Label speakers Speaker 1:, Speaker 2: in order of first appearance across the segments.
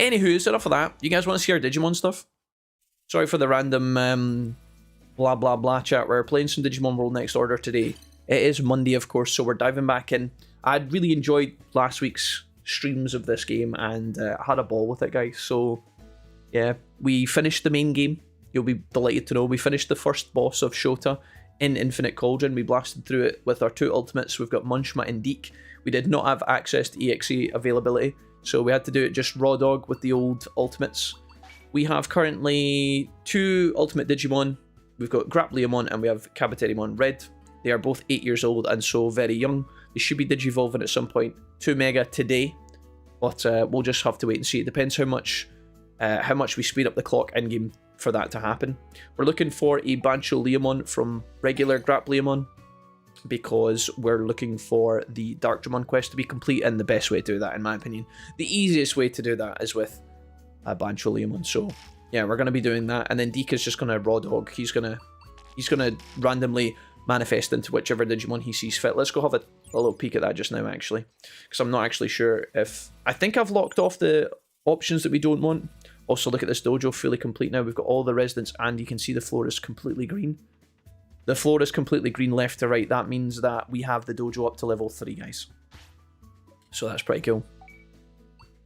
Speaker 1: Anywho, it's enough of that. You guys want to see our Digimon stuff? Sorry for the random blah blah blah chat. We're playing some Digimon World Next Order today. It is Monday, of course, so we're diving back in. I really enjoyed last week's streams of this game, and I had a ball with it, guys. So, yeah, we finished the main game. You'll be delighted to know we finished the first boss of Shota in Infinite Cauldron. We blasted through it with our 2 ultimates. We've got Munchma and Deke. We did not have access to EXE availability, so we had to do it just raw dog with the old ultimates. We have currently 2 ultimate Digimon. We've got Grappleamon and we have Kabuterimon Red. They are both 8 years old and so very young. They should be digivolving at some point to Mega today, but we'll just have to wait and see. It depends how much we speed up the clock in-game for that to happen. We're looking for a Bancho-Leomon from regular Grappleamon because we're looking for the Darkdramon quest to be complete, and the best way to do that, in my opinion, the easiest way to do that is with a Bancho-Leomon. So yeah, we're going to be doing that, and then Deke is just going to raw dog. He's gonna randomly manifest into whichever Digimon he sees fit. Let's go have a little peek at that just now, actually, because I'm not actually sure if... I think I've locked off the options that we don't want. Also, look at this dojo, fully complete now. We've got all the residents, and you can see the floor is completely green. The floor is completely green left to right. That means that we have the dojo up to level 3, guys. So that's pretty cool.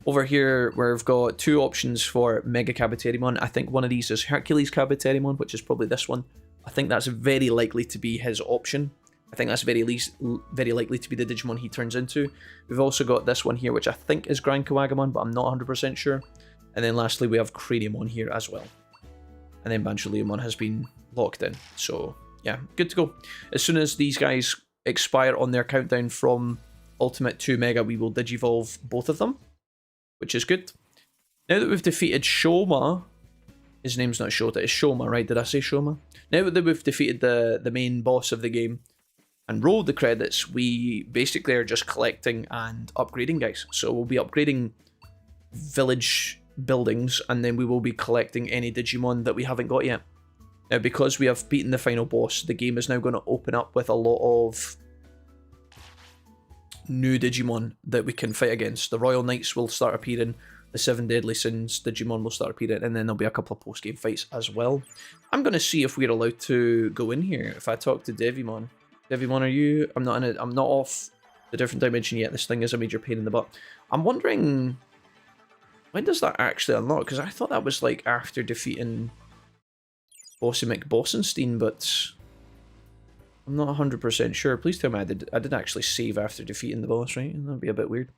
Speaker 1: Over here, we've got 2 options for Mega Kabuterimon. I think one of these is Hercules Kabuterimon, which is probably this one. I think that's very likely to be his option. I think that's very likely to be the Digimon he turns into. We've also got this one here, which I think is Grand Kawagamon, but I'm not 100% sure. And then lastly, we have Craniamon here as well. And then Bancho-Leomon has been locked in. So, yeah, good to go. As soon as these guys expire on their countdown from Ultimate to Mega, we will digivolve both of them, which is good. Now that we've defeated Shoma... His name's not Shota, it's Shoma, right? Did I say Shoma? Now that we've defeated the main boss of the game and rolled the credits, we basically are just collecting and upgrading, guys. So we'll be upgrading village buildings, and then we will be collecting any Digimon that we haven't got yet. Now, because we have beaten the final boss, the game is now going to open up with a lot of new Digimon that we can fight against. The Royal Knights will start appearing. The 7 Deadly Sins Digimon will start appearing, and then there'll be a couple of post-game fights as well. I'm going to see if we're allowed to go in here. If I talk to Devimon. Devimon, are you... I'm not off the different dimension yet. This thing is a major pain in the butt. I'm wondering... when does that actually unlock? Because I thought that was like after defeating Bossy McBossenstein, but I'm not 100% sure. Please tell me I did actually save after defeating the boss, right? That'd be a bit weird.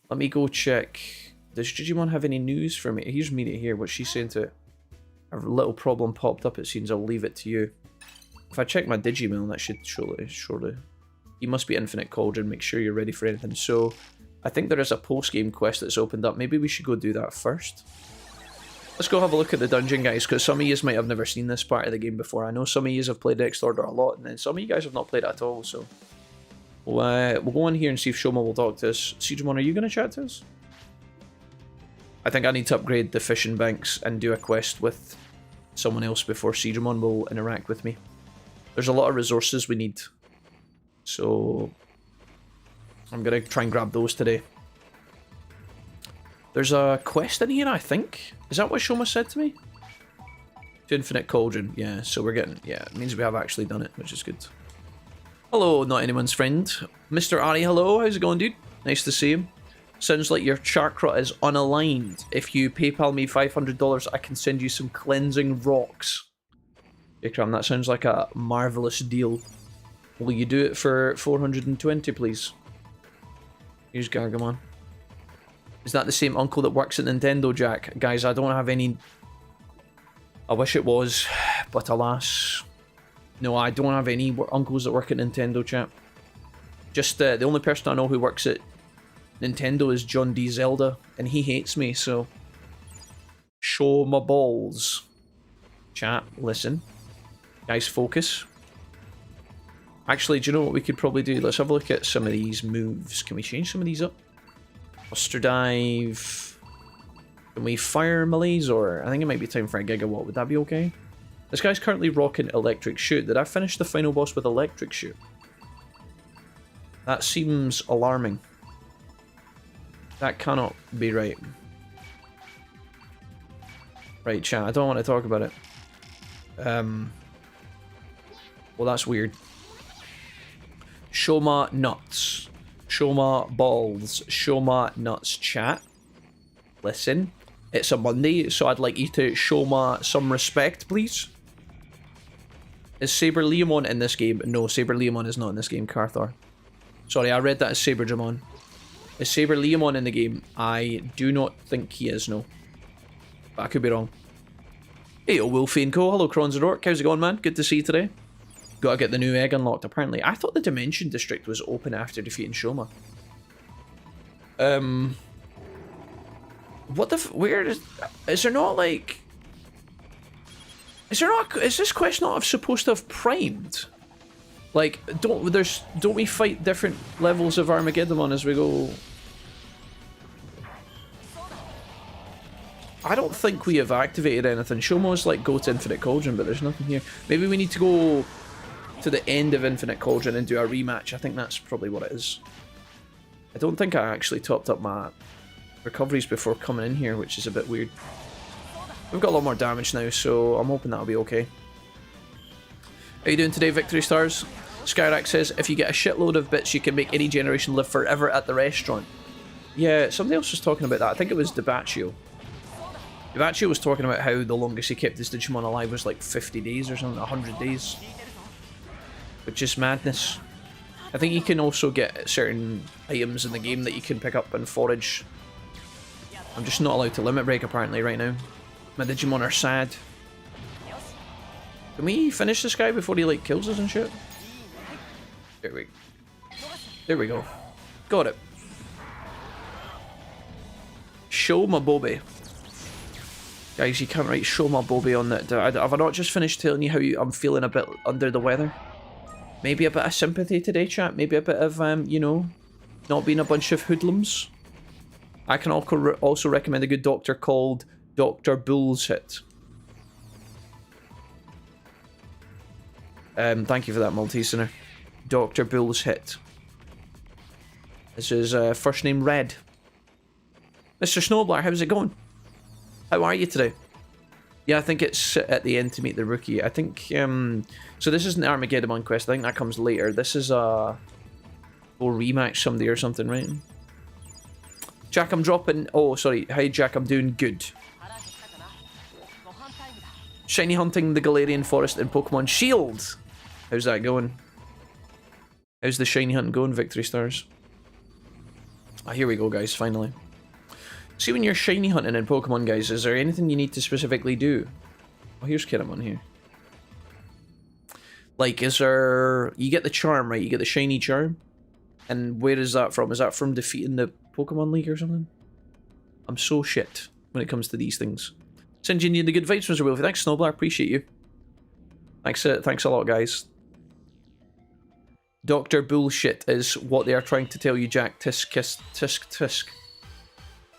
Speaker 1: Let me go check... Does Jijimon have any news for me? Here's Mira here, what's she saying to it? A little problem popped up, it seems. I'll leave it to you. If I check my Digimon, that should surely... You must be Infinite Cauldron, make sure you're ready for anything. So, I think there is a post-game quest that's opened up. Maybe we should go do that first. Let's go have a look at the dungeon, guys, because some of you might have never seen this part of the game before. I know some of you have played Next Order a lot, and then some of you guys have not played it at all, so... We'll go in here and see if Shoma will talk to us. Jijimon, are you going to chat to us? I think I need to upgrade the fishing banks and do a quest with someone else before Jijimon will interact with me. There's a lot of resources we need, so I'm going to try and grab those today. There's a quest in here, I think. Is that what Shoma said to me? To Infinite Cauldron, yeah, so we're getting... Yeah, it means we have actually done it, which is good. Hello, not anyone's friend. Mr. Ari, hello, how's it going, dude? Nice to see you. Sounds like your chakra is unaligned. If you PayPal me $500, I can send you some cleansing rocks. Ikram, that sounds like a marvelous deal. Will you do it for 420, please? Here's Gargamon. Is that the same uncle that works at Nintendo, Jack? Guys, I don't have any... I wish it was, but alas... No, I don't have any uncles that work at Nintendo, chat. Just the only person I know who works at Nintendo is John D. Zelda, and he hates me, so... Show my balls. Chat, listen. Guys, focus. Actually, do you know what we could probably do? Let's have a look at some of these moves. Can we change some of these up? Buster Dive. Can we fire melees, or... I think it might be time for a Gigawatt. Would that be okay? This guy's currently rocking Electric Shoot. Did I finish the final boss with Electric Shoot? That seems alarming. That cannot be right. Right, chat, I don't want to talk about it. Well, that's weird. Shoma nuts. Shoma balls. Shoma nuts, chat. Listen, it's a Monday, so I'd like you to show me some respect, please. Is Saber Leomon in this game? No, Saber Leomon is not in this game, Carthor. Sorry, I read that as Saber Jimon. Is Saber Leomon in the game? I do not think he is, no. But I could be wrong. Hey, Wolfie and Co. Hello, Kronzadork. How's it going, man? Good to see you today. Gotta get the new egg unlocked, apparently. I thought the Dimension District was open after defeating Shoma. What the where is there not like... Is this quest not supposed to have primed? Like, don't we fight different levels of Armageddon as we go? I don't think we have activated anything. Shomo's like go to Infinite Cauldron, but there's nothing here. Maybe we need to go to the end of Infinite Cauldron and do a rematch. I think that's probably what it is. I don't think I actually topped up my recoveries before coming in here, which is a bit weird. We've got a lot more damage now, so I'm hoping that'll be okay. How you doing today, Victory Stars? Skyrack says, if you get a shitload of bits, you can make any generation live forever at the restaurant. Yeah, somebody else was talking about that. I think it was Debaccio. Debaccio was talking about how the longest he kept his Digimon alive was like 50 days or something, 100 days. Which is madness. I think you can also get certain items in the game that you can pick up and forage. I'm just not allowed to limit break apparently right now. My Digimon are sad. Can we finish this guy before he like kills us and shit? There we go. Got it. Show my Bobby. Guys, you can't write show my Bobby on that. Have I not just finished telling you how I'm feeling a bit under the weather? Maybe a bit of sympathy today, chat. Maybe a bit of, you know, not being a bunch of hoodlums. I can also recommend a good doctor called Dr. Bullshit. Thank you for that, Maltesener. Dr. Bullshit. This is first name Red. Mr. Snowblar, how's it going? How are you today? Yeah, I think it's at the end to meet the rookie. I think, so this isn't the Armageddon quest. I think that comes later. This is a... We'll rematch someday or something, right? Jack, I'm dropping... Oh, sorry. Hi, Jack, I'm doing good. Shiny hunting the Galarian Forest in Pokemon Shield. How's that going? How's the shiny hunting going, Victory Stars? Ah, here we go, guys, finally. See, when you're shiny hunting in Pokemon, guys, is there anything you need to specifically do? Oh, here's Kiramon here. Like, is there... You get the charm, right? You get the shiny charm. And where is that from? Is that from defeating the Pokemon League or something? I'm so shit when it comes to these things. Sending you the good vibes, Mr. Wilfie. Thanks, Snowblar. Appreciate you. Thanks a lot, guys. Dr. Bullshit is what they are trying to tell you, Jack. Tisk, kiss, tisk, tisk.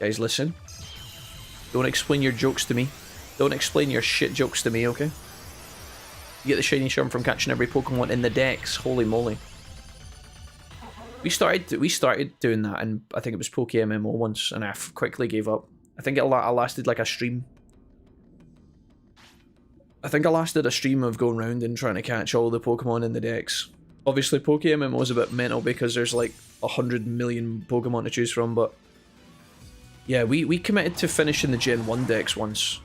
Speaker 1: Guys, listen. Don't explain your jokes to me. Don't explain your shit jokes to me, okay? You get the shiny charm from catching every Pokemon in the decks. Holy moly. We started doing that, and I think it was Poke MMO once, and I quickly gave up. I think I lasted like a stream. I think I lasted a stream of going around and trying to catch all the Pokemon in the decks. Obviously, Poke MMO is a bit mental because there's like 100 million Pokemon to choose from, but yeah, we committed to finishing the Gen 1 decks once.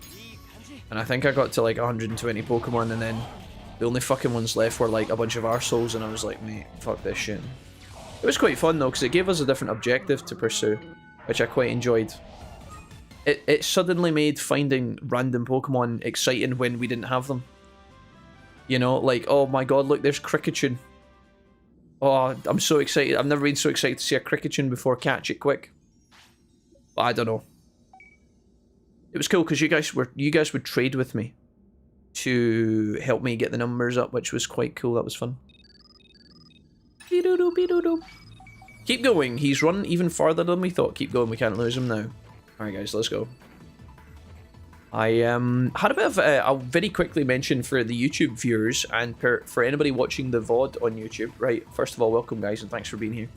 Speaker 1: And I think I got to like 120 Pokemon, and then the only fucking ones left were like a bunch of arseholes, and I was like, mate, fuck this shit. It was quite fun though, because it gave us a different objective to pursue, which I quite enjoyed. It suddenly made finding random Pokemon exciting when we didn't have them. You know, like, oh my god, look, there's Kricketune. Oh, I'm so excited. I've never been so excited to see a Kricketune before. Catch it quick. But I don't know. It was cool because you guys would trade with me to help me get the numbers up, which was quite cool. That was fun. Be-doo-doo, be-doo-doo. Keep going. He's run even farther than we thought. Keep going. We can't lose him now. Alright guys, let's go. I had a bit of I'll very quickly mention for the YouTube viewers and for anybody watching the VOD on YouTube, right, first of all, welcome guys and thanks for being here.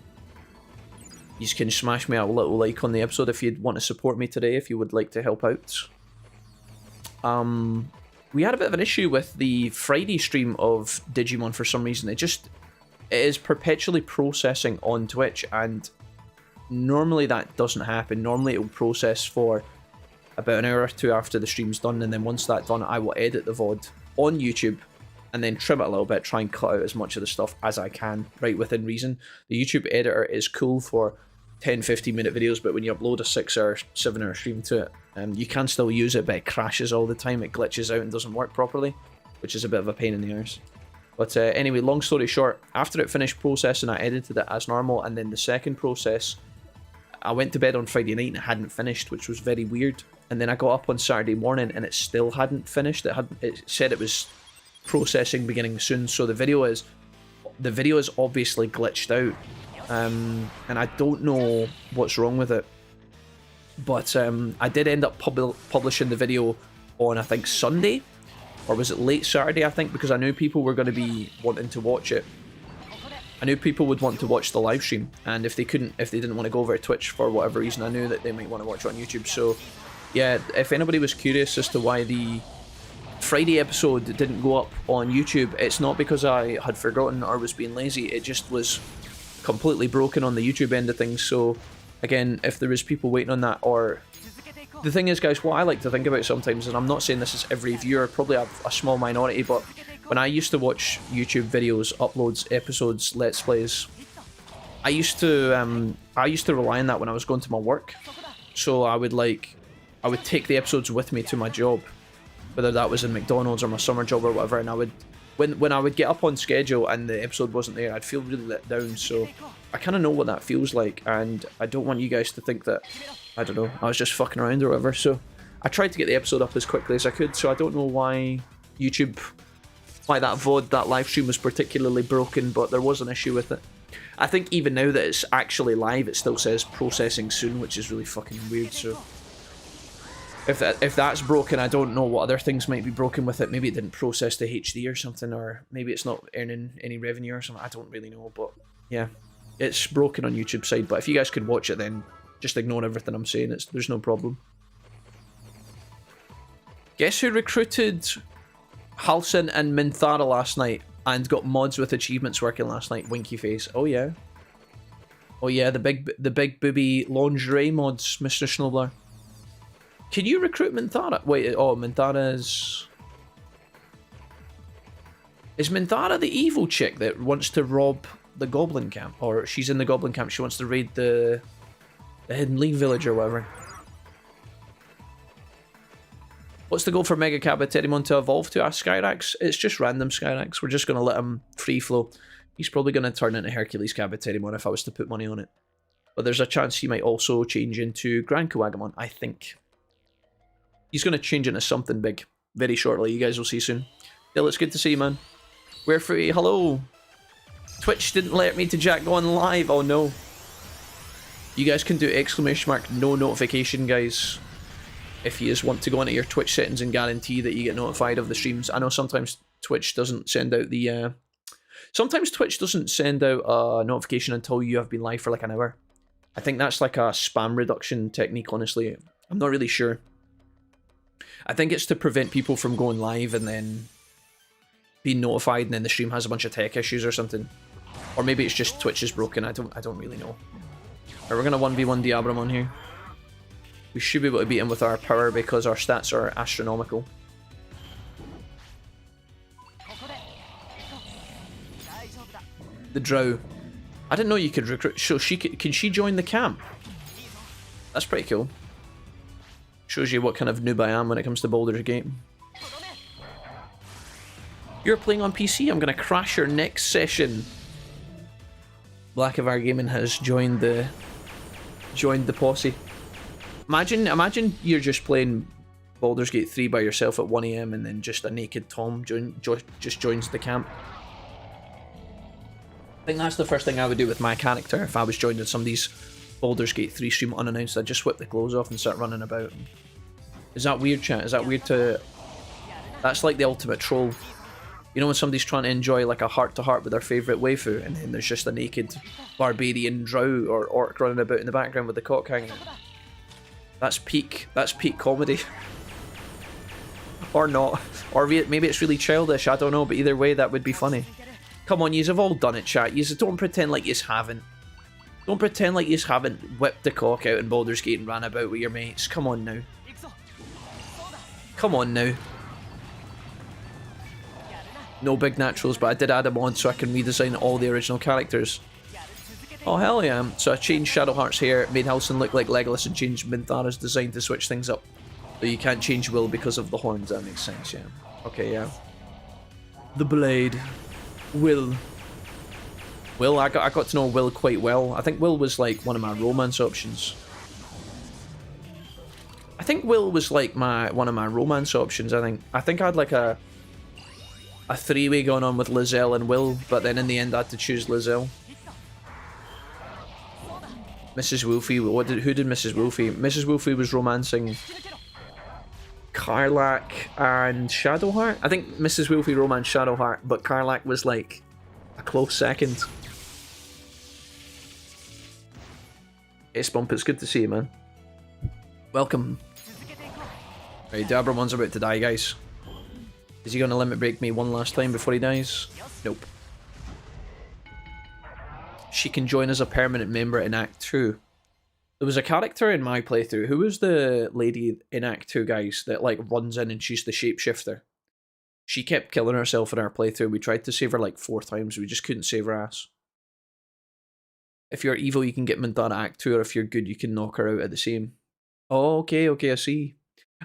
Speaker 1: You can smash me a little like on the episode if you'd want to support me today, if you would like to help out. we had a bit of an issue with the Friday stream of Digimon for some reason. It is perpetually processing on Twitch, and normally that doesn't happen. Normally it will process for about an hour or two after the stream's done, and then once that's done, I will edit the VOD on YouTube and then trim it a little bit, try and cut out as much of the stuff as I can, right within reason. The YouTube editor is cool for 10-15 minute videos, but when you upload a 6 or 7 hour stream to it, you can still use it, but it crashes all the time, it glitches out and doesn't work properly, which is a bit of a pain in the arse. But anyway, long story short, after it finished processing, I edited it as normal, and then the second process, I went to bed on Friday night and it hadn't finished, which was very weird. And then I got up on Saturday morning and it still hadn't finished. It said it was processing beginning soon. So the video is obviously glitched out, and I don't know what's wrong with it. But I did end up publishing the video on, I think, Sunday, or was it late Saturday? I think, because I knew people were going to be wanting to watch it. I knew people would want to watch the live stream, and if they didn't want to go over to Twitch for whatever reason, I knew that they might want to watch it on YouTube. So yeah, if anybody was curious as to why the Friday episode didn't go up on YouTube, it's not because I had forgotten or was being lazy, it just was completely broken on the YouTube end of things. So again, if there is people waiting on that, or the thing is, guys, what I like to think about sometimes, and I'm not saying this is every viewer, probably a small minority, but when I used to watch YouTube videos, uploads, episodes, let's plays, I used to rely on that when I was going to my work. So I would take the episodes with me to my job, whether that was in McDonald's or my summer job or whatever, and I would, when I would get up on schedule and the episode wasn't there, I'd feel really let down. So I kind of know what that feels like, and I don't want you guys to think that, I don't know, I was just fucking around or whatever. So I tried to get the episode up as quickly as I could, so I don't know why YouTube, why that VOD, that live stream was particularly broken, but there was an issue with it. I think even now that it's actually live, it still says processing soon, which is really fucking weird. So if that's broken, I don't know what other things might be broken with it. Maybe it didn't process to HD or something, or maybe it's not earning any revenue or something. I don't really know, but yeah, it's broken on YouTube side. But if you guys could watch it, then just ignore everything I'm saying. There's no problem. Guess who recruited Halcyon and Minthara last night and got mods with achievements working last night? Winky face. Oh yeah. Oh yeah, the big booby lingerie mods, Mr. Snowblower. Can you recruit Minthara? Wait, oh, Minthara's... Is Minthara the evil chick that wants to rob the goblin camp? Or she's in the goblin camp, she wants to raid the Hidden League village or whatever. What's the goal for Mega Cabaterimon to evolve to? Ask Skyrax. It's just random Skyrax. We're just going to let him free flow. He's probably going to turn into Hercules Cabaterimon if I was to put money on it. But there's a chance he might also change into Grand Kuwagamon, I think. He's going to change into something big very shortly. You guys will see soon. Dale, it's good to see you, man. We're free. Hello. Twitch didn't let me to Jack go on live. Oh, no. You guys can do ! No notification, guys. If you just want to go into your Twitch settings and guarantee that you get notified of the streams. I know sometimes Twitch doesn't send out the... Sometimes Twitch doesn't send out a notification until you have been live for like an hour. I think that's like a spam reduction technique, honestly. I'm not really sure. I think it's to prevent people from going live and then being notified and then the stream has a bunch of tech issues or something. Or maybe it's just Twitch is broken. I don't really know. Right, we're going to 1v1 Diabramon here. We should be able to beat him with our power because our stats are astronomical. The Drow. I didn't know you could recruit. So can she join the camp? That's pretty cool. Shows you what kind of noob I am when it comes to Baldur's Gate. You're playing on PC, I'm gonna crash your next session. Blackavar Gaming has joined the posse. Imagine you're just playing Baldur's Gate 3 by yourself at 1 AM and then just a naked Tom just joins the camp. I think that's the first thing I would do with my character if I was joining somebody's Baldur's Gate 3 stream unannounced. I'd just whip the clothes off and start running about. Is that weird, chat? Is that weird to... That's like the ultimate troll. You know when somebody's trying to enjoy like a heart-to-heart with their favourite waifu and then there's just a naked barbarian drow or orc running about in the background with the cock hanging out. That's peak comedy. Or not. Or maybe it's really childish, I don't know, but either way, that would be funny. Come on, yous have all done it, chat. Yous don't pretend like yous haven't. Don't pretend like yous haven't whipped the cock out in Baldur's Gate and ran about with your mates. Come on now. Come on now. No big naturals, but I did add them on so I can redesign all the original characters. Oh, hell yeah. So I changed Shadowheart's hair, made Halcyon look like Legolas, and changed Minthara's design to switch things up. But you can't change Will because of the horns, that makes sense, yeah. Okay, yeah. The Blade. Will. Will, I got to know Will quite well. I think Will was like one of my romance options. I think Will was like one of my romance options, I think I had like a three-way going on with Lizelle and Will, but then in the end I had to choose Lizelle. Mrs. Wolfie, who did Mrs. Wolfie? Mrs. Wolfie was romancing Karlach and Shadowheart. I think Mrs. Wolfie romanced Shadowheart, but Karlach was like a close second. Hey Spump, it's good to see you, man. Welcome. Right, Dabramon's about to die, guys. Is he gonna limit break me one last time before he dies? Nope. She can join as a permanent member in Act 2. There was a character in my playthrough. Who was the lady in Act 2, guys, that like runs in and she's the shapeshifter? She kept killing herself in our playthrough. We tried to save her like 4 times. We just couldn't save her ass. If you're evil, you can get Minthara Act 2, or if you're good, you can knock her out at the same. Oh, okay, I see.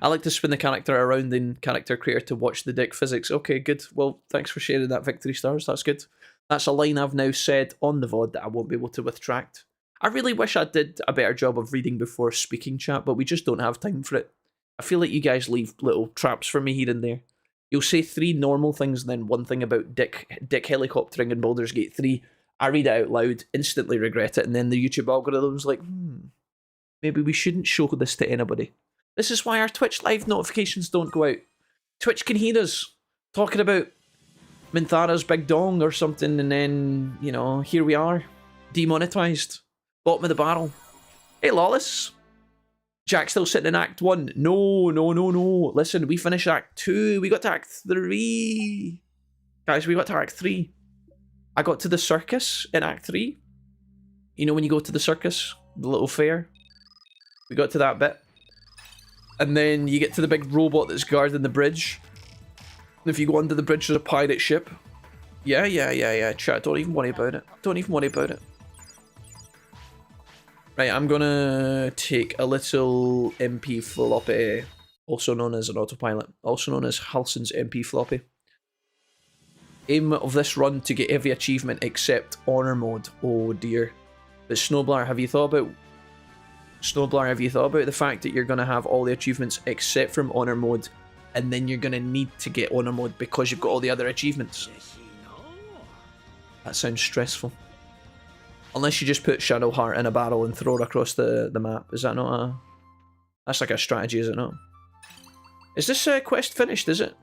Speaker 1: I like to spin the character around in character creator to watch the dick physics. Okay, good. Well, thanks for sharing that, Victory Stars. That's good. That's a line I've now said on the VOD that I won't be able to retract. I really wish I did a better job of reading before speaking, chat, but we just don't have time for it. I feel like you guys leave little traps for me here and there. You'll say 3 normal things and then one thing about dick helicoptering in Baldur's Gate 3. I read it out loud, instantly regret it, and then the YouTube algorithm's like, maybe we shouldn't show this to anybody. This is why our Twitch live notifications don't go out. Twitch can hear us talking about Minthara's big dong or something, and then, you know, here we are. Demonetized. Bottom of the barrel. Hey, Lawless. Jack's still sitting in Act 1. No. Listen, we finished Act 2. We got to Act 3. Guys, we got to Act 3. I got to the circus in Act 3. You know when you go to the circus? The little fair? We got to that bit. And then you get to the big robot that's guarding the bridge. And if you go under the bridge, there's a pirate ship. Yeah, chat, don't even worry about it. Right, I'm gonna take a little MP floppy, also known as an autopilot, also known as Halson's MP floppy. Aim of this run to get every achievement except honor mode. Oh dear. But Snowblar, have you thought about the fact that you're gonna have all the achievements except from honor mode, and then you're gonna need to get honor mode because you've got all the other achievements? That sounds stressful. Unless you just put Shadowheart in a barrel and throw it across the map. Is that not a... That's like a strategy, is it not? Is this quest finished, is it?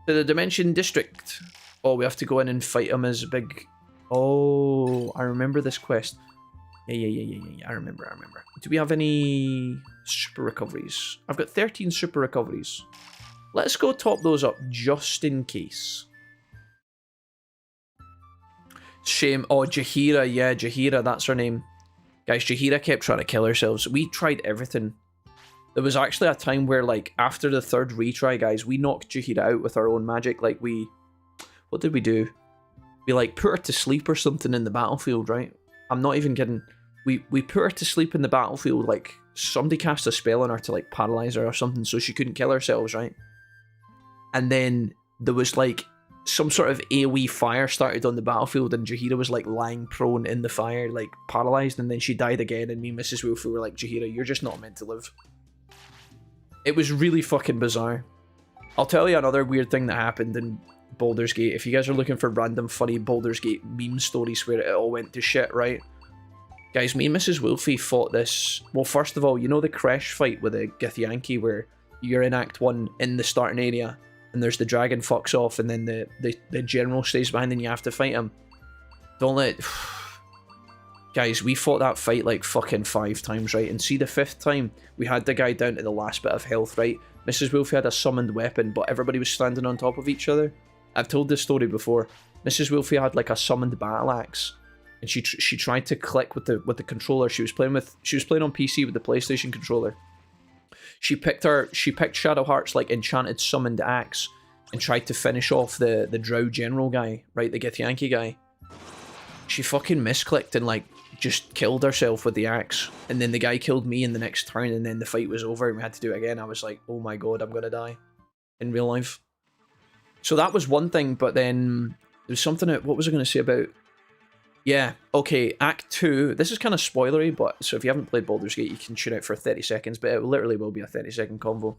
Speaker 1: To the Dimension District. Oh, we have to go in and fight him as big... Oh, I remember this quest. Yeah, I remember. Do we have any super recoveries? I've got 13 super recoveries. Let's go top those up just in case. Shame. Oh, Jahira. Yeah, Jahira, that's her name. Guys, Jahira kept trying to kill herself. We tried everything. There was actually a time where, like, after the 3rd retry, guys, we knocked Jahira out with our own magic. Like, what did we do? We, like, put her to sleep or something in the battlefield, right? I'm not even kidding. We put her to sleep in the battlefield. Like, somebody cast a spell on her to, like, paralyze her or something so she couldn't kill herself, right? And then there was, like, some sort of AoE fire started on the battlefield, and Jahira was like lying prone in the fire, like paralyzed, and then she died again, and me and Mrs. Wolfie were like, Jahira, you're just not meant to live. It was really fucking bizarre. I'll tell you another weird thing that happened in Baldur's Gate. If you guys are looking for random funny Baldur's Gate meme stories where it all went to shit, right? Guys, me and Mrs. Wolfie fought this... Well, first of all, you know the Kresh fight with the Githyanki where you're in Act 1 in the starting area, and there's the dragon fucks off, and then the general stays behind and you have to fight him. Don't let... Guys, we fought that fight like fucking 5 times, right? And see, the 5th time, we had the guy down to the last bit of health, right? Mrs. Wolfie had a summoned weapon, but everybody was standing on top of each other. I've told this story before. Mrs. Wolfie had like a summoned battle axe, and she tried to click with the controller. She was playing on PC with the PlayStation controller. She picked Shadow Heart's like enchanted summoned axe and tried to finish off the Drow General guy, right? The Githyanki guy. She fucking misclicked and like just killed herself with the axe, and then the guy killed me in the next turn, and then the fight was over and we had to do it again. I was like, oh my god, I'm gonna die in real life. So that was one thing, but then there was something, what was I going to say about... Yeah, okay, Act 2, this is kind of spoilery, but so if you haven't played Baldur's Gate, you can tune out for 30 seconds, but it literally will be a 30-second convo.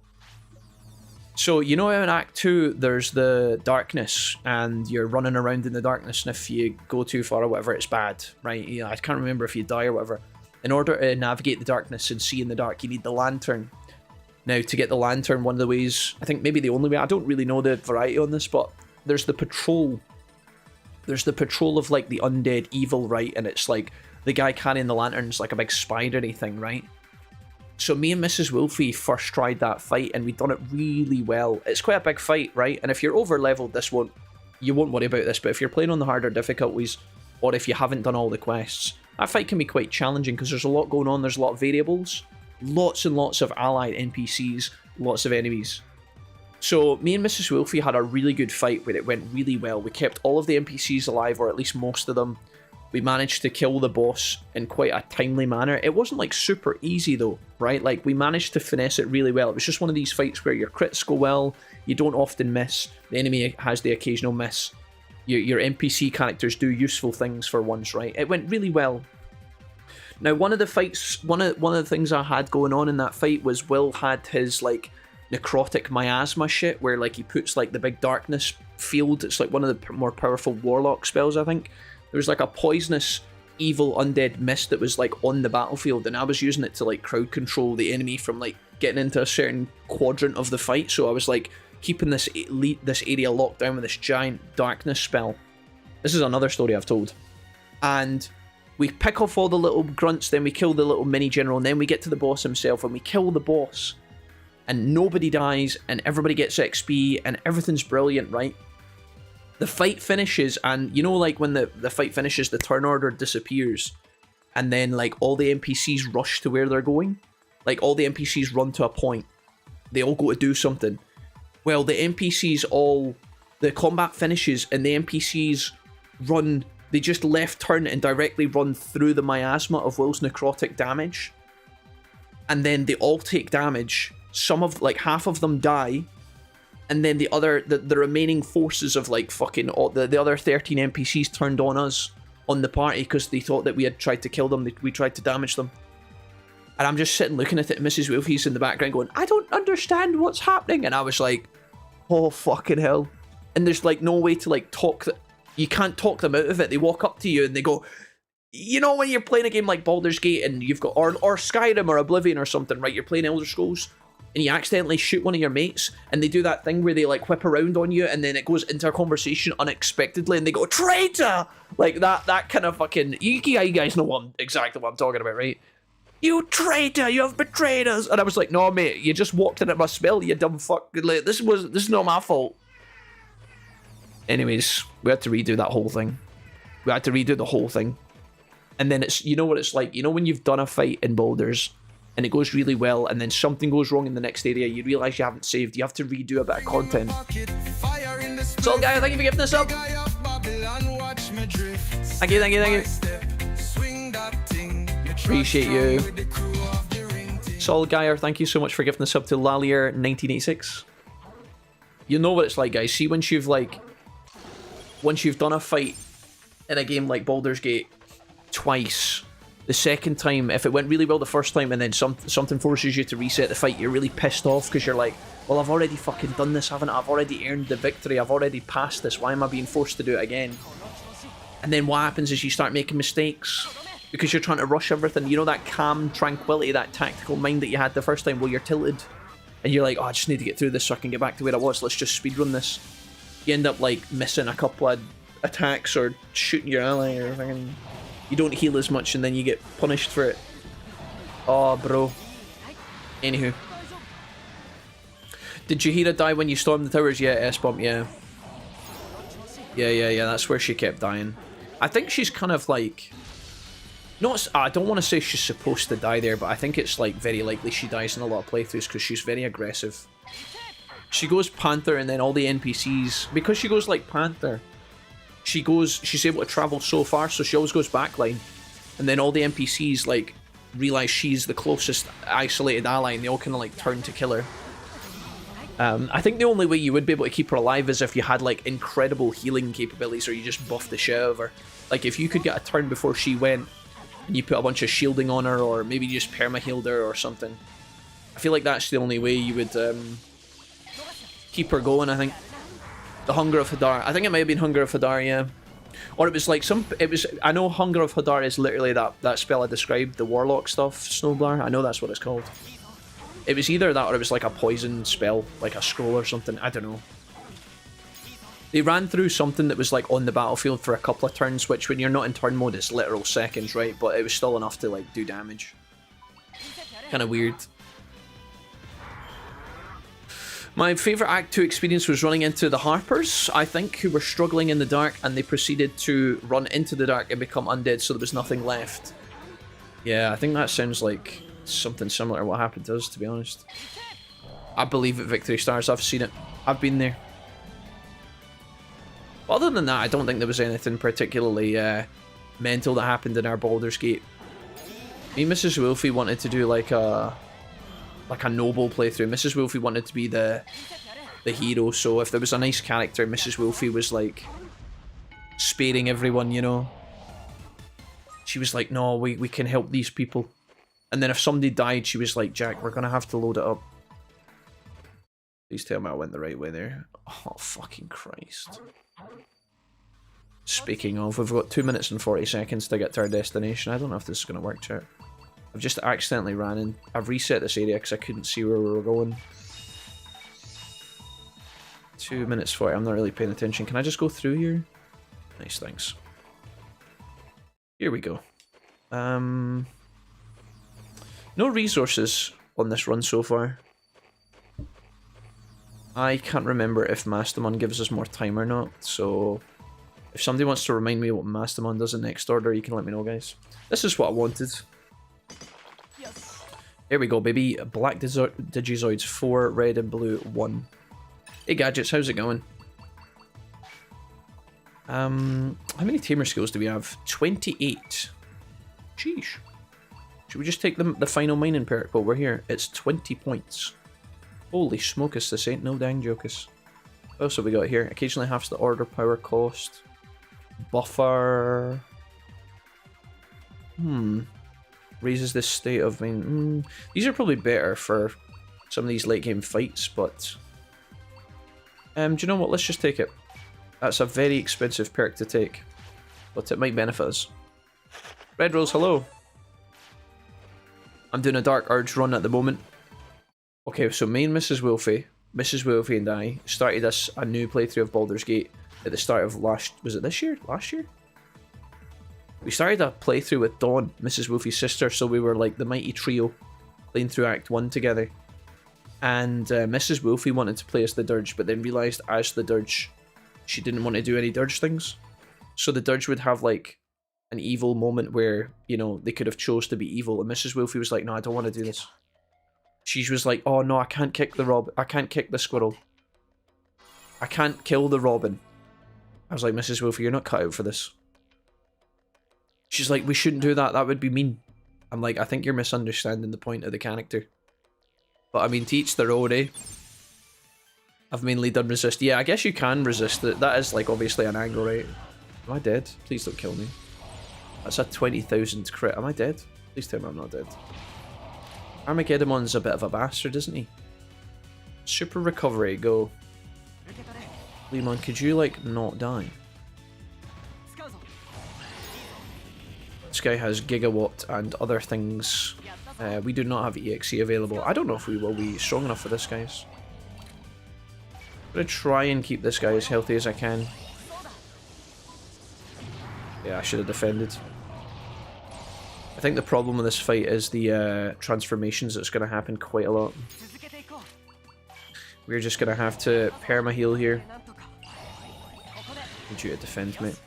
Speaker 1: So, you know how in Act 2, there's the darkness, and you're running around in the darkness, and if you go too far or whatever, it's bad, right? You know, I can't remember if you die or whatever. In order to navigate the darkness and see in the dark, you need the lantern. Now, to get the lantern, one of the ways, I think maybe the only way, I don't really know the variety on this, but there's the patrol. There's the patrol of, like, the undead evil, right? And it's, like, the guy carrying the lantern's like a big spidery thing, right? So me and Mrs. Wolfie first tried that fight, and we'd done it really well. It's quite a big fight, right? And if you're over-leveled, you won't worry about this, but if you're playing on the harder difficulties, or if you haven't done all the quests, that fight can be quite challenging, because there's a lot going on, there's a lot of variables. Lots and lots of allied NPCs, lots of enemies. So me and Mrs. Wolfie had a really good fight where it went really well. We kept all of the NPCs alive, or at least most of them. We managed to kill the boss in quite a timely manner. It wasn't like super easy though, right? Like we managed to finesse it really well. It was just one of these fights where your crits go well, you don't often miss, the enemy has the occasional miss. Your NPC characters do useful things for once, right? It went really well. Now, one of the fights, one of the things I had going on in that fight was Will had his, like, necrotic miasma shit, where, like, he puts, like, the big darkness field. It's, like, one of the more powerful warlock spells, I think. There was, like, a poisonous, evil, undead mist that was, like, on the battlefield, and I was using it to, like, crowd control the enemy from, like, getting into a certain quadrant of the fight, so I was, like, keeping this area locked down with this giant darkness spell. This is another story I've told. And we pick off all the little grunts, then we kill the little mini-general, and then we get to the boss himself, and we kill the boss. And nobody dies, and everybody gets XP, and everything's brilliant, right? The fight finishes, and you know, like, when the fight finishes, the turn order disappears. And then, like, all the NPCs rush to where they're going. Like, all the NPCs run to a point. They all go to do something. Well, the NPCs all... The combat finishes, and the NPCs run... They just left turn and directly run through the miasma of Will's necrotic damage. And then they all take damage. Some of, like, half of them die. And then the remaining forces of, like, fucking... the other 13 NPCs turned on us, on the party, because they thought that we had tried to kill them. We tried to damage them. And I'm just sitting looking at it, and Mrs. Wolfie's in the background going, I don't understand what's happening. And I was like, oh, fucking hell. And there's, like, no way to, like, talk... You can't talk them out of it. They walk up to you and they go, you know, when you're playing a game like Baldur's Gate and you've got, or Skyrim or Oblivion or something, right? You're playing Elder Scrolls and you accidentally shoot one of your mates and they do that thing where they, like, whip around on you and then it goes into a conversation unexpectedly and they go, traitor! Like that kind of fucking, you guys know exactly what I'm talking about, right? You traitor, you have betrayed us. And I was like, no, mate, you just walked in at my spell, you dumb fuck. Like, this is not my fault. Anyways, we had to redo that whole thing. We had to redo the whole thing. And then it's, you know what it's like, you know when you've done a fight in Baldur's and it goes really well and then something goes wrong in the next area, you realise you haven't saved, you have to redo a bit of content. So, guys, thank you for giving this up. Thank you. Appreciate you. Sol Geyer, thank you so much for giving this up to Lalier1986. You know what it's like, guys. See, once you've done a fight in a game like Baldur's Gate twice, the second time, if it went really well the first time and then something forces you to reset the fight, you're really pissed off because you're like, well, I've already fucking done this, haven't I? I've already earned the victory, I've already passed this, why am I being forced to do it again? And then what happens is you start making mistakes because you're trying to rush everything. You know that calm tranquility, that tactical mind that you had the first time? Well, you're tilted and you're like, oh, I just need to get through this so I can get back to where I was, let's just speedrun this. You end up, like, missing a couple of attacks or shooting your ally or fucking You don't heal as much and then you get punished for it. Oh, bro. Anywho. Did Jihira die when you stormed the towers? Yeah, S-Bump, yeah. Yeah, that's where she kept dying. I think she's kind of like... Not, I don't want to say she's supposed to die there, but I think it's like very likely she dies in a lot of playthroughs because she's very aggressive. She goes Panther and then all the NPCs... Because she goes like Panther, she's able to travel so far, so she always goes backline. And then all the NPCs like realize she's the closest isolated ally and they all kind of like turn to kill her. I think the only way you would be able to keep her alive is if you had like incredible healing capabilities or you just buffed the shit out of her. Like if you could get a turn before she went and you put a bunch of shielding on her, or maybe you just perma-healed her or something. I feel like that's the only way you would keep her going, I think. The Hunger of Hadar. I think it might have been Hunger of Hadar, yeah. Or it was like I know Hunger of Hadar is literally that spell I described, the Warlock stuff, Snowblar. I know that's what it's called. It was either that or it was like a poison spell, like a scroll or something. I don't know. They ran through something that was like on the battlefield for a couple of turns, which when you're not in turn mode, it's literal seconds, right? But it was still enough to like do damage. Kind of weird. My favourite Act 2 experience was running into the Harpers, I think, who were struggling in the dark, and they proceeded to run into the dark and become undead, so there was nothing left. Yeah, I think that sounds like something similar to what happened to us, to be honest. I believe it, Victory Stars. I've seen it. I've been there. But other than that, I don't think there was anything particularly mental that happened in our Baldur's Gate. Me and Mrs. Wolfie wanted to do like a noble playthrough. Mrs. Wolfie wanted to be the hero, so if there was a nice character, Mrs. Wolfie was like sparing everyone, you know. She was like, no, we can help these people. And then if somebody died, she was like, Jack, we're gonna have to load it up. Please tell me I went the right way there. Oh, fucking Christ. Speaking of, we've got 2 minutes and 40 seconds to get to our destination. I don't know if this is gonna work, chat. I've just accidentally ran in. I've reset this area because I couldn't see where we were going. 2 minutes 40. I'm not really paying attention. Can I just go through here? Nice, thanks. Here we go. No resources on this run so far. I can't remember if Mastamon gives us more time or not, so if somebody wants to remind me what Mastamon does in Next Order, you can let me know, guys. This is what I wanted. Here we go, baby. Black Digizoids 4, red and blue 1. Hey, Gadgets, how's it going? How many tamer skills do we have? 28. Sheesh. Should we just take the final mining perk while we're here? It's 20 points. Holy smokus, this ain't no dang jokus. What else have we got here? Occasionally halves the order power cost. Buffer. Raises the state of main. These are probably better for some of these late game fights, but do you know what? Let's just take it. That's a very expensive perk to take, but it might benefit us. Red Rose, hello. I'm doing a Dark Urge run at the moment. Okay, so me and Mrs. Wolfie and I started a new playthrough of Baldur's Gate at the start of last year? We started a playthrough with Dawn, Mrs. Wolfie's sister, so we were like the mighty trio playing through Act 1 together. And Mrs. Wolfie wanted to play as the Dirge, but then realised as the Dirge, she didn't want to do any Dirge things. So the Dirge would have like an evil moment where, you know, they could have chose to be evil, and Mrs. Wolfie was like, no, I don't want to do this. She was like, oh no, I can't kick the squirrel. I can't kill the robin. I was like, Mrs. Wolfie, you're not cut out for this. She's like, we shouldn't do that, that would be mean. I'm like, I think you're misunderstanding the point of the character. But I mean, to each their own, eh? I've mainly done resist. Yeah, I guess you can resist it. That is like obviously an angle, right? Am I dead? Please don't kill me. That's a 20,000 crit. Am I dead? Please tell me I'm not dead. Armageddon's a bit of a bastard, isn't he? Super recovery, go. Lemon, could you like not die? This guy has Gigawatt and other things. We do not have EXE available. I don't know if we will be strong enough for this, guys. I'm gonna try and keep this guy as healthy as I can. Yeah, I should have defended. I think the problem with this fight is the transformations that's going to happen quite a lot. We're just going to have to perma-heal here. Need you to defend, mate.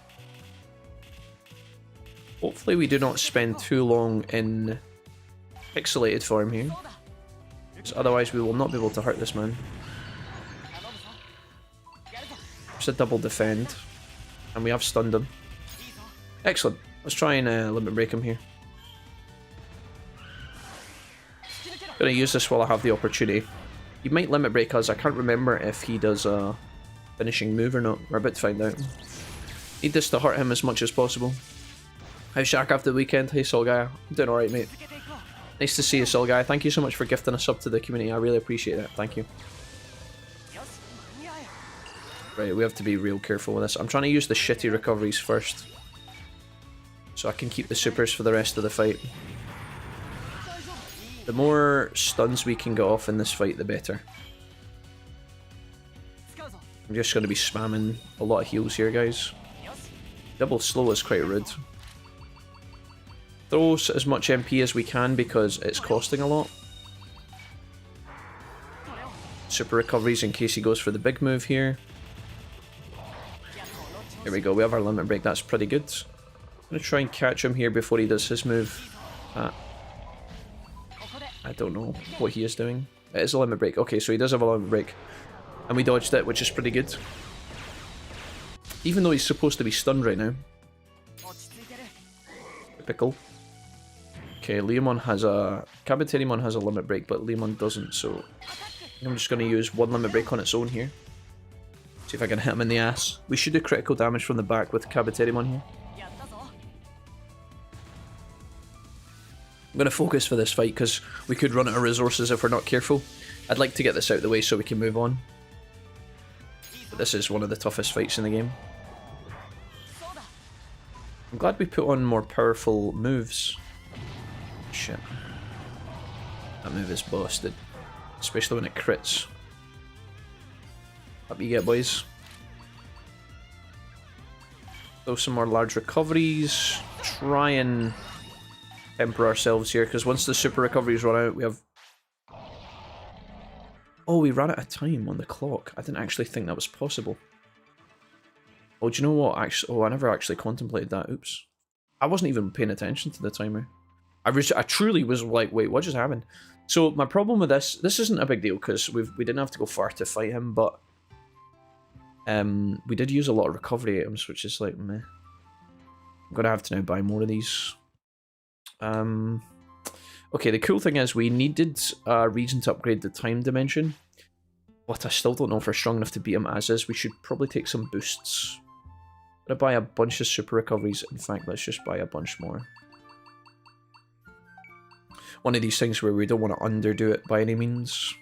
Speaker 1: Hopefully we do not spend too long in pixelated form here. Because otherwise we will not be able to hurt this man. Just a double defend. And we have stunned him. Excellent. Let's try and limit break him here. Gonna use this while I have the opportunity. He might limit break us. I can't remember if he does a finishing move or not. We're about to find out. Need this to hurt him as much as possible. How's Shaq after the weekend? Hey Soul Guy. I'm doing alright, mate. Nice to see you, Soul Guy. Thank you so much for gifting a sub to the community. I really appreciate it. Thank you. Right, we have to be real careful with this. I'm trying to use the shitty recoveries first, so I can keep the supers for the rest of the fight. The more stuns we can get off in this fight, the better. I'm just going to be spamming a lot of heals here, guys. Double slow is quite rude. Throw as much MP as we can because it's costing a lot. Super recoveries in case he goes for the big move here. There we go, we have our limit break, that's pretty good. I'm going to try and catch him here before he does his move. I don't know what he is doing. It is a limit break. Okay, so he does have a limit break. And we dodged it, which is pretty good. Even though he's supposed to be stunned right now. Typical. Okay, Leomon has a... Kabuterimon has a limit break, but Leomon doesn't, so... I'm just going to use one limit break on its own here. See if I can hit him in the ass. We should do critical damage from the back with Kabuterimon here. I'm going to focus for this fight because we could run out of resources if we're not careful. I'd like to get this out of the way so we can move on. But this is one of the toughest fights in the game. I'm glad we put on more powerful moves. Shit. That move is busted. Especially when it crits. Up you get, boys. Throw some more large recoveries. Try and temper ourselves here, because once the super recoveries run out, we have... Oh, we ran out of time on the clock. I didn't actually think that was possible. Oh, do you know what? Actually, I never actually contemplated that. Oops. I wasn't even paying attention to the timer. I truly was like, wait, what just happened? So my problem with this isn't a big deal, because we didn't have to go far to fight him, but we did use a lot of recovery items, which is like, meh. I'm going to have to now buy more of these. Okay, the cool thing is we needed a reason to upgrade the time dimension, but I still don't know if we're strong enough to beat him as is. We should probably take some boosts. I'm going to buy a bunch of super recoveries. In fact, let's just buy a bunch more. One of these things where we don't want to underdo it by any means.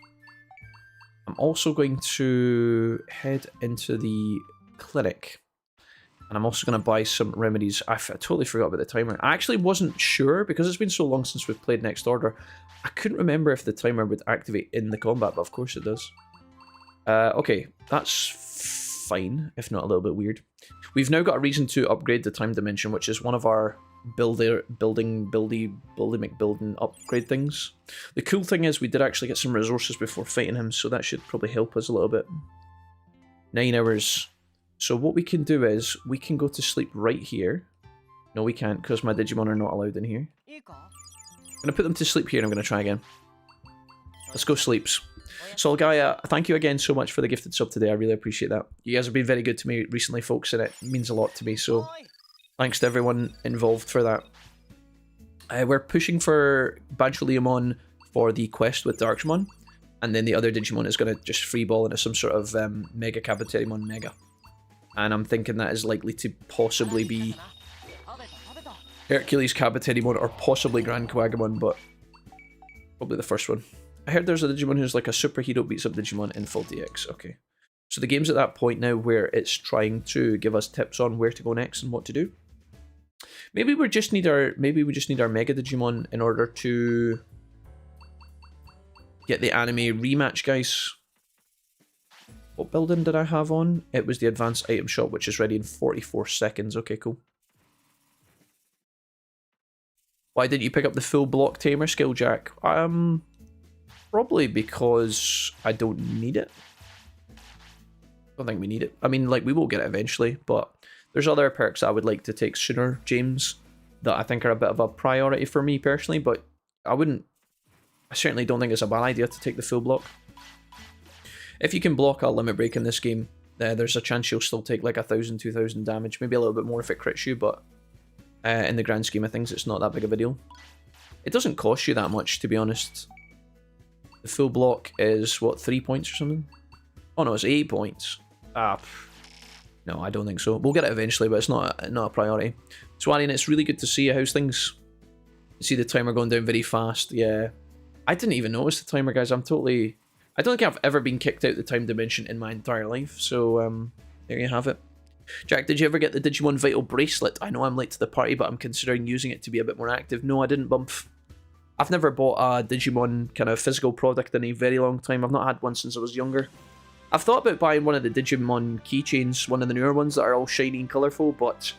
Speaker 1: I'm also going to head into the clinic. And I'm also going to buy some remedies. I totally forgot about the timer. I actually wasn't sure, because it's been so long since we've played Next Order. I couldn't remember if the timer would activate in the combat, but of course it does. Okay, that's fine, if not a little bit weird. We've now got a reason to upgrade the time dimension, which is one of our building upgrade things. The cool thing is we did actually get some resources before fighting him, so that should probably help us a little bit. 9 hours. So what we can do is, we can go to sleep right here. No, we can't, because my Digimon are not allowed in here. I'm going to put them to sleep here, and I'm going to try again. Let's go sleeps. So, Gaia, thank you again so much for the gifted sub today. I really appreciate that. You guys have been very good to me recently, folks, and it means a lot to me. So, thanks to everyone involved for that. We're pushing for Bancho Leomon for the quest with Darkmon, and then the other Digimon is going to just freeball into some sort of Mega Kabuterimon Mega. And I'm thinking that is likely to possibly be Hercules Kabuterimon or possibly Grand Quagamon, but probably the first one. I heard there's a Digimon who's like a superhero beats up Digimon in full DX. Okay. So the game's at that point now where it's trying to give us tips on where to go next and what to do. Maybe we just need our Mega Digimon in order to get the anime rematch, guys. What building did I have on? It was the advanced item shop, which is ready in 44 seconds. Okay, cool. Why didn't you pick up the full block tamer skill, Jack? Probably because I don't need it. I don't think we need it. I mean, like, we will get it eventually, but there's other perks I would like to take sooner, James, that I think are a bit of a priority for me personally, but I certainly don't think it's a bad idea to take the full block. If you can block a limit break in this game, there's a chance you'll still take like 1,000, 2,000 damage, maybe a little bit more if it crits you, but in the grand scheme of things, it's not that big of a deal. It doesn't cost you that much, to be honest. The full block is, what, 3 points or something? Oh no, it's 8 points. No, I don't think so. We'll get it eventually, but it's not a priority. Swarian, it's really good to see you. How's things? You see the timer going down very fast. Yeah. I didn't even notice the timer, guys. I don't think I've ever been kicked out the time dimension in my entire life. So, there you have it. Jack, did you ever get the Digimon Vital Bracelet? I know I'm late to the party, but I'm considering using it to be a bit more active. No, I didn't, Bump. I've never bought a Digimon kind of physical product in a very long time. I've not had one since I was younger. I've thought about buying one of the Digimon keychains, one of the newer ones that are all shiny and colourful, but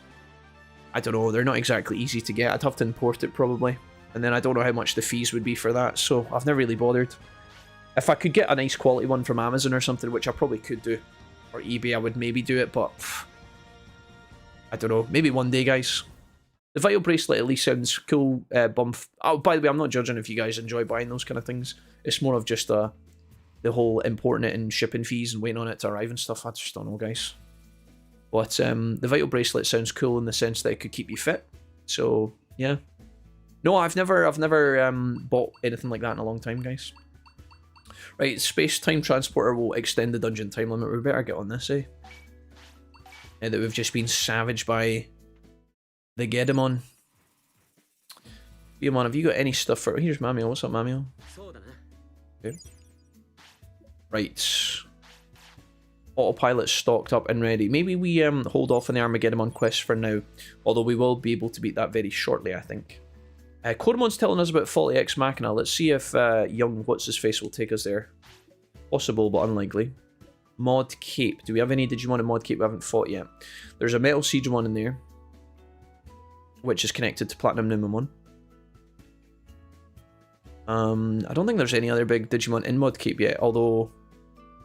Speaker 1: I don't know, they're not exactly easy to get. I'd have to import it probably, and then I don't know how much the fees would be for that, so I've never really bothered. If I could get a nice quality one from Amazon or something, which I probably could do, or eBay, I would maybe do it, but I don't know, maybe one day, guys. The Vital Bracelet at least sounds cool, Bump. Oh, by the way, I'm not judging if you guys enjoy buying those kind of things. It's more of just the whole importing it and shipping fees and waiting on it to arrive and stuff. I just don't know, guys. But the Vital Bracelet sounds cool in the sense that it could keep you fit. So, yeah. No, I've never bought anything like that in a long time, guys. Right, Space Time Transporter will extend the dungeon time limit. We better get on this, eh? Now that we've just been savaged by the Gedimon. Gedimon, have you got any stuff for... Here's Mamio. What's up, Mamio? Okay. Right. Autopilot stocked up and ready. Maybe we hold off on the Armageddon quest for now. Although we will be able to beat that very shortly, I think. Codemon's telling us about Faulty Ex Machina. Let's see if young What's-His-Face will take us there. Possible, but unlikely. Mod Cape. Do we have any Digimon in Mod Cape we haven't fought yet? There's a Metal Siegimon in there, which is connected to Platinum Numemon. I don't think there's any other big Digimon in Mod Cape yet, although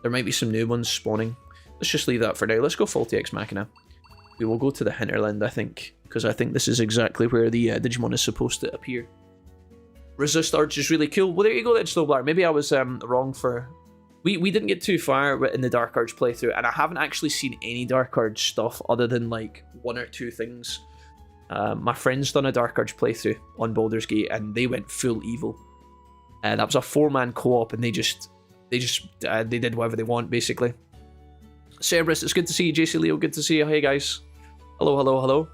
Speaker 1: there might be some new ones spawning. Let's just leave that for now. Let's go Faulty Ex Machina. We will go to the Hinterland, I think, because I think this is exactly where the Digimon is supposed to appear. Resist Urge is really cool. Well, there you go then, Snowblar. Maybe I was wrong for... We didn't get too far in the Dark Urge playthrough, and I haven't actually seen any Dark Urge stuff other than, like, 1 or 2 things. My friend's done a Dark Urge playthrough on Baldur's Gate, and they went full evil. That was a 4-man co-op, and they did whatever they want, basically. Cerberus, it's good to see you. JC Leo, good to see you. Hey, guys. Hello, hello, hello.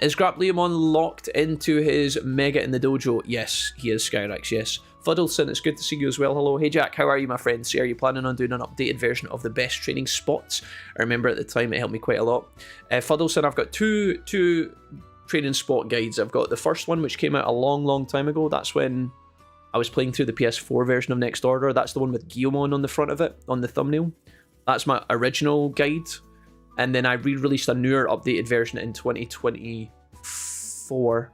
Speaker 1: Is Grapleomon locked into his Mega in the Dojo? Yes, he is, Skyrax, yes. Fuddleson, it's good to see you as well. Hello. Hey, Jack, how are you, my friend? So are you planning on doing an updated version of the best training spots? I remember at the time it helped me quite a lot. Fuddleson, I've got two training spot guides. I've got the first one, which came out a long, long time ago. That's when I was playing through the PS4 version of Next Order. That's the one with Guilmon on the front of it, on the thumbnail. That's my original guide. And then I re-released a newer updated version in 2024.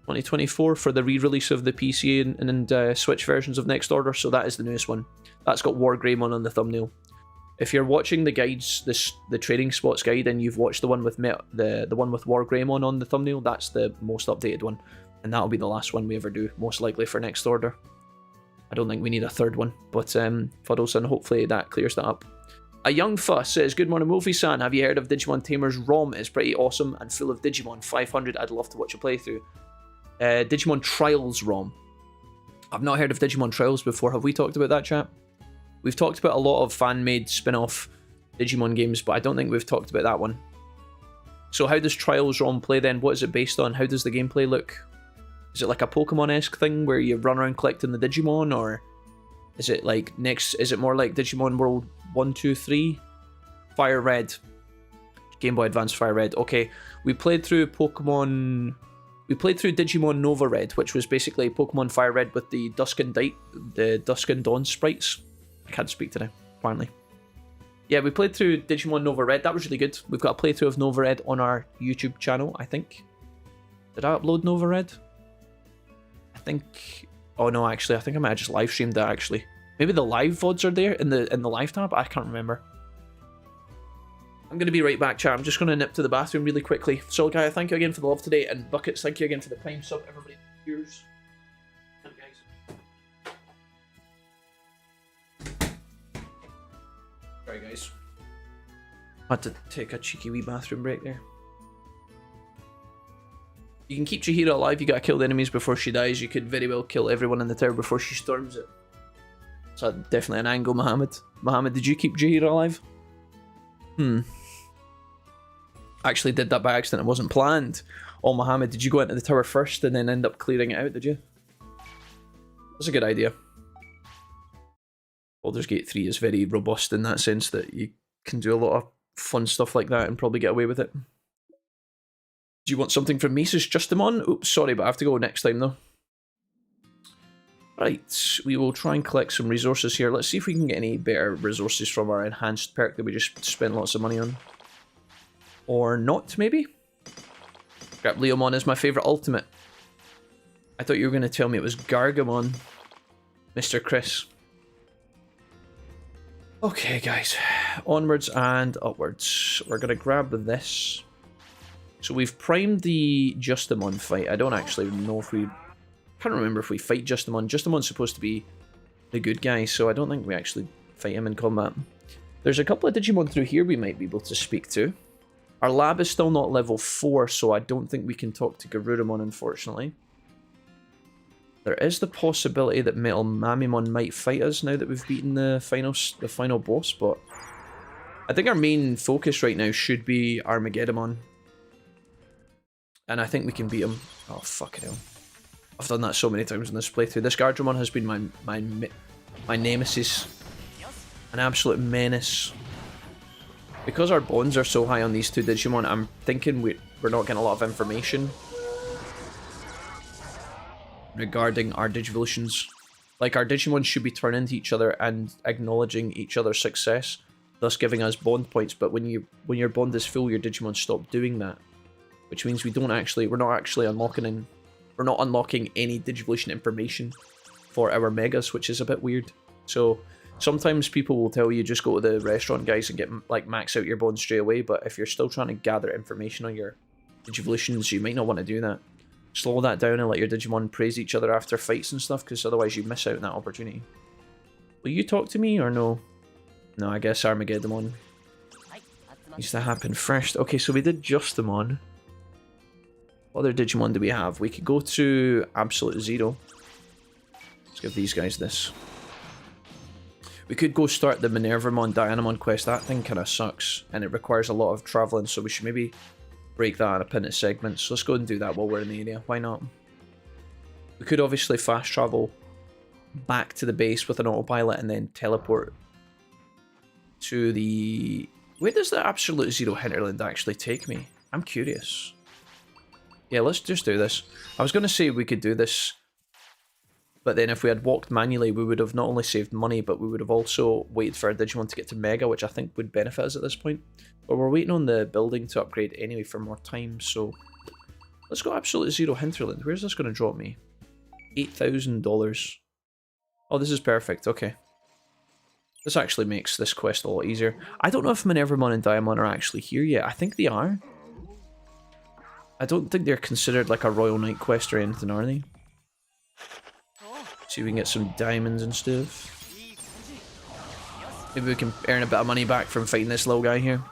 Speaker 1: 2024 for the re-release of the PC and Switch versions of Next Order. So that is the newest one. That's got Wargreymon on the thumbnail. If you're watching the guides, the training spots guide, and you've watched the one with the one with Wargreymon on the thumbnail, that's the most updated one. And that'll be the last one we ever do, most likely for Next Order. I don't think we need a third one, but Fuddleson, hopefully that clears that up. A Young Fuss says, good morning, Wolfie-san. Have you heard of Digimon Tamer's ROM? It's pretty awesome and full of Digimon. 500, I'd love to watch a playthrough. Digimon Trials ROM. I've not heard of Digimon Trials before. Have we talked about that, chat? We've talked about a lot of fan-made spin-off Digimon games, but I don't think we've talked about that one. So how does Trials ROM play then? What is it based on? How does the gameplay look? Is it like a Pokemon-esque thing where you run around collecting the Digimon, or is it like is it more like Digimon World 1, 2, 3? Fire Red. Game Boy Advance Fire Red. Okay, we played through Digimon Nova Red, which was basically Pokemon Fire Red with the Dusk and Dawn sprites. I can't speak today, apparently. Yeah, we played through Digimon Nova Red. That was really good. We've got a playthrough of Nova Red on our YouTube channel, I think. Did I upload Nova Red? I think... Oh no, actually, I think I might have just live streamed that actually. Maybe the live VODs are there in the live tab? I can't remember. I'm going to be right back, chat. I'm just going to nip to the bathroom really quickly. So, guys, thank you again for the love today. And Buckets, thank you again for the Prime sub. Everybody, cheers. Sorry, guys. I had to take a cheeky wee bathroom break there. You can keep Chihiro alive. You gotta kill the enemies before she dies. You could very well kill everyone in the tower before she storms it. So definitely an angle, Mohammed. Mohammed, did you keep Chihiro alive? Actually did that by accident. It wasn't planned. Oh, Mohammed, did you go into the tower first and then end up clearing it out, did you? That's a good idea. Baldur's Gate 3 is very robust in that sense that you can do a lot of fun stuff like that and probably get away with it. Do you want something from me, says Jijimon? Oops, sorry, but I have to go next time though. Right, we will try and collect some resources here. Let's see if we can get any better resources from our enhanced perk that we just spent lots of money on. Or not, maybe? Grab Leomon is my favourite ultimate. I thought you were going to tell me it was Gargamon, Mr. Chris. Okay, guys. Onwards and upwards. We're going to grab this. So we've primed the Jijimon fight. I don't actually know if we... can't remember if we fight Jijimon. Jijimon's supposed to be the good guy, so I don't think we actually fight him in combat. There's a couple of Digimon through here we might be able to speak to. Our lab is still not level 4, so I don't think we can talk to Garurumon, unfortunately. There is the possibility that Metal Mamimon might fight us now that we've beaten the final boss, but I think our main focus right now should be Armageddon. And I think we can beat him. Oh, fucking hell. I've done that so many times in this playthrough. This Gardramon has been my nemesis. An absolute menace. Because our bonds are so high on these two Digimon, I'm thinking we're not getting a lot of information regarding our Digivolutions. Like, our Digimon should be turning to each other and acknowledging each other's success, thus giving us bond points, but when your bond is full, your Digimon stop doing that. Which means we're not actually unlocking any Digivolution information for our Megas, which is a bit weird. So sometimes people will tell you just go to the restaurant, guys, and get like max out your bond straight away, but if you're still trying to gather information on your Digivolutions, you might not want to do that. Slow that down and let your Digimon praise each other after fights and stuff, because otherwise you miss out on that opportunity. Will you talk to me or no? No, I guess Armageddon needs to happen first. Okay, so we did Justimon. What other Digimon do we have? We could go to Absolute Zero. Let's give these guys this. We could go start the Minervamon Dianamon quest. That thing kind of sucks, and it requires a lot of travelling, so we should maybe break that up into segments. Let's go and do that while we're in the area. Why not? We could obviously fast travel back to the base with an autopilot and then teleport to the... Where does the Absolute Zero Hinterland actually take me? I'm curious. Yeah, let's just do this. I was going to say we could do this, but then if we had walked manually, we would have not only saved money, but we would have also waited for our Digimon to get to Mega, which I think would benefit us at this point. But we're waiting on the building to upgrade anyway for more time, so... Let's go Absolute Zero Hinterland. Where's this going to drop me? $8,000. Oh, this is perfect. Okay. This actually makes this quest a lot easier. I don't know if Minervamon and Diamond are actually here yet. I think they are. I don't think they're considered like a Royal Knight quest or anything, are they? See if we can get some diamonds and stuff. Maybe we can earn a bit of money back from fighting this little guy here.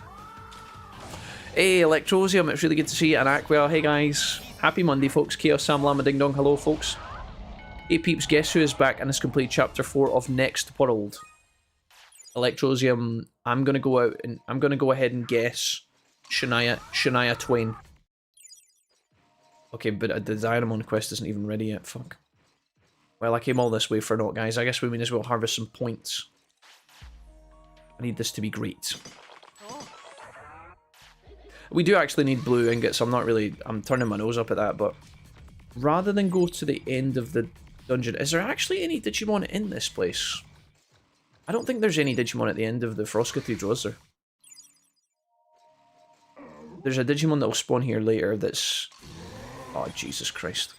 Speaker 1: Hey, Electrosium, it's really good to see you. And Aqua, hey guys. Happy Monday, folks. Chaos Sam Lama Ding Dong, hello, folks. Hey peeps, guess who is back and has completed Chapter 4 of Next World? Electrosium, I'm gonna go out and I'm gonna go ahead and guess Shania Twain. Okay, but the Diamond quest isn't even ready yet, fuck. Well, I came all this way for naught, guys. I guess we may as well harvest some points. I need this to be great. We do actually need blue ingots. I'm turning my nose up at that, but rather than go to the end of the dungeon, is there actually any Digimon in this place? I don't think there's any Digimon at the end of the Frost Cathedral, is there? There's a Digimon that will spawn here later that's Oh, Jesus Christ.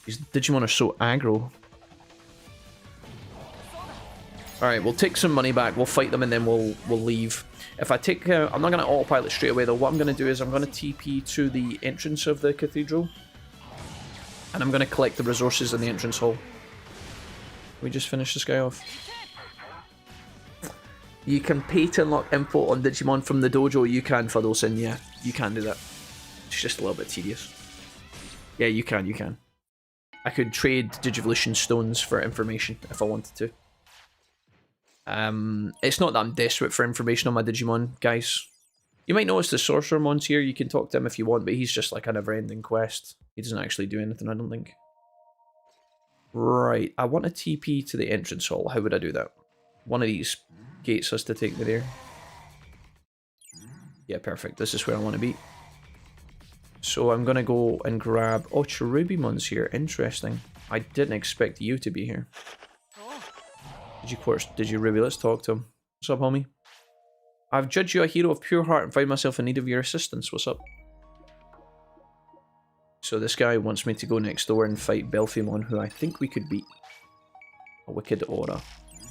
Speaker 1: These Digimon are so aggro. Alright, we'll take some money back, we'll fight them, and then we'll leave. If I take... I'm not going to autopilot straight away, though. What I'm going to do is I'm going to TP to the entrance of the cathedral. And I'm going to collect the resources in the entrance hall. We just finish this guy off. You can pay to unlock info on Digimon from the dojo. You can, Fuddleson. Yeah, you can do that. It's just a little bit tedious. Yeah, you can. I could trade Digivolution stones for information if I wanted to. It's not that I'm desperate for information on my Digimon, guys. You might notice the Sorcerer Mon's here. You can talk to him if you want, but he's just like a never-ending quest. He doesn't actually do anything, I don't think. Right, I want a TP to the entrance hall. How would I do that? One of these gates has to take me there. Yeah, perfect. This is where I want to be. So I'm going to go and grab... Oh, Cherubimon's here. Interesting. I didn't expect you to be here. Digiruby, let's talk to him. What's up, homie? I've judged you a hero of pure heart and find myself in need of your assistance. What's up? So this guy wants me to go next door and fight Belphemon, who I think we could beat. A Wicked Aura.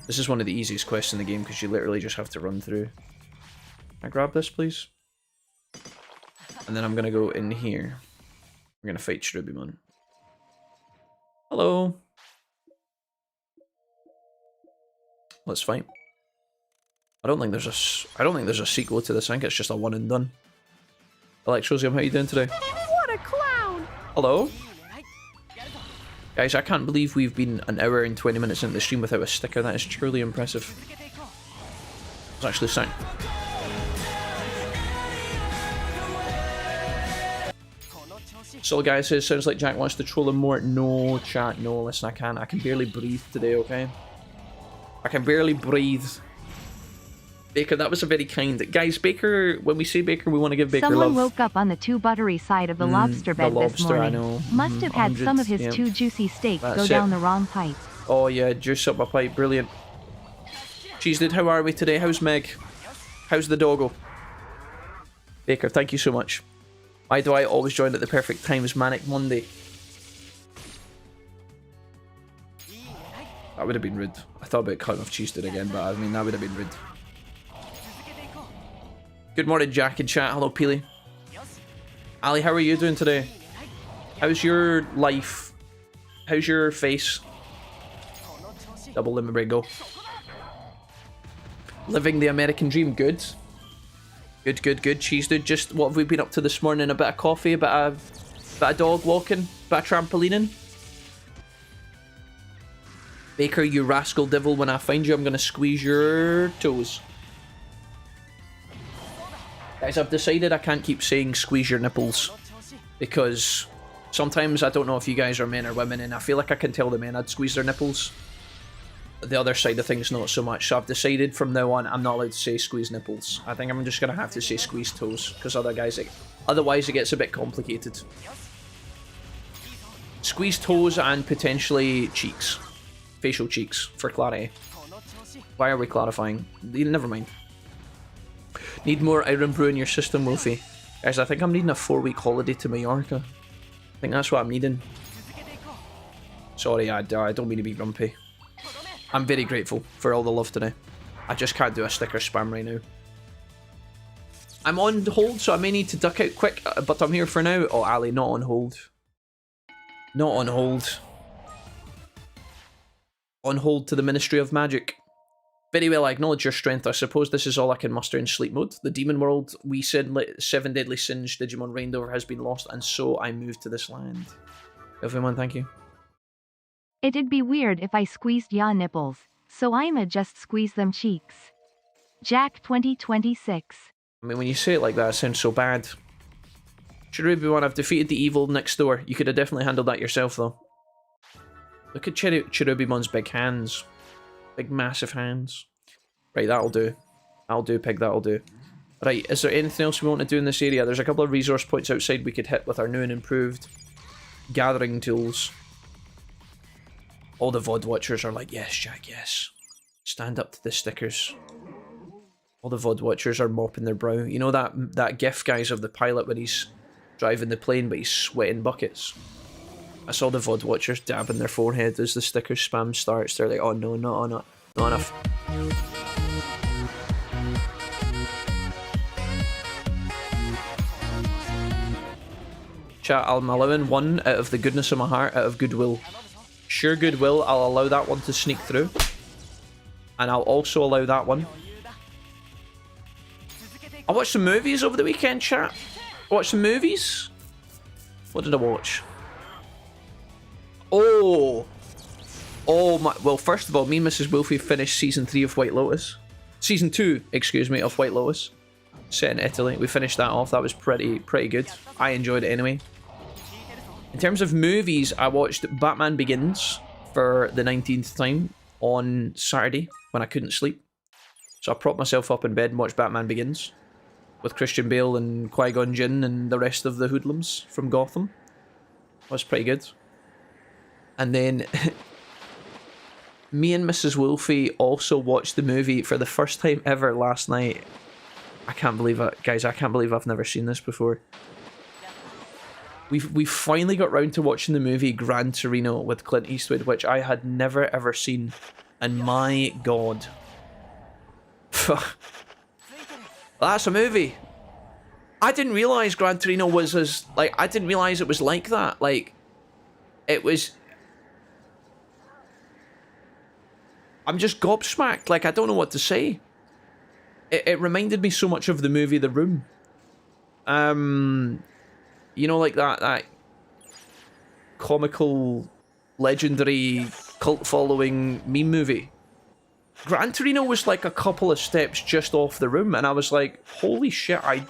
Speaker 1: This is one of the easiest quests in the game because you literally just have to run through. Can I grab this, please? And then I'm going to go in here. We're going to fight Cherubimon. Hello. Let's fight. I don't think there's a sequel to this. I think it's just a one and done. Electrosium, how are you doing today?
Speaker 2: What a clown!
Speaker 1: Hello? Guys, I can't believe we've been an hour and 20 minutes into the stream without a sticker. That is truly impressive. It's actually sound. So guys says, sounds like Jack wants to troll him more. No, chat, no, listen, I can't. I can barely breathe today, okay? I can barely breathe. Baker, that was a very kind... Guys, Baker, when we say Baker, we want to give Baker
Speaker 2: Someone
Speaker 1: love.
Speaker 2: woke up on the too buttery side of the lobster bed this morning.
Speaker 1: I know.
Speaker 2: Must have had some of his too juicy steak go down the wrong pipe.
Speaker 1: Oh yeah, juice up my pipe, brilliant. Cheese dude, how are we today? How's Meg? How's the doggo? Baker, thank you so much. Why do I always join at the perfect time? Is Manic Monday? That would have been rude. I thought about cutting off Cheese dude again, but I mean, that would have been rude. Good morning, Jack and chat. Hello, Peely. Ali, how are you doing today? How's your life? How's your face? Double Limerick, living the American dream. Good. Good. Cheese dude. Just what have we been up to this morning? A bit of coffee, a bit of dog walking, a bit of trampolining. Baker, you rascal devil, when I find you, I'm going to squeeze your toes. Guys, I've decided I can't keep saying squeeze your nipples. Because sometimes I don't know if you guys are men or women, and I feel like I can tell the men I'd squeeze their nipples. The other side of things, not so much. So I've decided from now on, I'm not allowed to say squeeze nipples. I think I'm just going to have to say squeeze toes. Because otherwise it gets a bit complicated. Squeeze toes and potentially cheeks. Facial cheeks, for clarity. Why are we clarifying? Never mind. Need more Iron Brew in your system, Wolfie. Guys, I think I'm needing a 4-week holiday to Mallorca. I think that's what I'm needing. Sorry, I don't mean to be grumpy. I'm very grateful for all the love today. I just can't do a sticker spam right now. I'm on hold, so I may need to duck out quick, but I'm here for now. Oh, Ali, not on hold. Not on hold. On hold to the Ministry of Magic. Very well, I acknowledge your strength. I suppose this is all I can muster in sleep mode. The Demon World we said 7 deadly sins Digimon reigned over has been lost, and so I moved to this land. Everyone, thank you.
Speaker 2: It'd be weird if I squeezed ya nipples, so I'ma just squeeze them cheeks. Jack 2026.
Speaker 1: I mean, when you say it like that, it sounds so bad. Cherubion, I've defeated the evil next door. You could have definitely handled that yourself, though. Look at Cherubimon's big hands. Big, massive hands. Right, that'll do. That'll do, pig, that'll do. Right, is there anything else we want to do in this area? There's a couple of resource points outside we could hit with our new and improved gathering tools. All the VOD watchers are like, yes, Jack, yes. Stand up to the stickers. All the VOD watchers are mopping their brow. You know that gif, guys, of the pilot where he's driving the plane, but he's sweating buckets. I saw the VOD watchers dabbing their forehead as the sticker spam starts. They're like, oh no, not enough. Chat, I'm allowing one out of the goodness of my heart, out of goodwill. Sure goodwill, I'll allow that one to sneak through. And I'll also allow that one. I watched some movies over the weekend, chat. I watched some movies. What did I watch? Oh my, well, first of all, me and Mrs. Wolfie finished season 3 of White Lotus. Season 2, excuse me, of White Lotus. Set in Italy. We finished that off. That was pretty good. I enjoyed it anyway. In terms of movies, I watched Batman Begins for the 19th time on Saturday when I couldn't sleep. So I propped myself up in bed and watched Batman Begins with Christian Bale and Qui-Gon Jinn and the rest of the hoodlums from Gotham. That was pretty good. And then me and Mrs. Wolfie also watched the movie for the first time ever last night. I can't believe it. Guys, I can't believe I've never seen this before. We finally got round to watching the movie Gran Torino with Clint Eastwood, which I had never ever seen. And my god. That's a movie. I didn't realise Gran Torino was as... Like, I didn't realise it was like that. Like, it was... I'm just gobsmacked. Like, I don't know what to say. It reminded me so much of the movie The Room. You know, like that comical, legendary, cult-following meme movie. Gran Torino was like a couple of steps just off The Room, and I was like, holy shit, I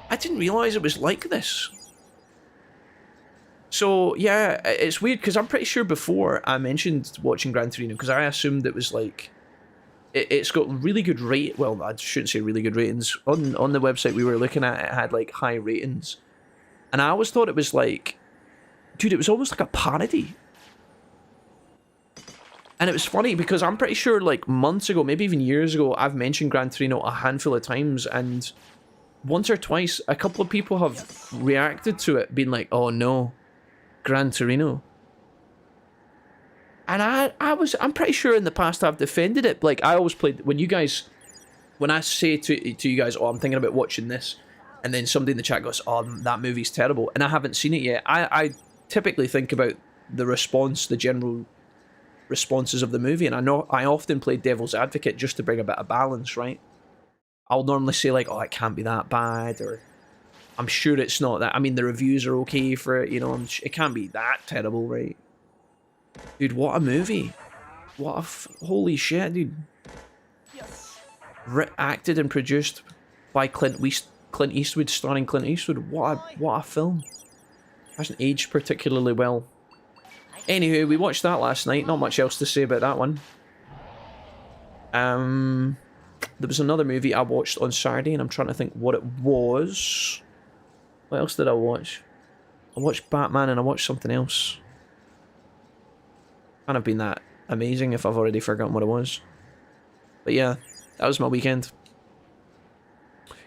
Speaker 1: didn't realise it was like this. So, yeah, it's weird, because I'm pretty sure before I mentioned watching Gran Torino, because I assumed it was like... It's got really good rate. Well, I shouldn't say really good ratings. On the website we were looking at, it had like high ratings. And I always thought it was like... Dude, it was almost like a parody. And it was funny because I'm pretty sure like months ago, maybe even years ago, I've mentioned Gran Torino a handful of times, and once or twice, a couple of people have reacted to it, being like, oh no, Gran Torino. And I'm pretty sure in the past I've defended it. Like, I always played, when I say to you guys, oh, I'm thinking about watching this, and then somebody in the chat goes, oh, that movie's terrible, and I haven't seen it yet, I typically think about the response, the general responses of the movie, and I often play devil's advocate just to bring a bit of balance, right? I'll normally say like, oh, it can't be that bad, or I'm sure it's not that. I mean, the reviews are okay for it, you know, it can't be that terrible, right? Dude, what a movie. Holy shit, dude. Acted and produced by Clint Eastwood, starring Clint Eastwood. What a film. Hasn't aged particularly well. Anywho, we watched that last night. Not much else to say about that one. There was another movie I watched on Saturday, and I'm trying to think what it was. What else did I watch? I watched Batman, and I watched something else. Can't have been that amazing if I've already forgotten what it was. But yeah, that was my weekend.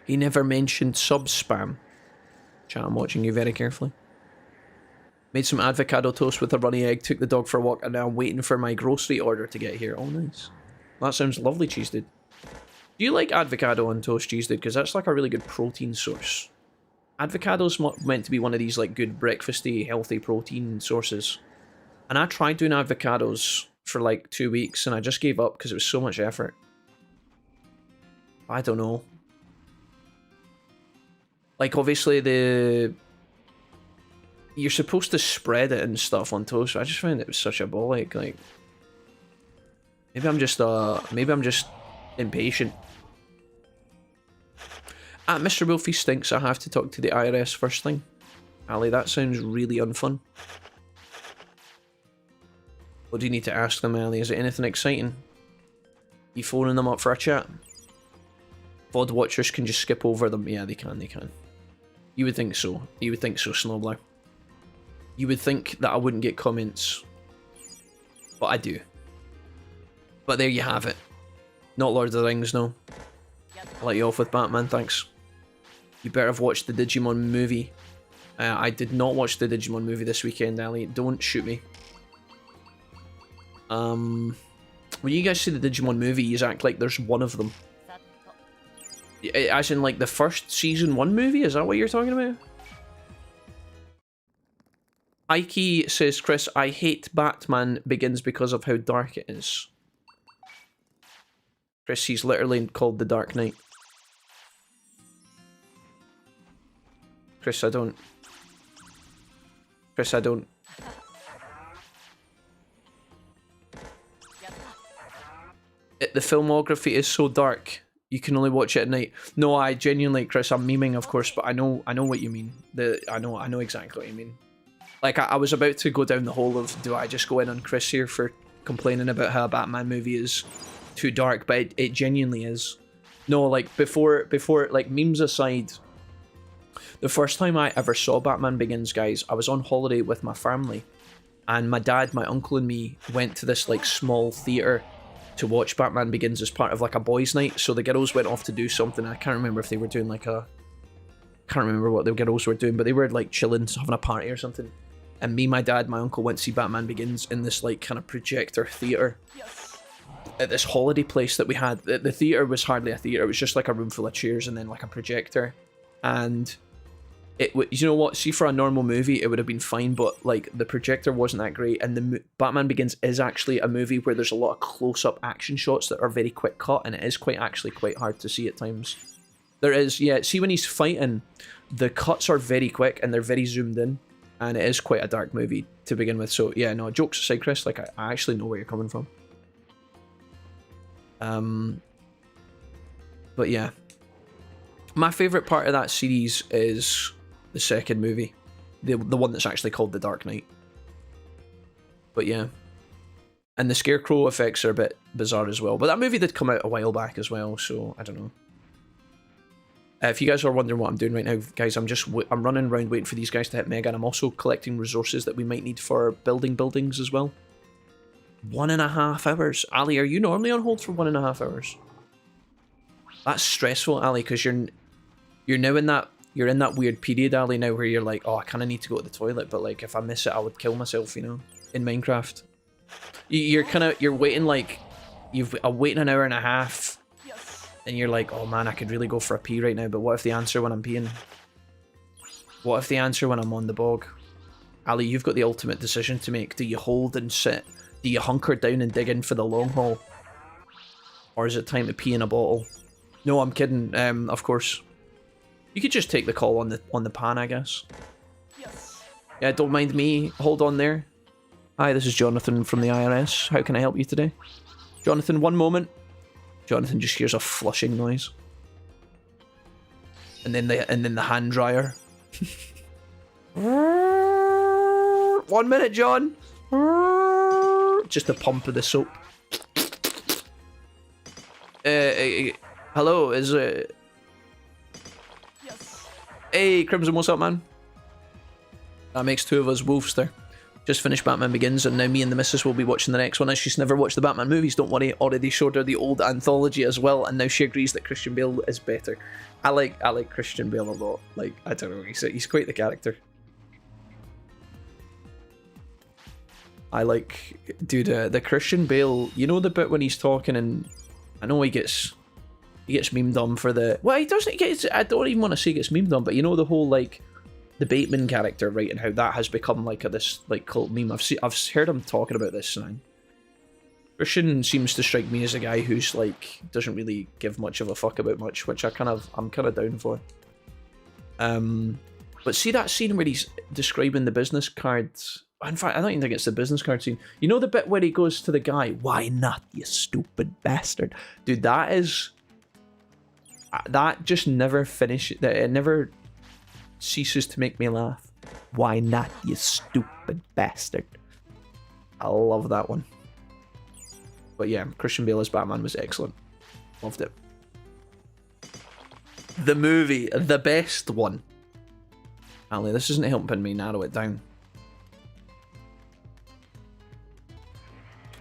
Speaker 1: He never mentioned sub spam. Chat, I'm watching you very carefully. Made some avocado toast with a runny egg, took the dog for a walk, and now I'm waiting for my grocery order to get here. Oh, nice. That sounds lovely, Cheese Dude. Do you like avocado on toast, Cheese Dude? Because that's like a really good protein source. Avocado's meant to be one of these like good breakfasty, healthy protein sources. And I tried doing avocados for like 2 weeks, and I just gave up because it was so much effort. I don't know. Like, obviously, you're supposed to spread it and stuff on toast. I just found it was such a bollock. Like, maybe I'm just impatient. Mr. Wolfie stinks. I have to talk to the IRS first thing. Ali, that sounds really unfun. What do you need to ask them, Ali? Is it anything exciting? You phoning them up for a chat? VOD watchers can just skip over them. Yeah, they can. You would think so. You would think so, Snowblow. You would think that I wouldn't get comments. But I do. But there you have it. Not Lord of the Rings, no. I'll let you off with Batman, thanks. You better have watched the Digimon movie. I did not watch the Digimon movie this weekend, Ali. Don't shoot me. When you guys see the Digimon movie, you act like there's one of them. As in, like, the first season 1 movie? Is that what you're talking about? Ike says, Chris, I hate Batman Begins because of how dark it is. Chris, he's literally called the Dark Knight. Chris, I don't. Chris, I don't. The filmography is so dark. You can only watch it at night. No, I genuinely, Chris, I'm memeing, of course, but I know what you mean. I know exactly what you mean. Like, I was about to go down the hole of, do I just go in on Chris here for complaining about how a Batman movie is too dark, but it genuinely is. No, like, before, like, memes aside, the first time I ever saw Batman Begins, guys, I was on holiday with my family, and my dad, my uncle, and me went to this, like, small theatre to watch Batman Begins as part of, like, a boys' night. So the girls went off to do something. I can't remember if they were doing, like, a... can't remember what the girls were doing, but they were, like, chilling, having a party or something. And me, my dad, my uncle went to see Batman Begins in this, like, kind of projector theatre at this holiday place that we had. The theatre was hardly a theatre. It was just, like, a room full of chairs and then, like, a projector. And it, you know what? See, for a normal movie, it would have been fine, but, like, the projector wasn't that great. And the Batman Begins is actually a movie where there's a lot of close-up action shots that are very quick cut, and it is quite hard to see at times. There is, yeah, see when he's fighting, the cuts are very quick and they're very zoomed in. And it is quite a dark movie to begin with. So, yeah, no, jokes aside, Chris, like, I actually know where you're coming from. But, yeah. My favourite part of that series is the second movie. The one that's actually called The Dark Knight. But, yeah. And the Scarecrow effects are a bit bizarre as well. But that movie did come out a while back as well, so I don't know. If you guys are wondering what I'm doing right now, guys, I'm running around waiting for these guys to hit Mega, and I'm also collecting resources that we might need for building buildings as well. 1.5 hours. Ali, are you normally on hold for 1.5 hours? That's stressful, Ali, because you're now in that weird period, Ali, now where you're like, oh, I kind of need to go to the toilet, but like if I miss it, I would kill myself, you know, in Minecraft. You're waiting like I'm waiting an hour and a half. And you're like, oh man, I could really go for a pee right now, but what if the answer when I'm peeing? What if the answer when I'm on the bog? Ali, you've got the ultimate decision to make. Do you hold and sit? Do you hunker down and dig in for the long haul? Or is it time to pee in a bottle? No, I'm kidding, of course. You could just take the call on the pan, I guess. Yeah, don't mind me. Hold on there. Hi, this is Jonathan from the IRS. How can I help you today? Jonathan, one moment. Jonathan just hears a flushing noise. And then the hand dryer. 1 minute, John. Just the pump of the soap. Hello, is it? Hey, Crimson, what's up, man? That makes 2 of us wolves there. Just finished Batman Begins, and now me and the missus will be watching the next one, as she's never watched the Batman movies. Don't worry, already showed her the old anthology as well, and now she agrees that Christian Bale is better. I like Christian Bale a lot. Like, I don't know, he's quite the character. I like, dude, the Christian Bale, you know the bit when he's talking, and I know he gets memed on for the, well, he doesn't get, I don't even want to say he gets memed on, but you know the whole, like, the Bateman character, right, and how that has become like this like cult meme. I've heard him talking about this, and Christian seems to strike me as a guy who's like doesn't really give much of a fuck about much, which I'm kind of down for. But see that scene where he's describing the business cards. In fact, I don't even think it's the business card scene. You know the bit where he goes to the guy, "Why not, you stupid bastard?" Dude, that just never finishes. It never ceases to make me laugh. Why not, you stupid bastard? I love that one. But yeah, Christian Bale as Batman was excellent. Loved it. The movie, the best one. Ali, this isn't helping me narrow it down.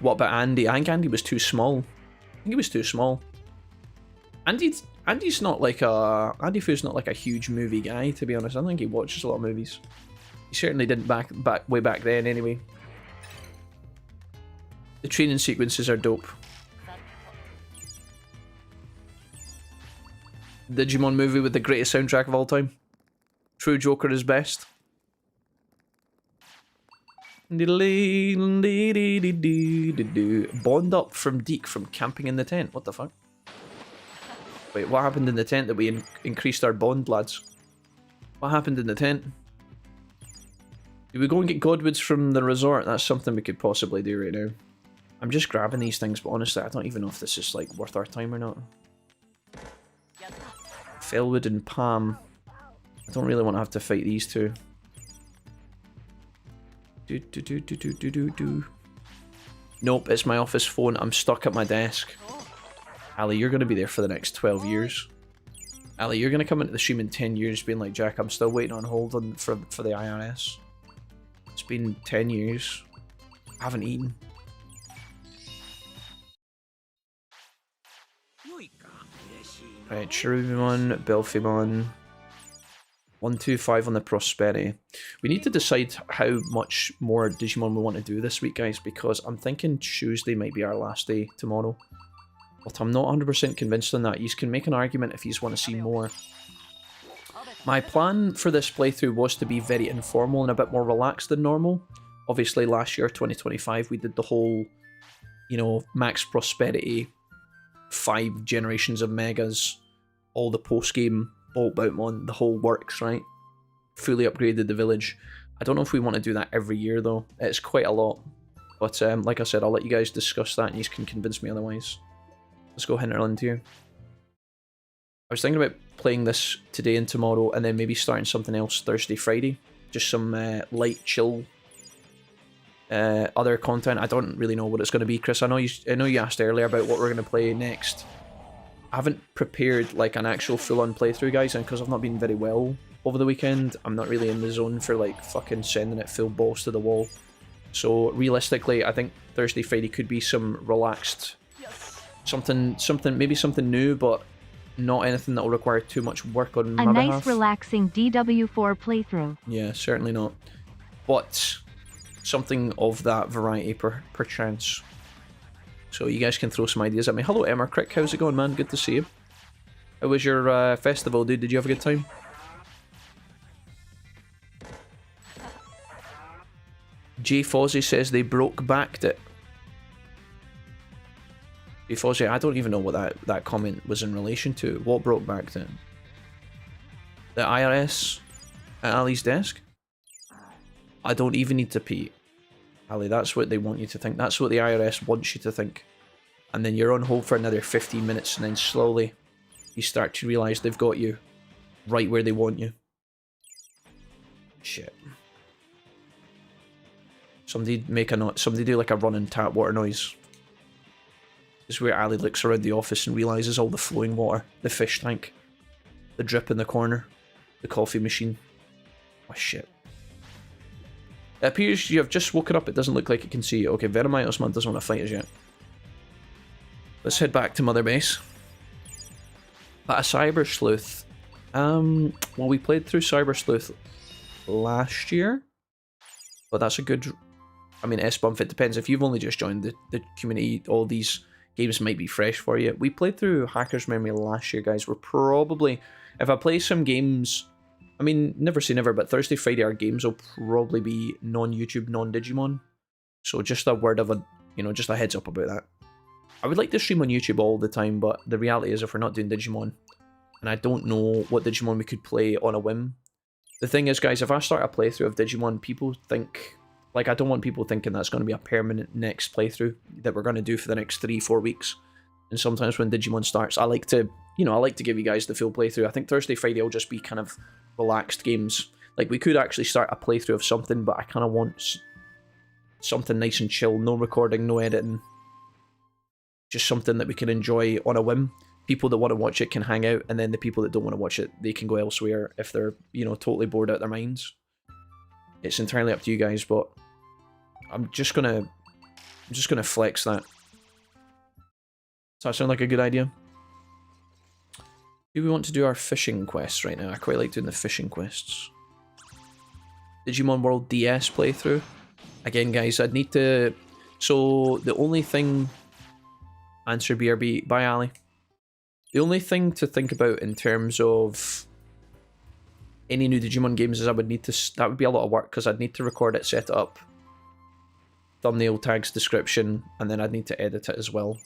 Speaker 1: What about Andy? I think Andy was too small. I think he was too small. Andy's not like a Andy Foo's not like a huge movie guy, to be honest. I don't think he watches a lot of movies. He certainly didn't way back then anyway. The training sequences are dope. Digimon movie with the greatest soundtrack of all time. True Joker is best. Bond up from Deke from camping in the tent. What the fuck? Wait, what happened in the tent that we increased our bond, lads? What happened in the tent? Did we go and get Godwoods from the resort? That's something we could possibly do right now. I'm just grabbing these things, but honestly, I don't even know if this is like worth our time or not. Felwood and Palm. I don't really want to have to fight these two. Nope, it's my office phone. I'm stuck at my desk. Ali, you're going to be there for the next 12 years. Ali, you're going to come into the stream in 10 years being like, Jack, I'm still waiting on hold for the IRS. It's been 10 years. I haven't eaten. Right, Cherubimon, Belphimon. 125 on the Prosperity. We need to decide how much more Digimon we want to do this week, guys, because I'm thinking Tuesday might be our last day tomorrow. But I'm not 100% convinced on that. You can make an argument if you want to see more. My plan for this playthrough was to be very informal and a bit more relaxed than normal. Obviously, last year, 2025, we did the whole, you know, max prosperity, 5 generations of megas, all the post-game Bolt Boutmon, the whole works, right? Fully upgraded the village. I don't know if we want to do that every year, though. It's quite a lot. But like I said, I'll let you guys discuss that and you can convince me otherwise. Let's go Hinterland here. I was thinking about playing this today and tomorrow and then maybe starting something else Thursday, Friday. Just some light, chill other content. I don't really know what it's going to be, Chris. I know you asked earlier about what we're going to play next. I haven't prepared like an actual full-on playthrough, guys, and because I've not been very well over the weekend, I'm not really in the zone for like fucking sending it full balls to the wall. So realistically, I think Thursday, Friday could be some relaxed, maybe something new, but not anything that will require too much work on my behalf.
Speaker 2: A nice relaxing DW4 playthrough.
Speaker 1: Yeah, certainly not. But something of that variety perchance. So you guys can throw some ideas at me. Hello, Emma Crick. How's it going, man? Good to see you. How was your festival, dude? Did you have a good time? Jay Fozzie says they backed it. Jay Fozzie, I don't even know what that comment was in relation to. What backed it? The IRS at Ali's desk? I don't even need to pee. Ali, that's what they want you to think. That's what the IRS wants you to think. And then you're on hold for another 15 minutes and then slowly you start to realise they've got you right where they want you. Shit. Somebody do like a running tap water noise. This is where Ali looks around the office and realises all the flowing water, the fish tank, the drip in the corner, the coffee machine. Oh shit. It appears you have just woken up. It doesn't look like it can see you. Okay, Verimitos man doesn't want to fight us yet. Let's head back to Mother Base. But a Cyber Sleuth. Well, we played through Cyber Sleuth last year. But that's a good... I mean, S-Bump, it depends. If you've only just joined the community, all these games might be fresh for you. We played through Hacker's Memory last year, guys. We're probably... If I play some games... I mean, never say never, but Thursday, Friday, our games will probably be non-YouTube, non-Digimon. So just a word of a, just a heads up about that. I would like to stream on YouTube all the time, but the reality is if we're not doing Digimon, and I don't know what Digimon we could play on a whim. The thing is, guys, if I start a playthrough of Digimon, people think, like, I don't want people thinking that's going to be a permanent next playthrough that we're going to do for the next 3-4 weeks. And sometimes when Digimon starts, I like to give you guys the full playthrough. I think Thursday, Friday will just be kind of relaxed games. Like, we could actually start a playthrough of something, but I kind of want something nice and chill. No recording, no editing. Just something that we can enjoy on a whim. People that want to watch it can hang out, and then the people that don't want to watch it, they can go elsewhere if they're, totally bored out of their minds. It's entirely up to you guys, but I'm just gonna flex that. Does that sound like a good idea? Do we want to do our fishing quests right now? I quite like doing the fishing quests. Digimon World DS playthrough. Again, guys, I'd need to... So, the only thing... Answer BRB. Bye, Ali. The only thing to think about in terms of any new Digimon games is I would need to... That would be a lot of work, because I'd need to record it, set it up, thumbnail, tags, description, and then I'd need to edit it as well.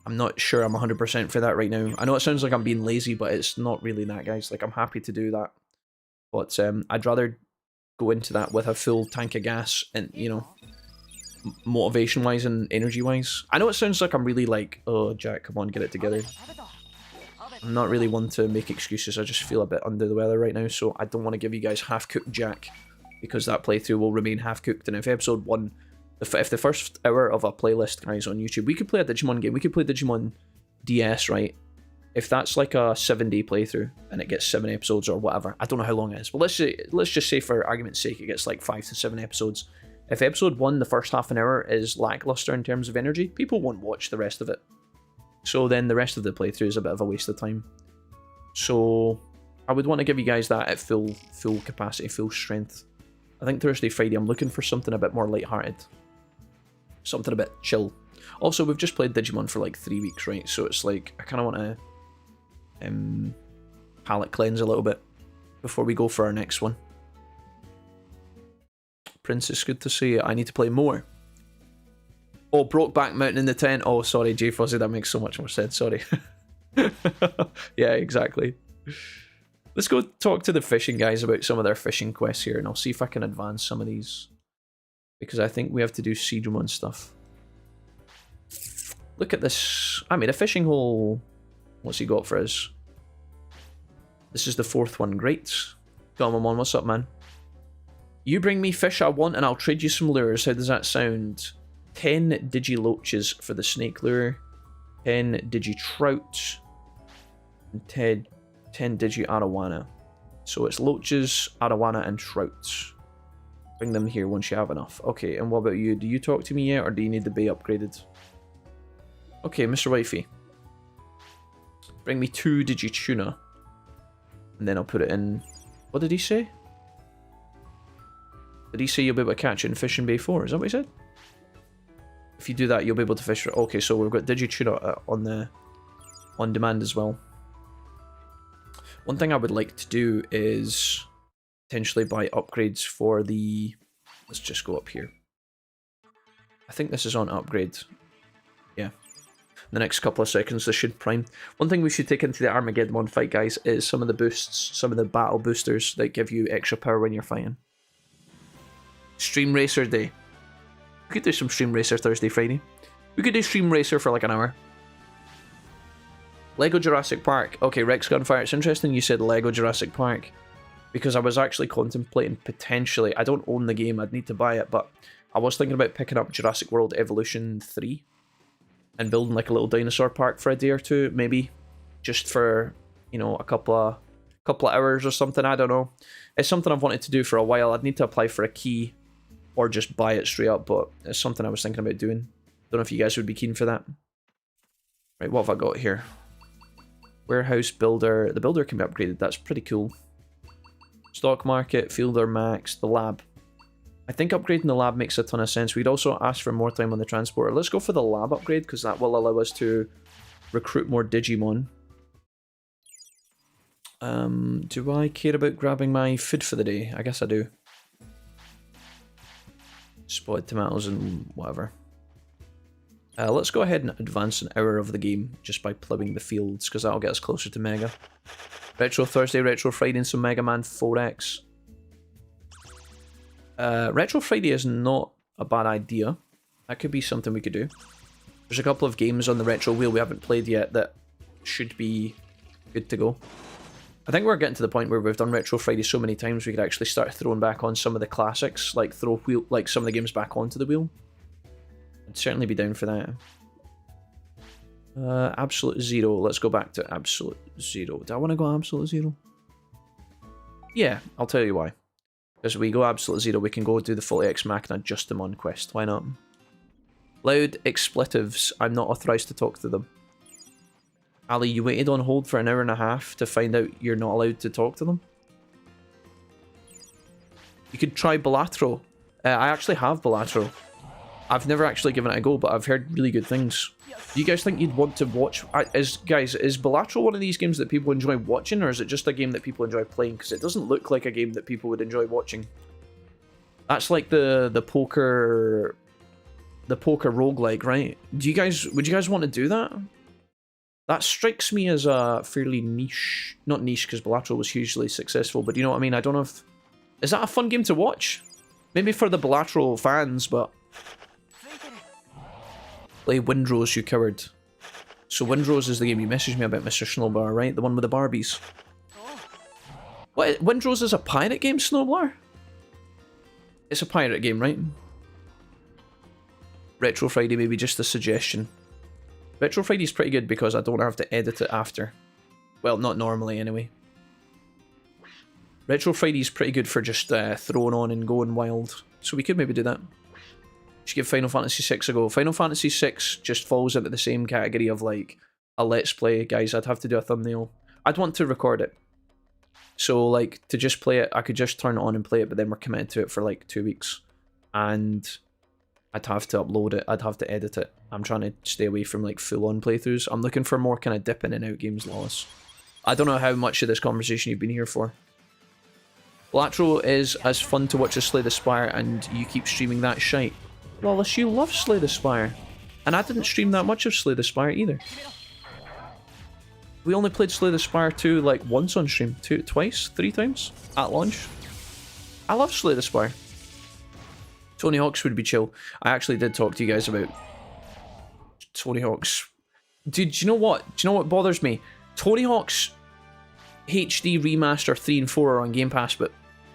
Speaker 1: I'm not sure I'm 100% for that right now. I know it sounds like I'm being lazy, but it's not really that, guys. Like, I'm happy to do that. But I'd rather go into that with a full tank of gas and, you know, motivation-wise and energy-wise. I know it sounds like I'm really like, oh, Jack, come on, get it together. I'm not really one to make excuses. I just feel a bit under the weather right now, so I don't want to give you guys half-cooked Jack, because that playthrough will remain half-cooked. And if episode 1... If the first hour of a playlist, guys, on YouTube, we could play a Digimon game, we could play Digimon DS, right? If that's like a 7-day playthrough, and it gets 7 episodes or whatever, I don't know how long it is, but let's just say for argument's sake, it gets like 5 to 7 episodes. If episode 1, the first half an hour, is lackluster in terms of energy, people won't watch the rest of it. So then the rest of the playthrough is a bit of a waste of time. So I would want to give you guys that at full capacity, full strength. I think Thursday, Friday, I'm looking for something a bit more lighthearted. Something a bit chill. Also, we've just played Digimon for like 3 weeks, right? So it's like, I kind of want to palate cleanse a little bit before we go for our next one. Princess, good to see you. I need to play more. Oh, Brokeback Mountain in the tent. Oh, sorry, J Fuzzy, that makes so much more sense, sorry. Yeah, exactly. Let's go talk to the fishing guys about some of their fishing quests here, and I'll see if I can advance some of these. Because I think we have to do Jijimon stuff. Look at this. I mean, a fishing hole. What's he got for us? This is the 4th one. Great. Gamamon, what's up, man? You bring me fish I want and I'll trade you some lures. How does that sound? 10 Digiloaches for the snake lure. 10 Digitrout. And 10 Digi-Arowana. So it's loaches, arowana, and trouts. Bring them here once you have enough. Okay, and what about you? Do you talk to me yet, or do you need the bay upgraded? Okay, Mr. Wifey. Bring me 2 Digituna. And then I'll put it in... What did he say? Did he say you'll be able to catch it in Fish in Bay 4? Is that what he said? If you do that, you'll be able to fish... Okay, so we've got Digituna on demand as well. One thing I would like to do is... potentially buy upgrades for the... Let's just go up here. I think this is on upgrade. Yeah. In the next couple of seconds, this should prime. One thing we should take into the Armageddon fight, guys, is some of the boosts, some of the battle boosters that give you extra power when you're fighting. Stream Racer Day. We could do some Stream Racer Thursday, Friday. We could do Stream Racer for like an hour. Lego Jurassic Park. Okay, Rex Gunfire, it's interesting you said Lego Jurassic Park. Because I was actually contemplating potentially, I don't own the game, I'd need to buy it, but I was thinking about picking up Jurassic World Evolution 3 and building like a little dinosaur park for a day or two, maybe, just for, you know, a couple of hours or something, I don't know. It's something I've wanted to do for a while. I'd need to apply for a key or just buy it straight up, but it's something I was thinking about doing. Don't know if you guys would be keen for that. Right, what have I got here? Warehouse Builder. The builder can be upgraded, that's pretty cool. Stock market, fielder max, the lab. I think upgrading the lab makes a ton of sense. We'd also ask for more time on the transporter. Let's go for the lab upgrade, because that will allow us to recruit more Digimon. Do I care about grabbing my food for the day? I guess I do. Spotted tomatoes and whatever. Let's go ahead and advance an hour of the game just by ploughing the fields, because that'll get us closer to Mega. Retro Thursday, Retro Friday, and some Mega Man 4X. Retro Friday is not a bad idea. That could be something we could do. There's a couple of games on the Retro Wheel we haven't played yet that should be good to go. I think we're getting to the point where we've done Retro Friday so many times we could actually start throwing back on some of the classics, like throw some of the games back onto the wheel. I'd certainly be down for that. Absolute Zero. Let's go back to Absolute Zero. Do I want to go Absolute Zero? Yeah, I'll tell you why. Because we go Absolute Zero, we can go do the Fully Ex Machina Jijimon quest. Why not? Loud expletives. I'm not authorized to talk to them. Ali, you waited on hold for an hour and a half to find out you're not allowed to talk to them? You could try Balatro. I actually have Balatro. I've never actually given it a go, but I've heard really good things. Do you guys think you'd want to watch... is Balatro one of these games that people enjoy watching, or is it just a game that people enjoy playing? Because it doesn't look like a game that people would enjoy watching. That's like the poker... the poker roguelike, right? Would you guys want to do that? That strikes me as a fairly niche... Not niche, because Balatro was hugely successful, but you know what I mean? I don't know if... Is that a fun game to watch? Maybe for the Balatro fans, but... Play Windrose, you coward. So Windrose is the game you messaged me about, Mr. Snowblower, right? The one with the Barbies. What? Windrose is a pirate game, Snowblower? It's a pirate game, right? Retro Friday, maybe just a suggestion. Retro Friday's pretty good because I don't have to edit it after. Well, not normally, anyway. Retro Friday's pretty good for just throwing on and going wild. So we could maybe do that. Should give Final Fantasy VI a go. Final Fantasy VI just falls into the same category of like a let's play. Guys, I'd have to do a thumbnail. I'd want to record it. So like to just play it, I could just turn it on and play it, but then we're committed to it for like 2 weeks. And I'd have to upload it. I'd have to edit it. I'm trying to stay away from like full-on playthroughs. I'm looking for more kind of dip in and out games, Lawless. I don't know how much of this conversation you've been here for. Balatro is as fun to watch as Slay the Spire, and you keep streaming that shite. Lawless, you love Slay the Spire. And I didn't stream that much of Slay the Spire either. We only played Slay the Spire 2 like once on stream. Twice? 3 times? At launch. I love Slay the Spire. Tony Hawk's would be chill. I actually did talk to you guys about Tony Hawk's. Dude, do you know what? Do you know what bothers me? Tony Hawk's HD Remaster 3 and 4 are on Game Pass, but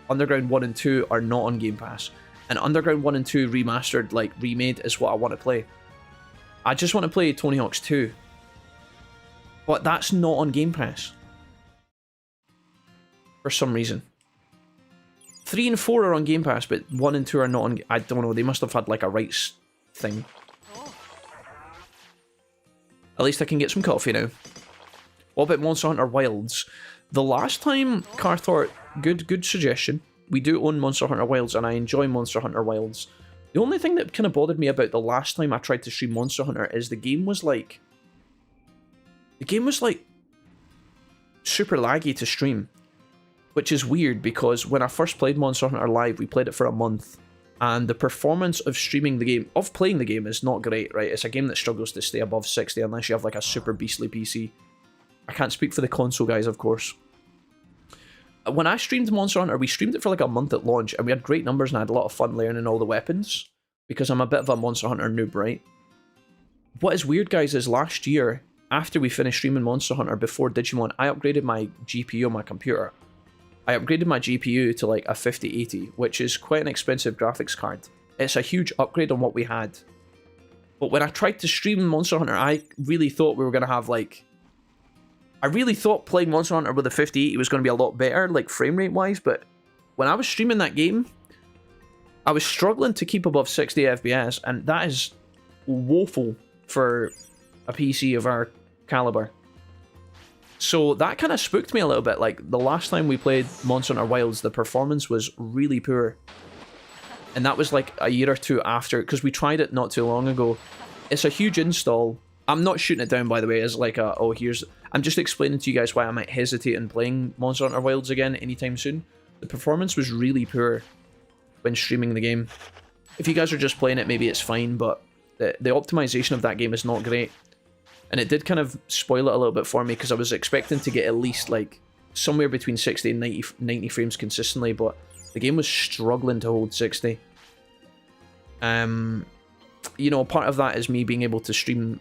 Speaker 1: Underground 1 and 2 are not on Game Pass. And Underground 1 and 2 remastered, like remade, is what I want to play. I just want to play Tony Hawk's 2. But that's not on Game Pass. For some reason. 3 and 4 are on Game Pass, but 1 and 2 are not on... I don't know, they must have had like a rights thing. At least I can get some coffee now. What about Monster Hunter Wilds? The last time, Carthort, good suggestion. We do own Monster Hunter Wilds, and I enjoy Monster Hunter Wilds. The only thing that kind of bothered me about the last time I tried to stream Monster Hunter is the game was like... The game was like... super laggy to stream. Which is weird, because when I first played Monster Hunter Live, we played it for a month. And the performance of streaming the game, of playing the game, is not great, right? It's a game that struggles to stay above 60 unless you have like a super beastly PC. I can't speak for the console guys, of course. When I streamed Monster Hunter, we streamed it for like a month at launch, and we had great numbers, and I had a lot of fun learning all the weapons, because I'm a bit of a Monster Hunter noob, right? What is weird, guys, is last year, after we finished streaming Monster Hunter before Digimon, I upgraded my GPU on my computer. I upgraded my GPU to like a 5080, which is quite an expensive graphics card. It's a huge upgrade on what we had. But when I tried to stream Monster Hunter, I really thought we were going to have like... I really thought playing Monster Hunter with a 5080 was going to be a lot better, like frame rate wise, but when I was streaming that game, I was struggling to keep above 60 FPS, and that is woeful for a PC of our caliber. So that kind of spooked me a little bit. Like, the last time we played Monster Hunter Wilds, the performance was really poor. And that was like a year or two after, because we tried it not too long ago. It's a huge install. I'm not shooting it down, by the way, as like a, oh, here's... I'm just explaining to you guys why I might hesitate in playing Monster Hunter Wilds again anytime soon. The performance was really poor when streaming the game. If you guys are just playing it, maybe it's fine, but the optimization of that game is not great. And it did kind of spoil it a little bit for me, because I was expecting to get at least like somewhere between 60 and 90 frames consistently, but the game was struggling to hold 60. You know, part of that is me being able to stream...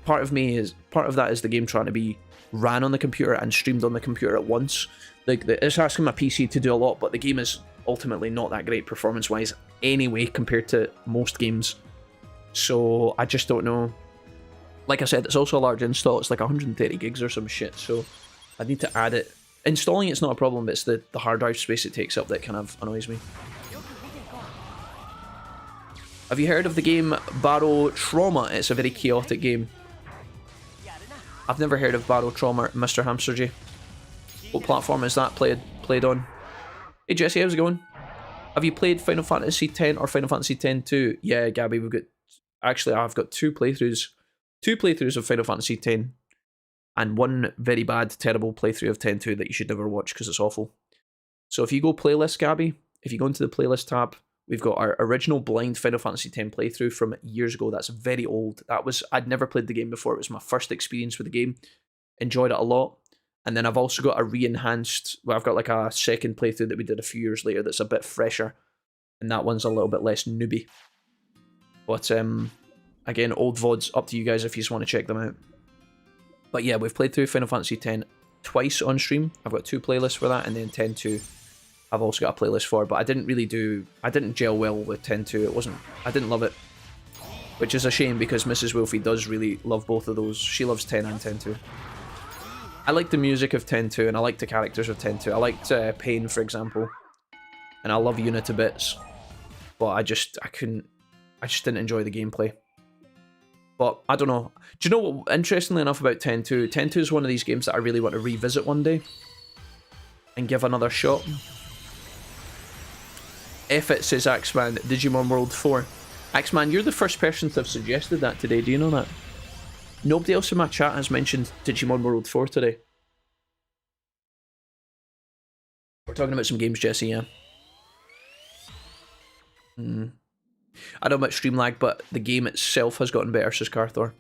Speaker 1: Part of that is the game trying to be ran on the computer and streamed on the computer at once. Like, it's asking my PC to do a lot, but the game is ultimately not that great performance-wise anyway compared to most games. So I just don't know. Like I said, it's also a large install. It's like 130 gigs or some shit, so I need to add it. Installing it's not a problem, but it's the hard drive space it takes up that kind of annoys me. Have you heard of the game Baro Trauma? It's a very chaotic game. I've never heard of Battle Trauma, Mr. Hamster J. What platform is that played on? Hey Jesse, how's it going? Have you played Final Fantasy X or Final Fantasy X-2? Yeah, Gabby, we've got... Actually, I've got two playthroughs. Two playthroughs of Final Fantasy X. And one very bad, terrible playthrough of X-2 that you should never watch because it's awful. So if you go playlist, Gabby, if you go into the playlist tab, we've got our original blind Final Fantasy X playthrough from years ago. That's very old. I'd never played the game before. It was my first experience with the game. Enjoyed it a lot. And then I've also got a re-enhanced... Well, I've got like a second playthrough that we did a few years later that's a bit fresher. And that one's a little bit less newbie. But, again, old VODs, up to you guys if you just want to check them out. But yeah, we've played through Final Fantasy X twice on stream. I've got two playlists for that, and then X-2 I've also got a playlist for, but I didn't gel well with X-2. I didn't love it. Which is a shame because Mrs. Wolfie does really love both of those. She loves X and X-2. I like the music of X-2 and I like the characters of X-2. I liked Pain, for example. And I love Yuna to bits. But I just didn't enjoy the gameplay. But I don't know. Do you know what, interestingly enough about X-2? X-2 is one of these games that I really want to revisit one day. And give another shot. F it, says Axeman, Digimon World 4. Axeman, you're the first person to have suggested that today, do you know that? Nobody else in my chat has mentioned Digimon World 4 today. We're talking about some games, Jesse, yeah. I don't know about stream lag, but the game itself has gotten better, says Carthor.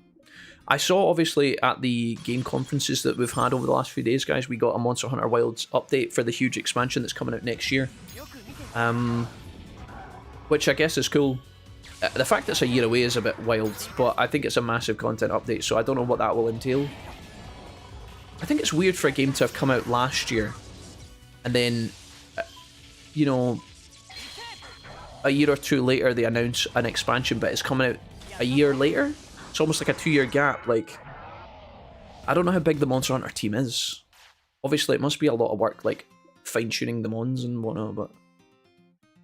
Speaker 1: I saw, obviously, at the game conferences that we've had over the last few days, guys, we got a Monster Hunter Wilds update for the huge expansion that's coming out next year. Which I guess is cool. The fact that it's a year away is a bit wild, but I think it's a massive content update, so I don't know what that will entail. I think it's weird for a game to have come out last year, and then, you know, a year or two later they announce an expansion, but it's coming out a year later? It's almost like a 2-year gap. Like, I don't know how big the Monster Hunter team is. Obviously it must be a lot of work, like, fine-tuning the mons and whatnot, but...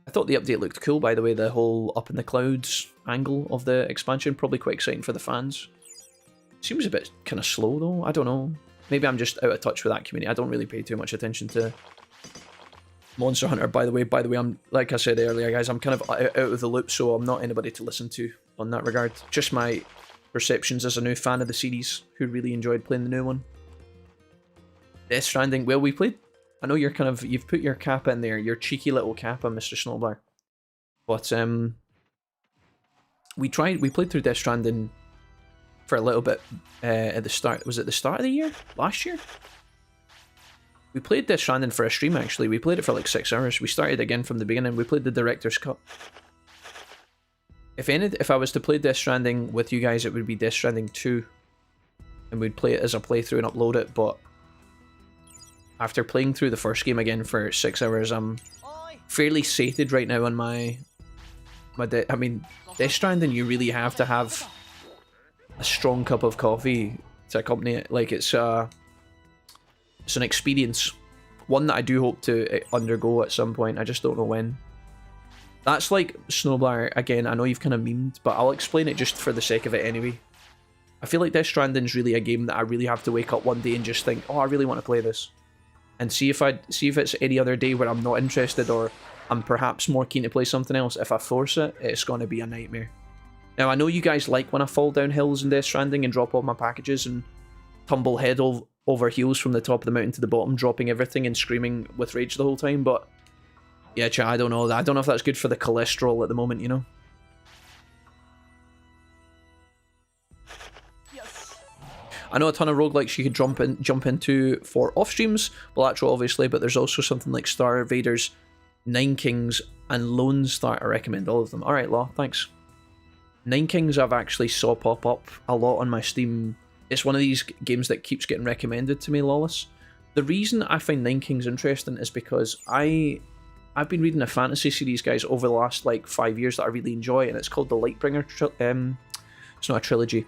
Speaker 1: I thought the update looked cool, by the way, the whole up in the clouds angle of the expansion. Probably quite exciting for the fans. Seems a bit kind of slow, though. I don't know. Maybe I'm just out of touch with that community. I don't really pay too much attention to Monster Hunter, by the way. I'm, like I said earlier, guys, I'm kind of out of the loop, so I'm not anybody to listen to on that regard. Just my perceptions as a new fan of the series who really enjoyed playing the new one. Death Stranding. Well, we played... I know you're kind of... You've put your cap in there. Your cheeky little cap on Mr. Snowblower. But, we played through Death Stranding for a little bit at the start. Was it the start of the year? Last year? We played Death Stranding for a stream, actually. We played it for like 6 hours. We started again from the beginning. We played the director's cut. If I was to play Death Stranding with you guys, it would be Death Stranding 2. And we'd play it as a playthrough and upload it, but... After playing through the first game again for 6 hours, I'm fairly sated right now on my Death Stranding, you really have to have a strong cup of coffee to accompany it. Like, it's an experience. One that I do hope to undergo at some point. I just don't know when. That's like Snowblower, again, I know you've kind of memed, but I'll explain it just for the sake of it anyway. I feel like Death Stranding's really a game that I really have to wake up one day and just think, oh, I really want to play this. And see if it's any other day where I'm not interested or I'm perhaps more keen to play something else. If I force it, it's going to be a nightmare. Now, I know you guys like when I fall down hills in Death Stranding and drop all my packages and tumble head over heels from the top of the mountain to the bottom, dropping everything and screaming with rage the whole time, but... Yeah, chat, I don't know. I don't know if that's good for the cholesterol at the moment, you know? I know a ton of roguelikes you could jump into for off streams, Belatro obviously, but there's also something like Star Invaders, Nine Kings, and Lone Star. I recommend all of them. Alright, Law, thanks. Nine Kings I've actually saw pop up a lot on my Steam. It's one of these games that keeps getting recommended to me, Lawless. The reason I find Nine Kings interesting is because I've been reading a fantasy series, guys, over the last like 5 years that I really enjoy, and it's called the Lightbringer. It's not a trilogy.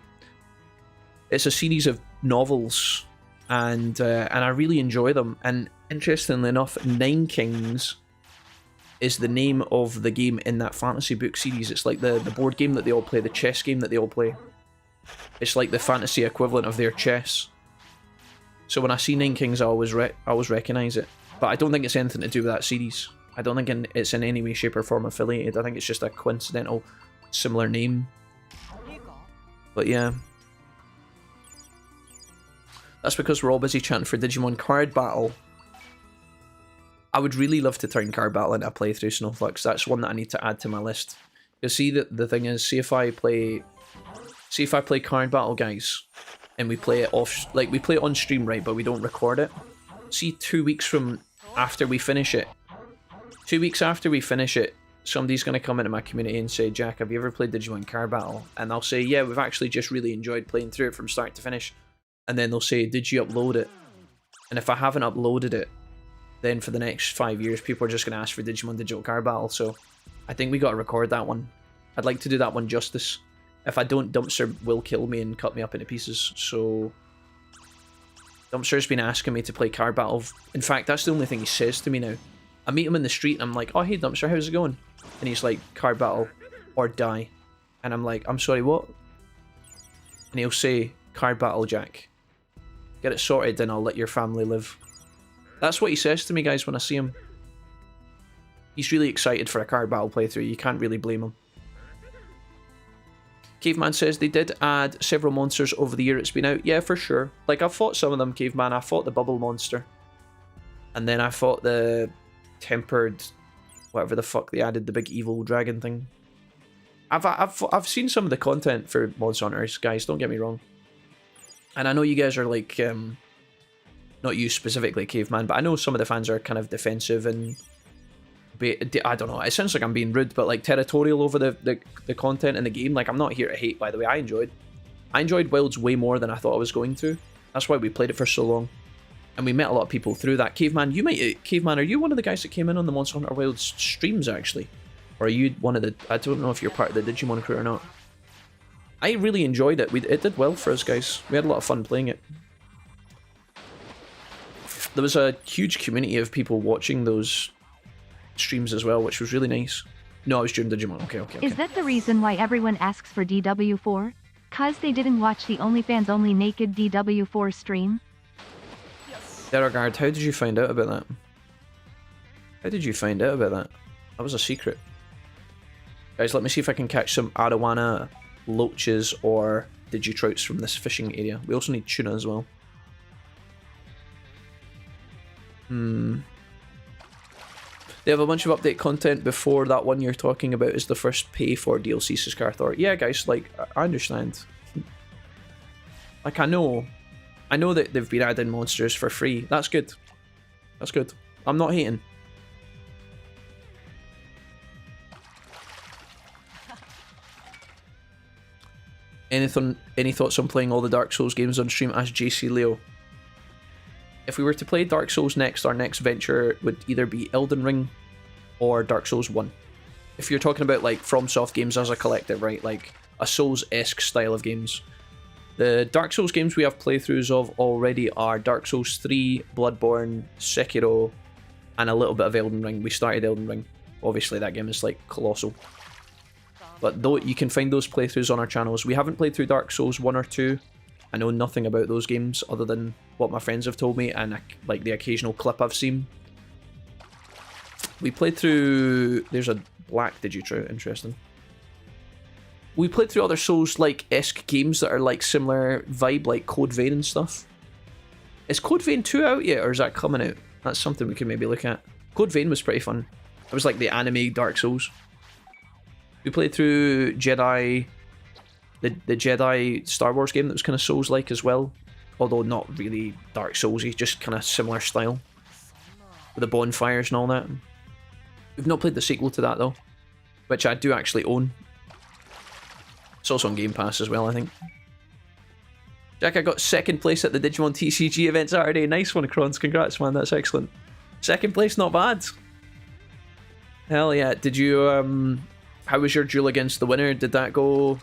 Speaker 1: It's a series of novels, and I really enjoy them. And interestingly enough, Nine Kings is the name of the game in that fantasy book series. It's like the board game that they all play, the chess game that they all play. It's like the fantasy equivalent of their chess. So when I see Nine Kings, I always recognise it. But I don't think it's anything to do with that series. I don't think it's in any way, shape or form affiliated. I think it's just a coincidental similar name. But yeah. That's because we're all busy chanting for Digimon Card Battle. I would really love to turn Card Battle into a playthrough, Snowflux. That's one that I need to add to my list. You'll see that the thing is, see if I play Card Battle, guys, and we play it off, like we play it on stream, right, but we don't record it. See, 2 weeks from after we finish it, 2 weeks after we finish it, somebody's going to come into my community and say, Jack, have you ever played Digimon Card Battle? And I'll say, yeah, we've actually just really enjoyed playing through it from start to finish. And then they'll say, did you upload it? And if I haven't uploaded it, then for the next 5 years, people are just going to ask for Digimon Digital Card Battle. So I think we got to record that one. I'd like to do that one justice. If I don't, Dumpster will kill me and cut me up into pieces. So Dumpster's been asking me to play Card Battle. In fact, that's the only thing he says to me now. I meet him in the street and I'm like, oh, hey Dumpster, how's it going? And he's like, Card Battle or die. And I'm like, I'm sorry, what? And he'll say, Card Battle, Jack. Get it sorted and I'll let your family live. That's what he says to me, guys, when I see him. He's really excited for a Card Battle playthrough. You can't really blame him. Caveman says they did add several monsters over the year it's been out. Yeah, for sure. Like, I've fought some of them, Caveman. I fought the Bubble Monster. And then I fought the Tempered... whatever the fuck they added, the big evil dragon thing. I've seen some of the content for Monster Hunters, guys, don't get me wrong. And I know you guys are like, not you specifically, Caveman, but I know some of the fans are kind of defensive and, I don't know, it sounds like I'm being rude, but like territorial over the content in the game. Like, I'm not here to hate, by the way. I enjoyed Wilds way more than I thought I was going to. That's why we played it for so long. And we met a lot of people through that. Caveman, Caveman, are you one of the guys that came in on the Monster Hunter Wilds streams, actually? Or are you one of the... I don't know if you're part of the Digimon crew or not. I really enjoyed it. It did well for us, guys. We had a lot of fun playing it. There was a huge community of people watching those streams as well, which was really nice. No, I was during Digimon. Okay.
Speaker 2: Is that the reason why everyone asks for DW4? 'Cause they didn't watch the OnlyFans only naked DW4 stream?
Speaker 1: Derogard, how did you find out about that? How did you find out about that? That was a secret. Guys, let me see if I can catch some arowana, loaches, or digitrouts from this fishing area. We also need tuna as well. They have a bunch of update content before that one you're talking about is the first pay for DLC, says Carthor. Yeah, guys, like, I understand. Like, I know that they've been adding monsters for free. That's good. That's good. I'm not hating. Any thoughts on playing all the Dark Souls games on stream? Ask JC Leo. If we were to play Dark Souls next, our next venture would either be Elden Ring or Dark Souls 1. If you're talking about like FromSoft games as a collective, right? Like a Souls-esque style of games. The Dark Souls games we have playthroughs of already are Dark Souls 3, Bloodborne, Sekiro, and a little bit of Elden Ring. We started Elden Ring. Obviously that game is like colossal. But though you can find those playthroughs on our channels. We haven't played through Dark Souls 1 or 2. I know nothing about those games other than what my friends have told me and like the occasional clip I've seen. We played through... There's a black Digitrout, interesting. We played through other Souls-like-esque games that are like similar vibe, like Code Vein and stuff. Is Code Vein 2 out yet, or is that coming out? That's something we can maybe look at. Code Vein was pretty fun. It was like the anime Dark Souls. We played through Jedi... The Jedi Star Wars game that was kind of Souls-like as well. Although not really Dark Soulsy, just kind of similar style. With the bonfires and all that. We've not played the sequel to that though. Which I do actually own. It's also on Game Pass as well, I think. Jack, I got second place at the Digimon TCG event Saturday. Nice one, Crons. Congrats, man. That's excellent. Second place, not bad. Hell yeah. Did you, how was your duel against the winner? Did that go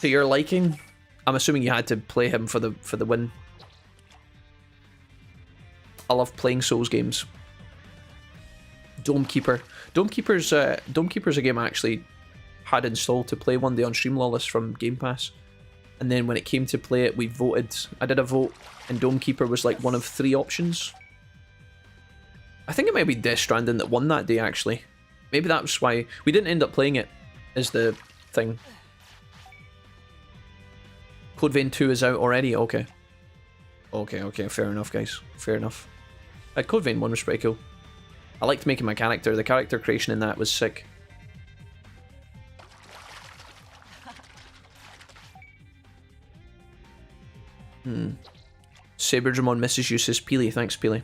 Speaker 1: to your liking? I'm assuming you had to play him for the win. I love playing Souls games. Domekeeper. Domekeeper's a game I actually had installed to play one day on Stream Lawless from Game Pass. And then when it came to play it, we voted. I did a vote, and Dome Keeper was like one of 3 options. I think it might be Death Stranding that won that day, actually. Maybe that's why we didn't end up playing it, is the thing. Code Vein 2 is out already? Okay. Okay, fair enough, guys. Fair enough. Code Vein 1 was pretty cool. I liked making my character. The character creation in that was sick. Saberdramon misses you, says Peely. Thanks, Peely.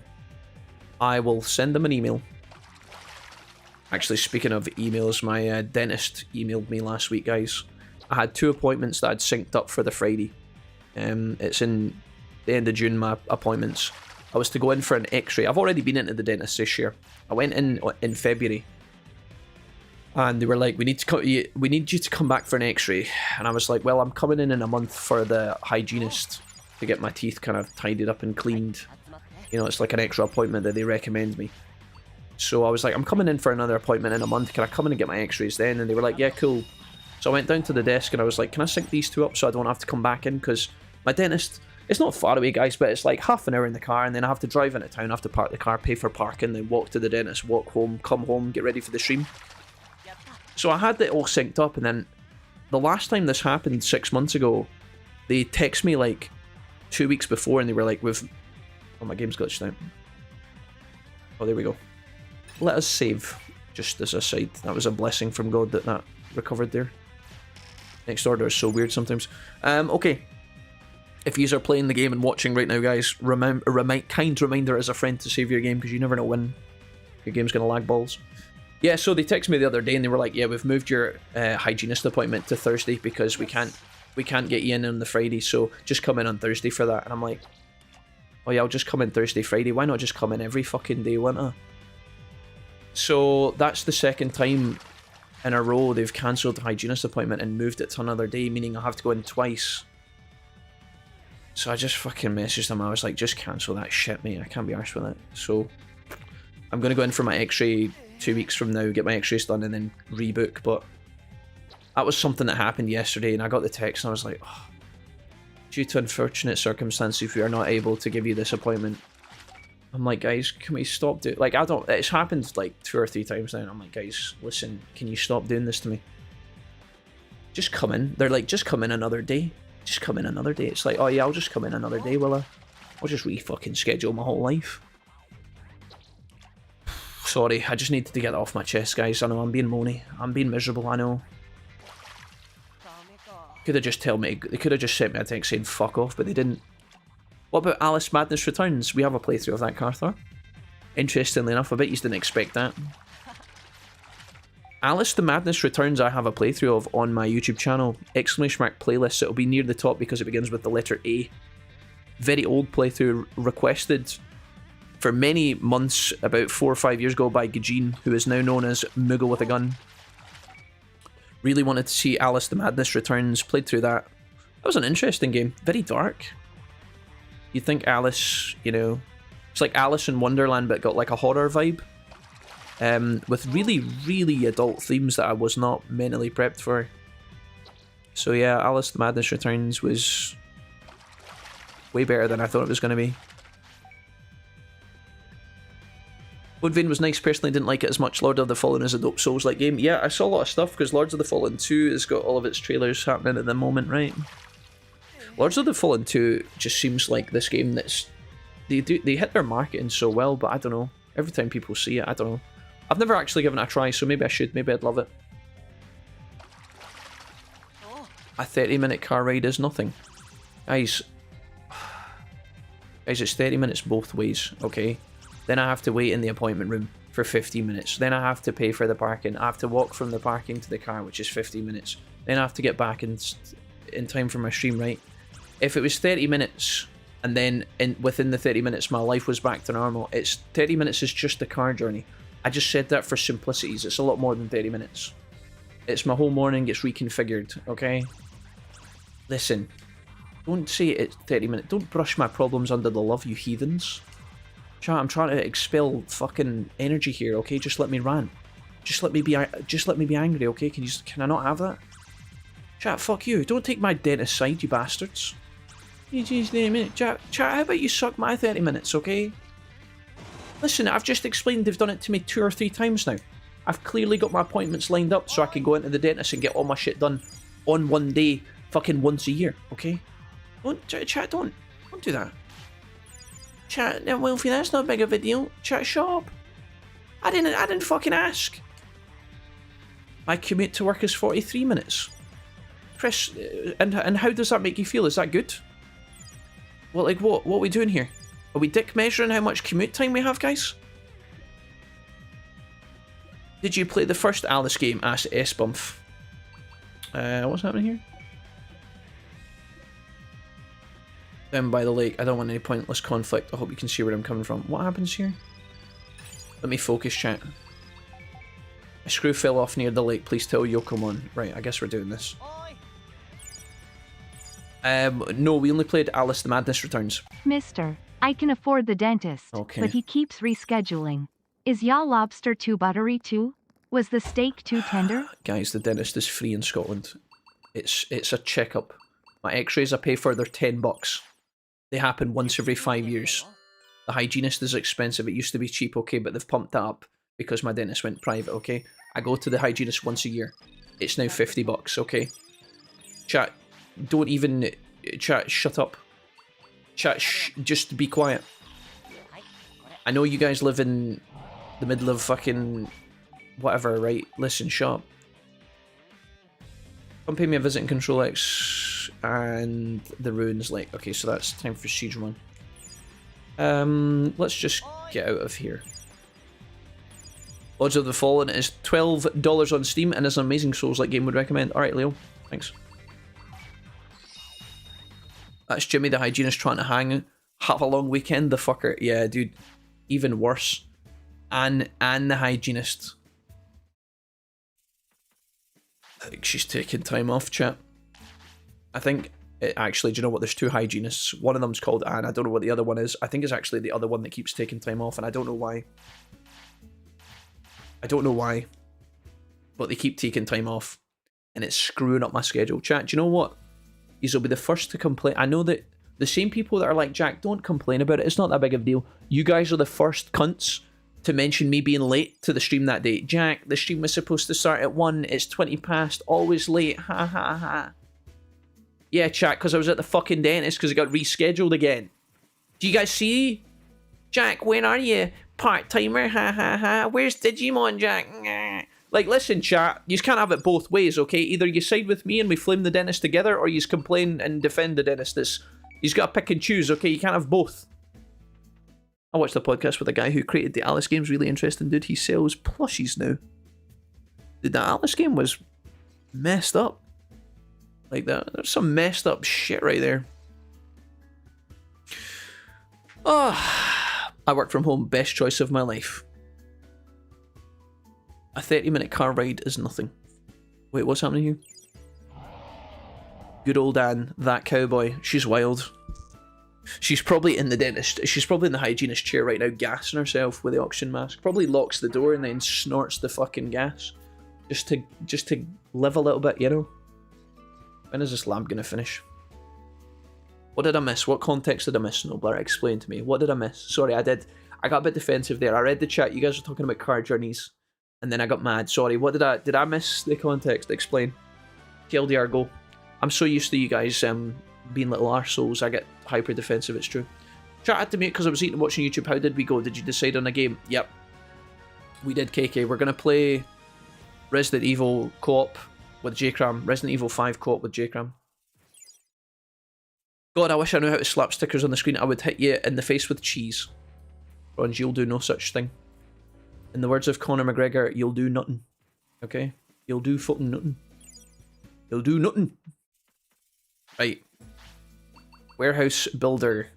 Speaker 1: I will send them an email. Actually, speaking of emails, my dentist emailed me last week, guys. I had 2 appointments that I'd synced up for the Friday. It's in the end of June, my appointments. I was to go in for an x-ray. I've already been into the dentist this year. I went in February. And they were like, we need you to come back for an x-ray. And I was like, well, I'm coming in a month for the hygienist to get my teeth kind of tidied up and cleaned. You know, it's like an extra appointment that they recommend me. So I was like, I'm coming in for another appointment in a month. Can I come in and get my x-rays then? And they were like, yeah, cool. So I went down to the desk and I was like, can I sync these 2 up so I don't have to come back in? Because my dentist, it's not far away, guys, but it's like half an hour in the car, and then I have to drive into town, I have to park the car, pay for parking, then walk to the dentist, walk home, come home, get ready for the stream. So I had it all synced up, and then the last time this happened 6 months ago, they text me like 2 weeks before, and they were like, oh, my game's glitched out. Oh, there we go. Let us save, just as a side. That was a blessing from God that recovered there. Next Order is so weird sometimes. Okay. If you are playing the game and watching right now, guys, kind reminder as a friend to save your game, because you never know when your game's going to lag balls. Yeah, so they texted me the other day and they were like, yeah, we've moved your hygienist appointment to Thursday because we can't get you in on the Friday, so just come in on Thursday for that. And I'm like, oh yeah, I'll just come in Thursday, Friday. Why not just come in every fucking day, won't I? So that's the second time in a row they've cancelled the hygienist appointment and moved it to another day, meaning I have to go in twice. So I just fucking messaged them. I was like, just cancel that shit, mate. I can't be arsed with it. So I'm going to go in for my x-ray 2 weeks from now, get my x-rays done, and then rebook. But that was something that happened yesterday, and I got the text, and I was like, oh, due to unfortunate circumstances, we are not able to give you this appointment. I'm like, guys, can we stop doing... Like, it's happened like 2 or 3 times now, and I'm like, guys, listen, can you stop doing this to me? Just come in. They're like, just come in another day. Just come in another day. It's like, oh yeah, I'll just come in another day, will I? I'll just re-fucking schedule my whole life. Sorry, I just needed to get that off my chest, guys. I know I'm being moany. I'm being miserable, I know. Could have just told me, they could have just sent me a text saying fuck off, but they didn't. What about Alice Madness Returns? We have a playthrough of that, Carthor. Interestingly enough, I bet you didn't expect that. Alice the Madness Returns I have a playthrough of on my YouTube channel, !playlist, so it'll be near the top because it begins with the letter A. Very old playthrough, requested for many months, about 4 or 5 years ago by Jijimon, who is now known as Moogle with a Gun. Really wanted to see Alice the Madness Returns, played through that. That was an interesting game, very dark. You'd think Alice, you know, it's like Alice in Wonderland but got like a horror vibe. With really, really adult themes that I was not mentally prepped for. So yeah, Alice the Madness Returns was way better than I thought it was going to be. Code Vein was nice, personally didn't like it as much. Lord of the Fallen is a dope Souls-like game. Yeah, I saw a lot of stuff because Lords of the Fallen 2 has got all of its trailers happening at the moment, right? Lords of the Fallen 2 just seems like this game that's... They hit their marketing so well, but I don't know. Every time people see it, I don't know. I've never actually given it a try, so maybe I should. Maybe I'd love it. A 30-minute car ride is nothing. Guys, it's 30 minutes both ways, okay? Then I have to wait in the appointment room for 15 minutes. Then I have to pay for the parking. I have to walk from the parking to the car, which is 15 minutes. Then I have to get back in time for my stream, right? If it was 30 minutes, and then within the 30 minutes my life was back to normal, 30 minutes is just the car journey. I just said that for simplicities. It's a lot more than 30 minutes. It's my whole morning gets reconfigured, okay? Listen, don't say it's 30 minutes. Don't brush my problems under the love, you heathens. Chat, I'm trying to expel fucking energy here, okay? Just let me rant. Just let me be angry, okay? Can I not have that? Chat, fuck you. Don't take my dentist side, you bastards. GG's name, innit? Chat, how about you suck my 30 minutes, okay? Listen, I've just explained they've done it to me 2 or 3 times now. I've clearly got my appointments lined up so I can go into the dentist and get all my shit done on one day, fucking once a year, okay? Chat, don't do that. Chat, Wilfie, that's not big of a deal. Chat, shut up. I didn't fucking ask. My commute to work is 43 minutes. Chris, and how does that make you feel? Is that good? Well, like, what are we doing here? Are we dick measuring how much commute time we have, guys? Did you play the first Alice game? Asked S-Bump. What's happening here? Down by the lake. I don't want any pointless conflict. I hope you can see where I'm coming from. What happens here? Let me focus, chat. A screw fell off near the lake. Please tell Yokomon. Right, I guess we're doing this. No, we only played Alice the Madness Returns.
Speaker 2: Mister, I can afford the dentist,
Speaker 1: Okay.
Speaker 2: but he keeps rescheduling. Is ya lobster too buttery too? Was the steak too tender?
Speaker 1: Guys, the dentist is free in Scotland. It's a checkup. My x-rays I pay for, they're $10. They happen once every 5 years. The hygienist is expensive. It used to be cheap, okay, but they've pumped that up because my dentist went private, okay? I go to the hygienist once a year. It's now $50, okay? Chat, don't even... Chat, shut up. Chat, just be quiet. I know you guys live in the middle of fucking... whatever, right? Listen, shut up. Come pay me a visit in Control X and the Ruins Lake. Okay, so that's time for Jijimon. Let's just get out of here. Lords of the Fallen is $12 on Steam and is an amazing Souls-like game, would recommend. Alright, Leo. Thanks. That's Jimmy the hygienist trying to have a long weekend, the fucker. Yeah, dude. Even worse. And the hygienist. I think she's taking time off, chat. I think, actually, do you know what? There's 2 hygienists. One of them's called Anne. I don't know what the other one is. I think it's actually the other one that keeps taking time off, and I don't know why. I don't know why. But they keep taking time off, and it's screwing up my schedule. Chat, do you know what? You'll be the first to complain. I know that the same people that are like, Jack, don't complain about it. It's not that big of a deal. You guys are the first cunts to mention me being late to the stream that day. Jack, the stream was supposed to start at 1. It's 20 past. Always late. Ha ha ha. Yeah, chat, because I was at the fucking dentist because it got rescheduled again. Do you guys see? Jack, when are you? Part-timer. Ha ha ha. Where's Digimon, Jack? Like, listen, chat. You can't have it both ways, okay? Either you side with me and we flame the dentist together, or you complain and defend the dentist. You've got to pick and choose, okay? You can't have both. I watched a podcast with a guy who created the Alice games. Really interesting, dude. He sells plushies now. Dude, the Alice game was messed up. Like that. There's some messed up shit right there. Oh, I work from home. Best choice of my life. A 30-minute car ride is nothing. Wait, what's happening here? Good old Anne, that cowboy. She's wild. She's probably in the dentist. She's probably in the hygienist chair right now, gassing herself with the oxygen mask. Probably locks the door and then snorts the fucking gas, just to live a little bit, you know. When is this lab gonna finish? What did I miss? What context did I miss? Nobler, explain to me. What did I miss? Sorry, I got a bit defensive there. I read the chat. You guys were talking about car journeys, and then I got mad. Sorry. What did I miss the context? Explain. TLDR, go. I'm so used to you guys being little arseholes, I get hyper defensive, it's true. Chat had to mute because I was eating and watching YouTube. How did we go? Did you decide on a game? Yep. We did, KK. We're going to play Resident Evil co-op with J-Cram. Resident Evil 5 co-op with J-Cram. God, I wish I knew how to slap stickers on the screen. I would hit you in the face with cheese. Ron, you'll do no such thing. In the words of Conor McGregor, you'll do nothing. Okay? You'll do fucking nothing. You'll do nothing. Right. Warehouse, builder,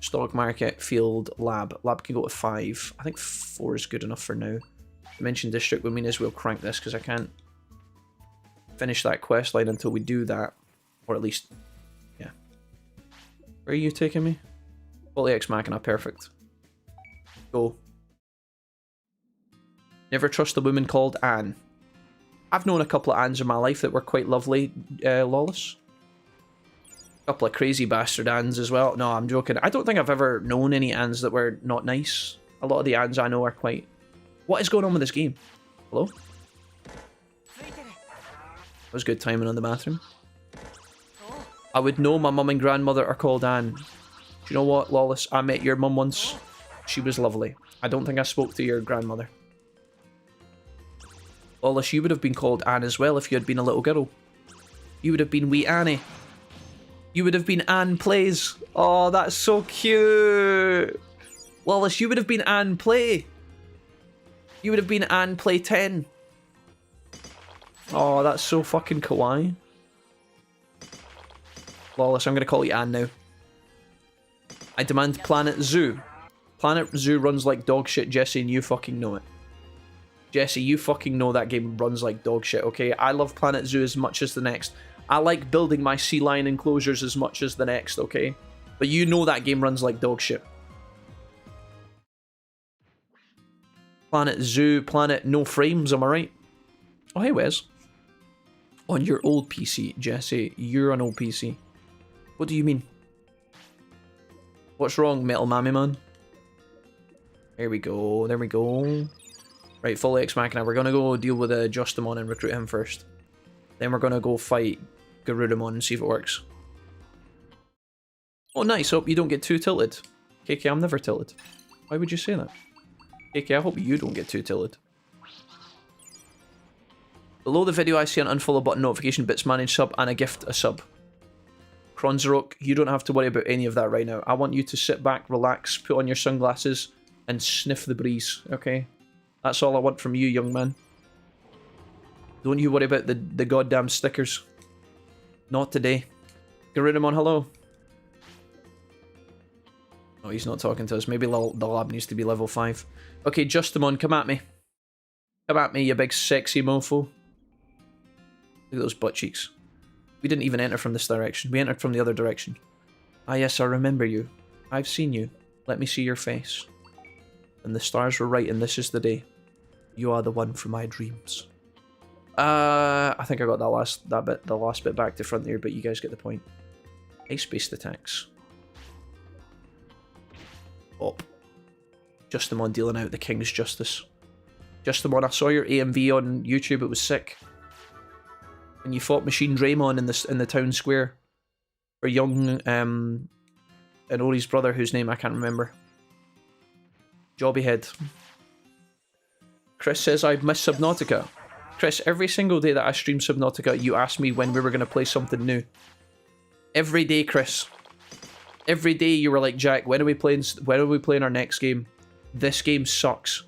Speaker 1: stock market, field, lab. Lab can go to 5. I think 4 is good enough for now. Dimension district would mean as we'll crank this because I can't finish that quest line until we do that. Or at least, yeah. Where are you taking me? Fully Ex Machina, perfect. Go. Never trust a woman called Anne. I've known a couple of Anns in my life that were quite lovely, Lawless. A couple of crazy bastard Anns as well. No, I'm joking. I don't think I've ever known any Anns that were not nice. A lot of the Anns I know are quite... What is going on with this game? Hello? That was good timing on the bathroom. I would know my mum and grandmother are called Anne. Do you know what, Lawless? I met your mum once. She was lovely. I don't think I spoke to your grandmother. Lawless, you would have been called Anne as well if you had been a little girl. You would have been wee Annie. You would have been Anne Plays. Oh, that's so cute. Lawless, you would have been Anne Play. You would have been Anne Play 10. Oh, that's so fucking kawaii. Lawless, I'm going to call you Anne now. I demand Planet Zoo. Planet Zoo runs like dog shit, Jesse, and you fucking know it. Jesse, you fucking know that game runs like dog shit, okay? I love Planet Zoo as much as the next. I like building my sea lion enclosures as much as the next, okay? But you know that game runs like dog shit. Planet Zoo, Planet No Frames, am I right? Oh, hey, Wes. On your old PC, Jesse, you're an old PC. What do you mean? What's wrong, Metal Mammy Man? There we go, there we go. Right, full Ex Machina. We're gonna go deal with Jijimon and recruit him first. Then we're gonna go fight Garurumon and see if it works. Oh, nice. Hope you don't get too tilted. KK, I'm never tilted. Why would you say that? KK, I hope you don't get too tilted. Below the video, I see an unfollow button, notification, bits manage sub, and a gift a sub. Kronzerok, you don't have to worry about any of that right now. I want you to sit back, relax, put on your sunglasses, and sniff the breeze, okay? That's all I want from you, young man. Don't you worry about the goddamn stickers. Not today. Garurumon, hello. Oh, he's not talking to us. Maybe the lab needs to be level 5. Okay, Jijimon, come at me. Come at me, you big sexy mofo. Look at those butt cheeks. We didn't even enter from this direction. We entered from the other direction. Ah yes, I remember you. I've seen you. Let me see your face. And the stars were right, and this is the day. You are the one for my dreams. I think I got the last bit back to front there, but you guys get the point. Ice-based attacks. Op. Jijimon dealing out the King's Justice. Jijimon, I saw your AMV on YouTube, it was sick. And you fought Machine Draymon in the town square. For young, and Ori's brother, whose name I can't remember. Jobby head. Chris says I've missed Subnautica. Chris, every single day that I stream Subnautica, you ask me when we were going to play something new. Every day, Chris. Every day you were like, Jack, when are we playing our next game? This game sucks.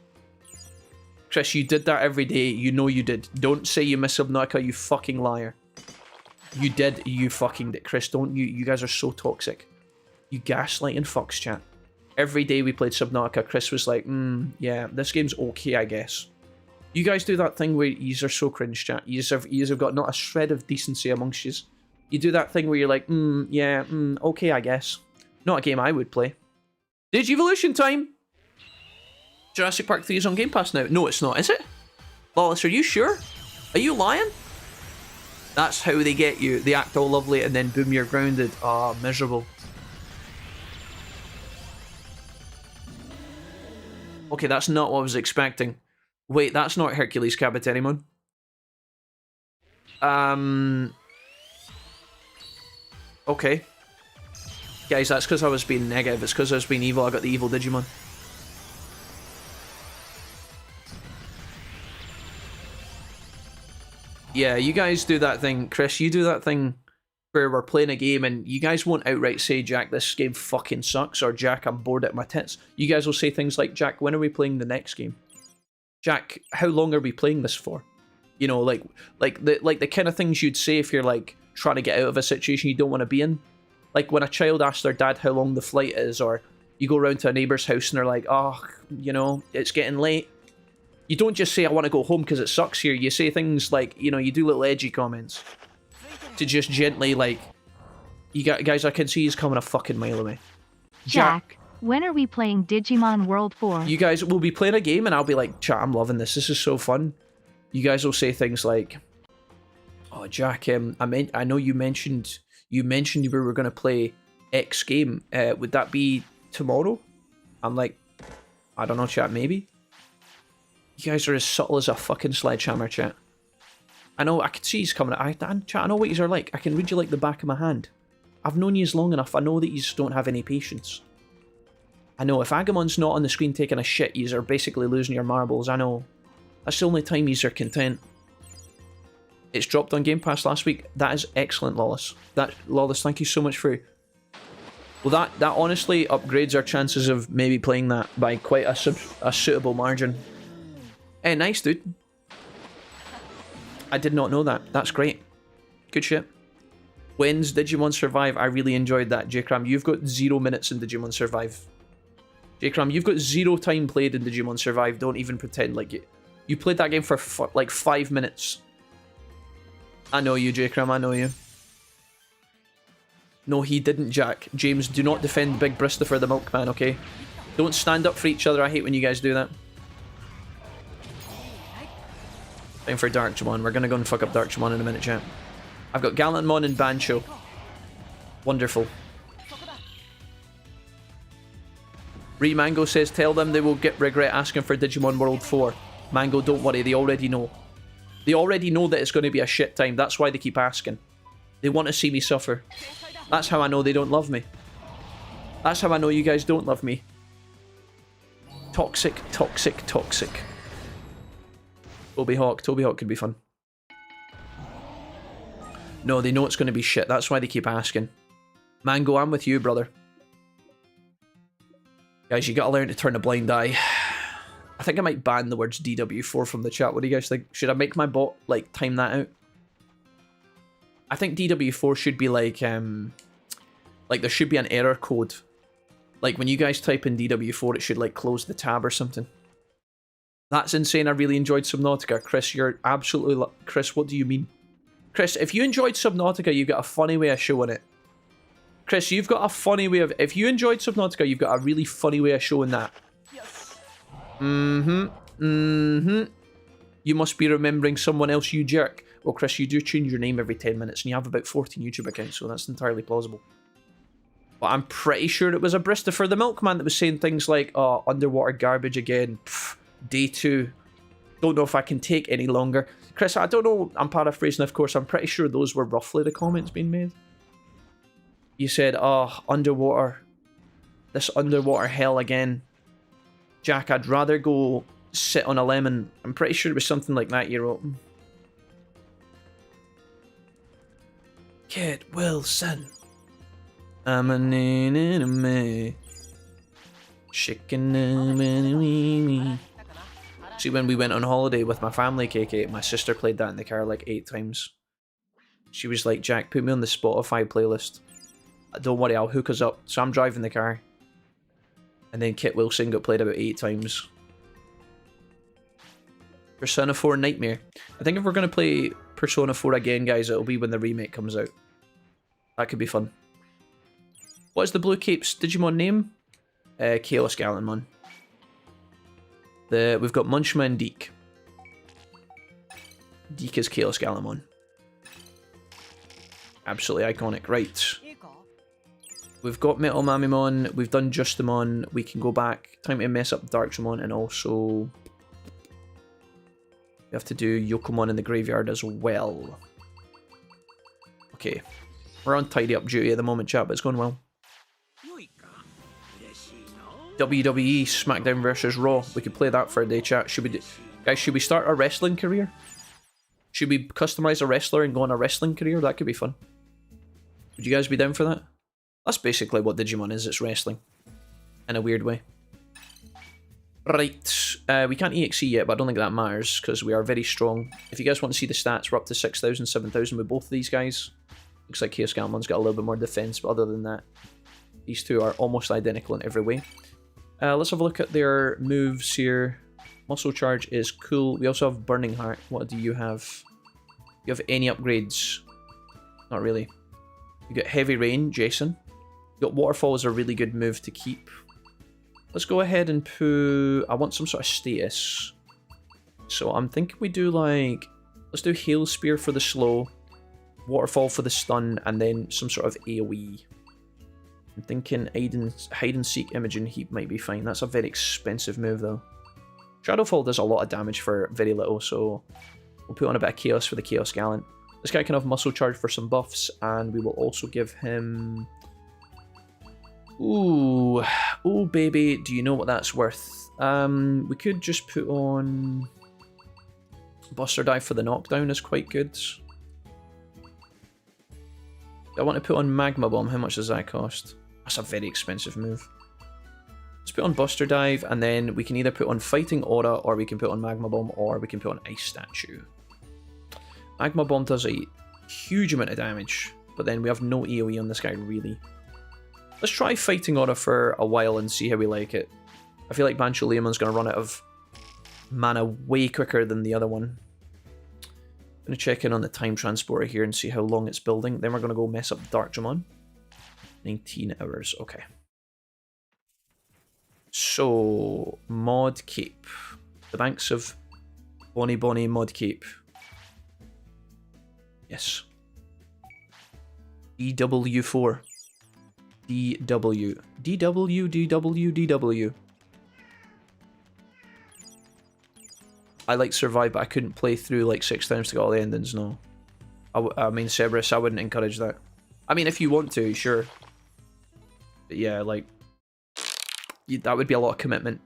Speaker 1: Chris, you did that every day. You know you did. Don't say you miss Subnautica, you fucking liar. You did. You fucking did. Chris, don't you? You guys are so toxic. You gaslighting fucks, chat. Every day we played Subnautica, Chris was like, yeah, this game's okay, I guess. You guys do that thing where yous are so cringe, chat. Yous have got not a shred of decency amongst yous. You do that thing where you're like, yeah, okay, I guess. Not a game I would play. Digivolution time! Jurassic Park 3 is on Game Pass now. No, it's not, is it? Lawless, are you sure? Are you lying? That's how they get you. They act all lovely and then boom, you're grounded. Ah, miserable. Okay, that's not what I was expecting. Wait, that's not Hercules Kabuterimon. Okay. Guys, that's because I was being negative. It's because I was being evil. I got the evil Digimon. Yeah, you guys do that thing. Chris, you do that thing where we're playing a game and you guys won't outright say, Jack, this game fucking sucks, or Jack, I'm bored at my tits. You guys will say things like, Jack, when are we playing the next game? Jack, how long are we playing this for? You know, like the kind of things you'd say if you're like trying to get out of a situation you don't want to be in. Like when a child asks their dad how long the flight is, or you go around to a neighbour's house and they're like, oh, you know, it's getting late. You don't just say, I want to go home because it sucks here. You say things like, you know, you do little edgy comments. To just gently, like, you guys, I can see he's coming a fucking mile away.
Speaker 2: Jack, when are we playing Digimon World 4?
Speaker 1: You guys will be playing a game and I'll be like, chat, I'm loving this. This is so fun. you guys will say things like, "Oh, Jack, I know you mentioned we were going to play X game. Would that be tomorrow?" I'm like, I don't know, chat, maybe. You guys are as subtle as a fucking sledgehammer, chat. I know, I can see he's coming. Chat, I know what yous are like. I can read you like the back of my hand. I've known yous long enough. I know that yous don't have any patience. I know, if Agamon's not on the screen taking a shit, yous are basically losing your marbles. I know. That's the only time yous are content. It's dropped on Game Pass last week. That is excellent, Lawless. Lawless, thank you so much for... Well, that honestly upgrades our chances of maybe playing that by quite a suitable margin. Hey, nice, dude. I did not know that. That's great. Good shit. When's Digimon Survive? I really enjoyed that, J-Cram. You've got 0 minutes in Digimon Survive. J-Cram, you've got 0 time played in Digimon Survive. Don't even pretend like you played that game for like 5 minutes. I know you, J-Cram. I know you. No, he didn't, Jack. James, do not defend Big Bristifer the Milkman, okay? Don't stand up for each other. I hate when you guys do that. Time for Darkjamon. We're gonna go and fuck up Darkjamon in a minute, chat. I've got Gallantmon and Bancho. Wonderful. Mango says, tell them they will regret asking for Digimon World 4. Mango, don't worry, they already know. They already know that it's going to be a shit time. That's why they keep asking. They want to see me suffer. That's how I know they don't love me. That's how I know you guys don't love me. Toxic, toxic, toxic. Toby Hawk could be fun. No, they know it's going to be shit. That's why they keep asking. Mango, I'm with you, brother. Guys, you gotta learn to turn a blind eye. I think I might ban the words DW4 from the chat. What do you guys think? Should I make my bot, like, time that out? I think DW4 should be like there should be an error code. Like, when you guys type in DW4, it should, like, close the tab or something. That's insane. I really enjoyed Subnautica. Chris, you're absolutely... Chris, what do you mean? Chris, if you enjoyed Subnautica, you've got a funny way of showing it. Chris, you've got a funny way of... If you enjoyed Subnautica, you've got a really funny way of showing that. You must be remembering someone else, you jerk. Well, Chris, you do change your name every 10 minutes, and you have about 14 YouTube accounts, so that's entirely plausible. But I'm pretty sure it was a Bristifer the Milkman that was saying things like, oh, underwater garbage again. Pff, day 2. Don't know if I can take any longer. Chris, I don't know. I'm paraphrasing, of course. I'm pretty sure those were roughly the comments being made. You said, oh, underwater. This underwater hell again. Jack, I'd rather go sit on a lemon. I'm pretty sure it was something like that you wrote. Kid Wilson. I'm an enemy. Chicken. See, when we went on holiday with my family, KK, my sister played that in the car like 8 times. She was like, Jack, put me on the Spotify playlist. Don't worry, I'll hook us up. So I'm driving the car. And then Kit Wilson got played about 8 times. Persona 4 Nightmare. I think if we're going to play Persona 4 again, guys, it'll be when the remake comes out. That could be fun. What is the Blue Cape's Digimon name? Chaos Gallantmon. We've got Munchma and Deke. Deke is Chaos Gallantmon. Absolutely iconic. Right. We've got Metal Mamimon, we've done Justimon, we can go back. Time to mess up Darkjamon, and also... we have to do Yokomon in the graveyard as well. Okay. We're on tidy up duty at the moment, chat, but it's going well. WWE SmackDown vs Raw. We could play that for a day, chat. Guys, should we start a wrestling career? Should we customize a wrestler and go on a wrestling career? That could be fun. Would you guys be down for that? That's basically what Digimon is, it's wrestling. In a weird way. Right, we can't EXE yet, but I don't think that matters, because we are very strong. If you guys want to see the stats, we're up to 6,000, 7,000 with both of these guys. Looks like Chaos Gallantmon's got a little bit more defense, but other than that, these two are almost identical in every way. Let's have a look at their moves here. Muscle Charge is cool. We also have Burning Heart. What do you have? Do you have any upgrades? Not really. You got Heavy Rain, Jason. You got Waterfall is a really good move to keep. Let's go ahead and put... I want some sort of status. So I'm thinking we do like, let's do Hail Spear for the slow, Waterfall for the stun, and then some sort of AoE. I'm thinking hide and seek Imogen Heap might be fine. That's a very expensive move though. Shadowfall does a lot of damage for very little, so we'll put on a bit of Chaos for the Chaos Gallant. This guy can have Muscle Charge for some buffs, and we will also give him... Ooh, oh baby, do you know what that's worth? We could just put on... Buster Dive for the knockdown is quite good. I want to put on Magma Bomb. How much does that cost? That's a very expensive move. Let's put on Buster Dive, and then we can either put on Fighting Aura, or we can put on Magma Bomb, or we can put on Ice Statue. Magma Bomb does a huge amount of damage, but then we have no AoE on this guy, really. Let's try Fighting Aura for a while and see how we like it. I feel like Bancho Leomon's going to run out of mana way quicker than the other one. I'm going to check in on the time transporter here and see how long it's building. Then we're going to go mess up Darkjamon. 19 hours, okay. So, Mod Cape. The banks of Bonnie Mod Cape. Yes. DW4. DW. DW. I like Survive, but I couldn't play through like 6 times to get all the endings, no. I mean, Cerberus, I wouldn't encourage that. I mean, if you want to, sure. But yeah, like, that would be a lot of commitment.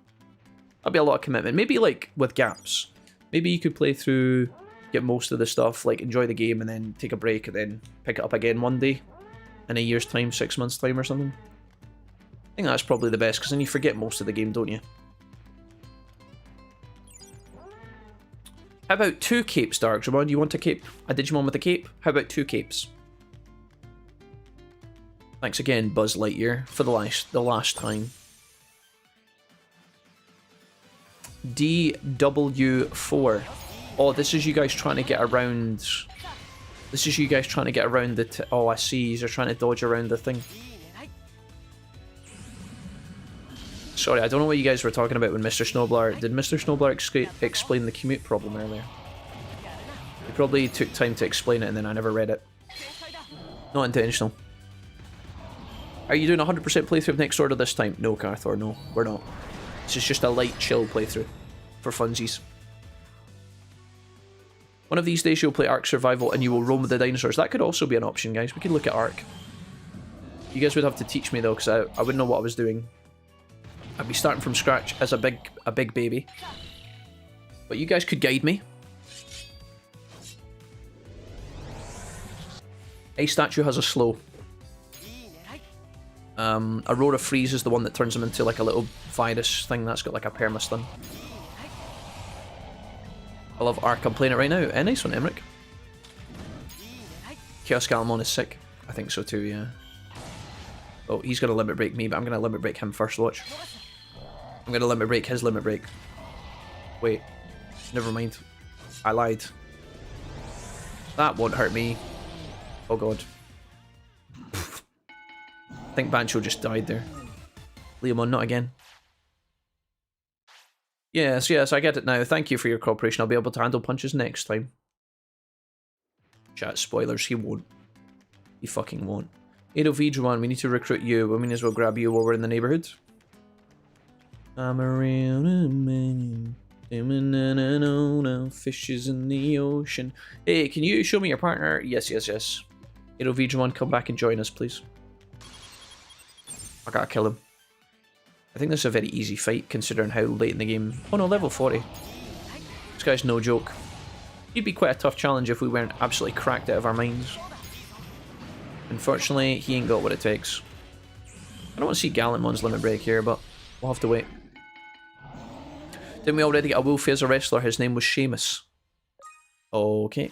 Speaker 1: That'd be a lot of commitment. Maybe like with gaps. Maybe you could play through, get most of the stuff, like enjoy the game and then take a break and then pick it up again one day. In a year's time, 6 months' time or something. I think that's probably the best, because then you forget most of the game, don't you? How about 2 capes, Darkjamon? Do you want a cape? A Digimon with a cape? How about 2 capes? Thanks again, Buzz Lightyear, for the last time. DW4. Oh, this is you guys trying to get around... This is you guys trying to get around the... Oh, I see. You're trying to dodge around the thing. Sorry, I don't know what you guys were talking about when Mr. Snowblower... Did Mr. Snowblower explain the commute problem earlier? He probably took time to explain it and then I never read it. Not intentional. Are you doing 100% playthrough of Next Order this time? No, Carthor, no. We're not. This is just a light, chill playthrough. For funsies. One of these days you'll play Ark Survival and you will roam with the dinosaurs. That could also be an option, guys. We could look at Ark. You guys would have to teach me though, because I wouldn't know what I was doing. I'd be starting from scratch as a big baby. But you guys could guide me. Ice Statue has a slow. Aurora Freeze is the one that turns him into like a little virus thing that's got like a perma-stun. I love Ark. I'm playing it right now. Nice one, Emmerich. Chaos Galamon is sick. I think so too, yeah. Oh, he's going to limit break me, but I'm going to limit break him first, watch. I'm going to limit break his limit break. Wait. Never mind. I lied. That won't hurt me. Oh god. I think Bancho just died there. Leomon, not again. Yes, I get it now. Thank you for your cooperation. I'll be able to handle punches next time. Chat spoilers, he won't. He fucking won't. Digimon, we need to recruit you. We may as well grab you while we're in the neighborhood. I'm around a man. Fishes in the ocean. Hey, can you show me your partner? Yes. Digimon, come back and join us, please. I gotta kill him. I think this is a very easy fight, considering how late in the game... Oh no, level 40. This guy's no joke. He'd be quite a tough challenge if we weren't absolutely cracked out of our minds. Unfortunately, he ain't got what it takes. I don't want to see Gallantmon's limit break here, but we'll have to wait. Didn't we already get a Wolfie as a wrestler? His name was Seamus. Okay.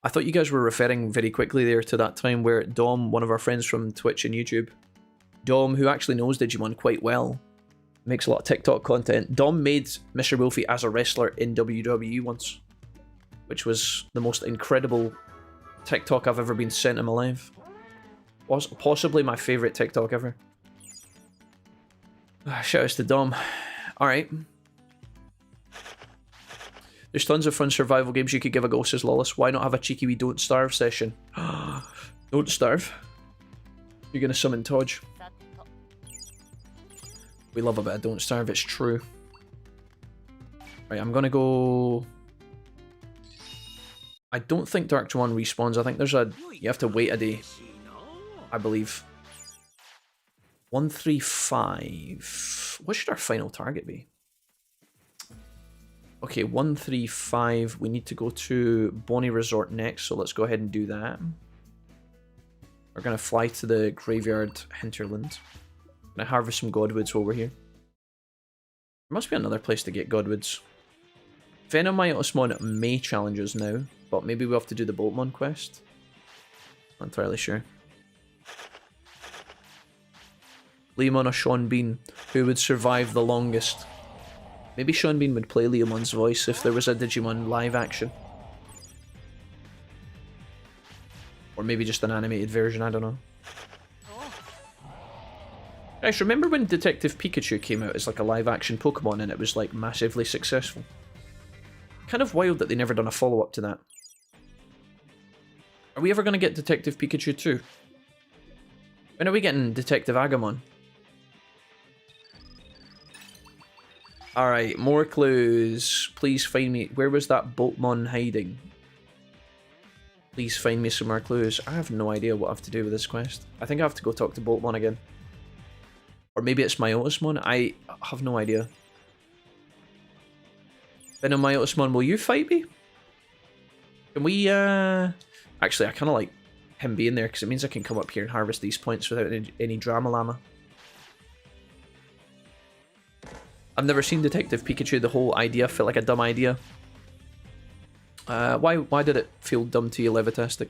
Speaker 1: I thought you guys were referring very quickly there to that time where Dom, one of our friends from Twitch and YouTube, Dom, who actually knows Digimon quite well, makes a lot of TikTok content. Dom made Mr. Wolfie as a wrestler in WWE once, which was the most incredible TikTok I've ever been sent in my life. Possibly my favourite TikTok ever. Shoutouts to Dom. Alright. There's tons of fun survival games you could give a go, says Lawless. Why not have a cheeky wee Don't Starve session? Don't starve. You're gonna summon Todge. We love a bit of Don't Starve, it's true. Right, I'm gonna go... I don't think Dark One respawns. I think there's a... You have to wait a day, I believe. 135. What should our final target be? Okay, 135. We need to go to Bonnie Resort next, so let's go ahead and do that. We're going to fly to the Graveyard Hinterland. Going to harvest some Godwoods over here. There must be another place to get Godwoods. Venomite may challenge us now, but maybe we have to do the Boltmon quest. Not entirely sure. Leomon or Sean Bean, who would survive the longest? Maybe Sean Bean would play Leomon's voice if there was a Digimon live action. Or maybe just an animated version, I don't know. Guys, remember when Detective Pikachu came out as like a live action Pokemon and it was like massively successful? Kind of wild that they never done a follow-up to that. Are we ever going to get Detective Pikachu 2? When are we getting Detective Agumon? Alright, more clues. Please find me. Where was that Boltmon hiding? Please find me some more clues. I have no idea what I have to do with this quest. I think I have to go talk to Boltmon again. Or maybe it's Myotismon. I have no idea. Venom Myotismon, will you fight me? Can we, Actually, I kind of like him being there because it means I can come up here and harvest these points without any drama llama. I've never seen Detective Pikachu. The whole idea felt like a dumb idea. Why did it feel dumb to you, Levitastic?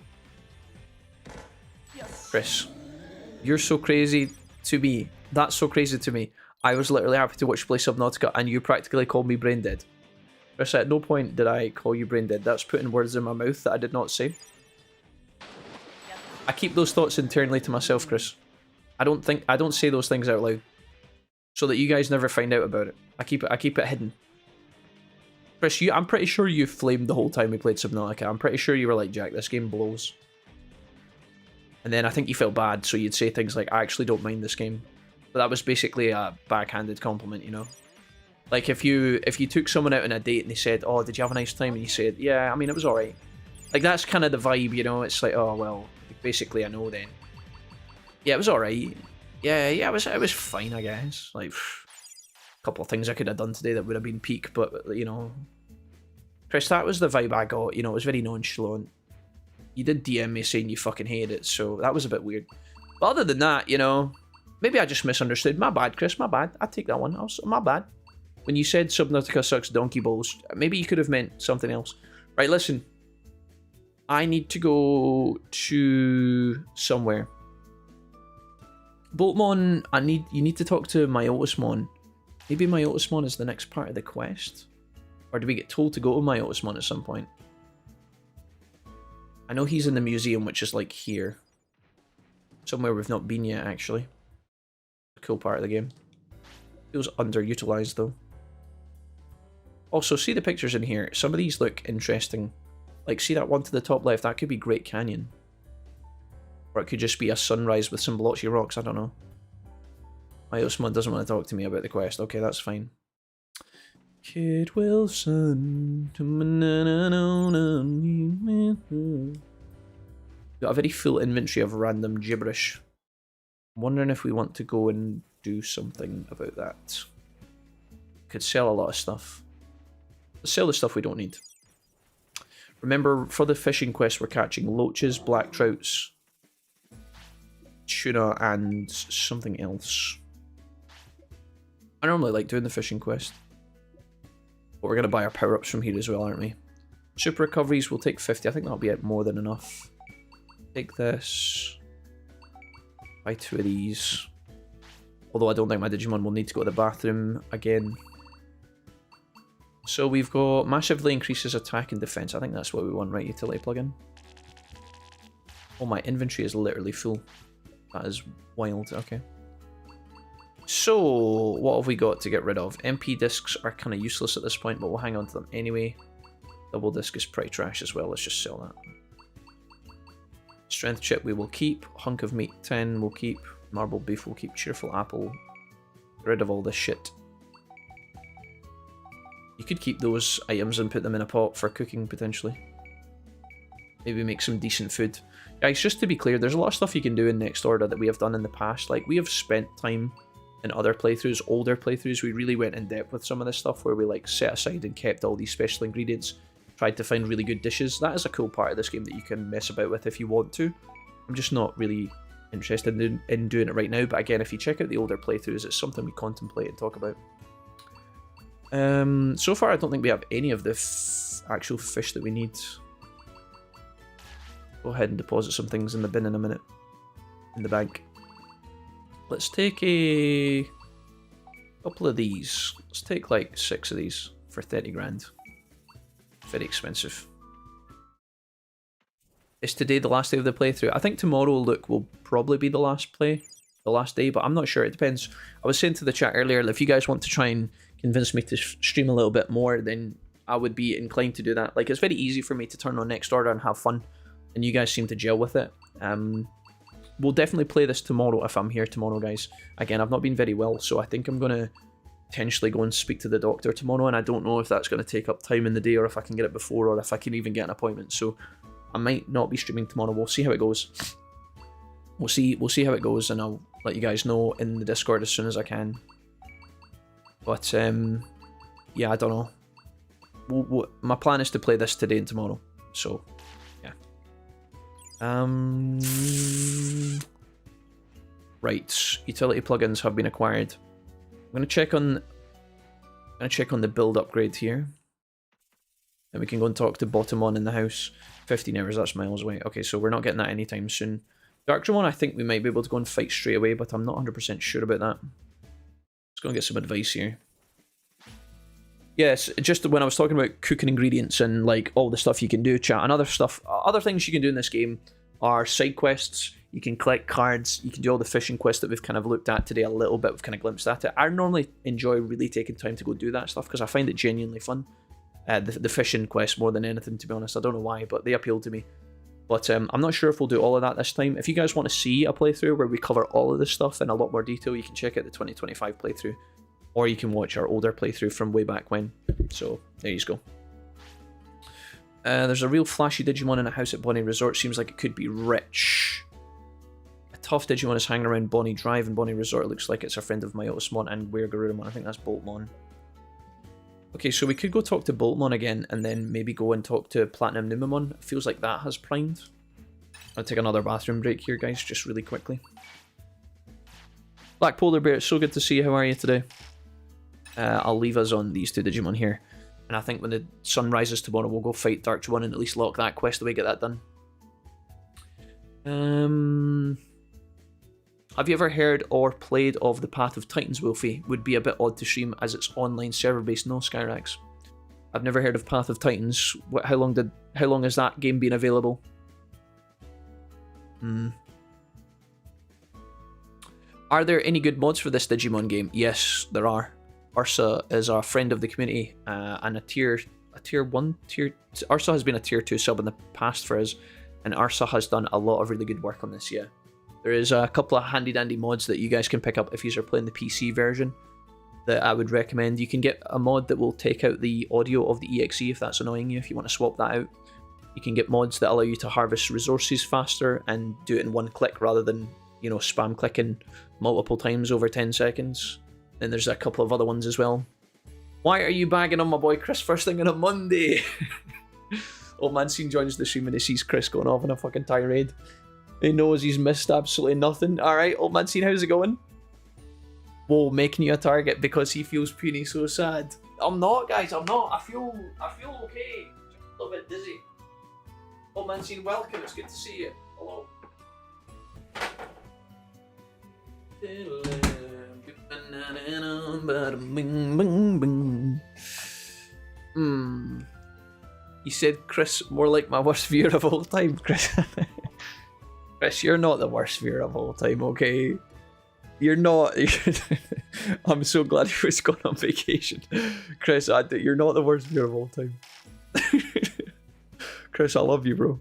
Speaker 1: Yes. Chris, you're so crazy to me. That's so crazy to me. I was literally happy to watch you play Subnautica and you practically called me brain dead. Chris, at no point did I call you brain dead. That's putting words in my mouth that I did not say. I keep those thoughts internally to myself, Chris. I don't say those things out loud. So that you guys never find out about it. I keep it hidden. Chris, I'm pretty sure you flamed the whole time we played Subnautica. I'm pretty sure you were like, Jack, this game blows. And then I think you felt bad, so you'd say things like, I actually don't mind this game. But that was basically a backhanded compliment, you know? Like if you took someone out on a date and they said, oh, did you have a nice time? And you said, yeah, I mean, it was alright. Like that's kind of the vibe, you know? It's like, oh, well, basically I know then. Yeah, it was alright. Yeah, it was fine, I guess. Like, a couple of things I could have done today that would have been peak, but, you know. Chris, that was the vibe I got, you know, it was very nonchalant. You did DM me saying you fucking hated it, so that was a bit weird. But other than that, you know, maybe I just misunderstood. My bad, Chris, my bad. I take that one. My bad. When you said Subnautica sucks donkey balls, maybe you could have meant something else. Right, listen. I need to go to somewhere. Boltmon, you need to talk to Myotismon. Maybe Myotismon is the next part of the quest? Or do we get told to go to Myotismon at some point? I know he's in the museum, which is like here. Somewhere we've not been yet, actually. A cool part of the game. Feels underutilized, though. Also, see the pictures in here. Some of these look interesting. Like, see that one to the top left? That could be Great Canyon. Or it could just be a sunrise with some blotchy rocks, I don't know. Myotismon doesn't want to talk to me about the quest. Okay, that's fine. Kid Wilson. Got a very full inventory of random gibberish. I'm wondering if we want to go and do something about that. Could sell a lot of stuff. Let's sell the stuff we don't need. Remember, for the fishing quest, we're catching loaches, black trouts, tuna, and something else. I normally like doing the fishing quest. But we're going to buy our power-ups from here as well, aren't we? Super recoveries will take 50. I think that'll be more than enough. Take this. Buy 2 of these. Although I don't think my Digimon will need to go to the bathroom again. So we've got massively increases attack and defense. I think that's what we want, right? Utility plugin. Oh, my inventory is literally full. That is wild. Okay. So, what have we got to get rid of? MP discs are kind of useless at this point, but we'll hang on to them anyway. Double disc is pretty trash as well. Let's just sell that. Strength chip we will keep. Hunk of meat 10 we'll keep. Marble beef we'll keep. Cheerful apple. Get rid of all this shit. You could keep those items and put them in a pot for cooking potentially. Maybe make some decent food. Guys, just to be clear, there's a lot of stuff you can do in Next Order that we have done in the past. Like, we have spent time in other playthroughs, older playthroughs. We really went in depth with some of this stuff where we like set aside and kept all these special ingredients, tried to find really good dishes. That is a cool part of this game that you can mess about with if you want to. I'm just not really interested in doing it right now, but again, if you check out the older playthroughs, it's something we contemplate and talk about. So far, I don't think we have any of the actual fish that we need. Go ahead and deposit some things in the bin in a minute. In the bank. Let's take a couple of these. Let's take like 6 of these for 30 grand. Very expensive. Is today the last day of the playthrough? I think tomorrow, Luke, will probably be the last day, but I'm not sure. It depends. I was saying to the chat earlier, if you guys want to try and convince me to stream a little bit more, then I would be inclined to do that. Like, it's very easy for me to turn on Next Order and have fun, and you guys seem to gel with it. We'll definitely play this tomorrow if I'm here tomorrow, guys. Again, I've not been very well, so I think I'm going to potentially go and speak to the doctor tomorrow, and I don't know if that's going to take up time in the day or if I can get it before or if I can even get an appointment. So I might not be streaming tomorrow. We'll see how it goes. We'll see how it goes, and I'll let you guys know in the Discord as soon as I can. But yeah, I don't know. My plan is to play this today and tomorrow. So yeah. Right, utility plugins have been acquired. I'm gonna check on the build upgrade here. And we can go and talk to Bottomon in the house. 15 hours, that's miles away. Okay, so we're not getting that anytime soon. Darkdramon, I think we might be able to go and fight straight away, but I'm not 100% sure about that. Let's go and get some advice here. Yes, just when I was talking about cooking ingredients and like all the stuff you can do, chat, and other things you can do in this game are side quests. You can collect cards, you can do all the fishing quests that we've kind of looked at today a little bit, we've kind of glimpsed at it. I normally enjoy really taking time to go do that stuff because I find it genuinely fun. The fishing quest more than anything, to be honest. I don't know why, but they appeal to me. But I'm not sure if we'll do all of that this time. If you guys want to see a playthrough where we cover all of this stuff in a lot more detail, you can check out the 2025 playthrough. Or you can watch our older playthrough from way back when. So, there you go. There's a real flashy Digimon in a house at Bonnie Resort. Seems like it could be rich. A tough Digimon is hanging around Bonnie Drive and Bonnie Resort. It looks like it's a friend of Myotismon and Weregarurumon. I think that's Boltmon. Okay, so we could go talk to Boltmon again and then maybe go and talk to Platinum Numamon. It feels like that has primed. I'll take another bathroom break here, guys, just really quickly. Black Polar Bear, it's so good to see you. How are you today? I'll leave us on these two Digimon here. And I think when the sun rises tomorrow, we'll go fight Darkdramon and at least lock that quest away, get that done. Have you ever heard or played of The Path of Titans, Wolfie? Would be a bit odd to stream as it's online server-based. No, Skyrax. I've never heard of Path of Titans. How long has that game been available? Are there any good mods for this Digimon game? Yes, there are. Ursa is a friend of the community and a tier 1, Ursa has been a tier 2 sub in the past for us, and Ursa has done a lot of really good work on this, yeah. There is a couple of handy dandy mods that you guys can pick up if you are playing the PC version that I would recommend. You can get a mod that will take out the audio of the EXE if that's annoying you, if you want to swap that out. You can get mods that allow you to harvest resources faster and do it in one click rather than, you know, spam clicking multiple times over 10 seconds. Then there's a couple of other ones as well. Why are you bagging on my boy Chris first thing on a Monday? Old Man Scene joins the stream and he sees Chris going off on a fucking tirade. He knows he's missed absolutely nothing. Alright, Old Man Scene, how's it going? Whoa, making you a target because he feels puny so sad. I'm not, guys, I'm not. I feel okay. Just a little bit dizzy. Old Man Scene, welcome. It's good to see you. Hello. He said, Chris, more like my worst viewer of all time, Chris. Chris, you're not the worst viewer of all time, okay? You're not. I'm so glad he was going on vacation. Chris, you're not the worst viewer of all time. Chris, I love you, bro.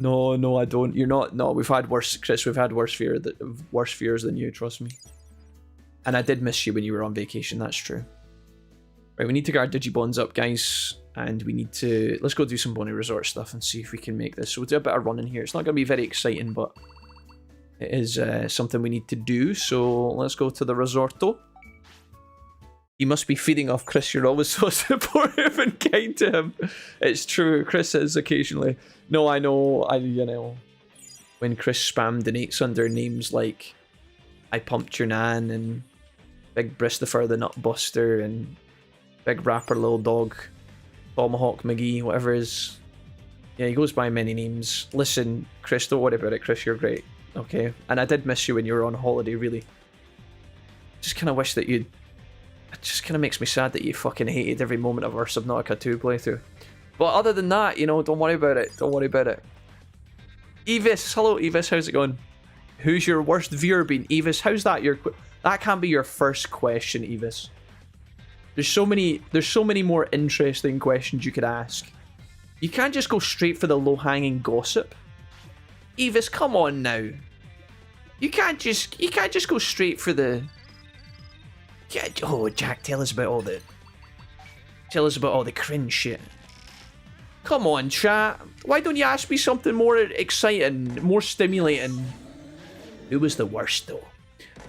Speaker 1: No, no, I don't. You're not. No, we've had worse, Chris. We've had worse fears than you. Trust me. And I did miss you when you were on vacation. That's true. Right, we need to get our Digibonds up, guys, and we need to let's go do some Bonnie Resort stuff and see if we can make this. So we'll do a bit of running here. It's not going to be very exciting, but it is something we need to do. So let's go to the Resorto. You must be feeding off Chris. You're always so supportive and kind to him. It's true. Chris is occasionally. No, I know. You know, when Chris spam donates under names like I Pumped Your Nan and Big Bristifer the Nutbuster and Big Rapper Little Dog, Tomahawk McGee, whatever it is. Yeah, he goes by many names. Listen, Chris, don't worry about it. Chris, you're great. Okay? And I did miss you when you were on holiday, really. Just kind of wish that you'd... It just kind of makes me sad that you fucking hated every moment of our Subnautica 2 playthrough. But other than that, you know, don't worry about it. Don't worry about it. Evis, hello Evis, how's it going? Who's your worst viewer been? Evis, how's that your... That can't be your first question, Evis. There's so many more interesting questions you could ask. You can't just go straight for the low-hanging gossip. Evis, come on now. You can't just go straight for the... Yeah, oh, Jack, tell us about all the cringe shit. Come on, chat. Why don't you ask me something more exciting, more stimulating? Who was the worst though?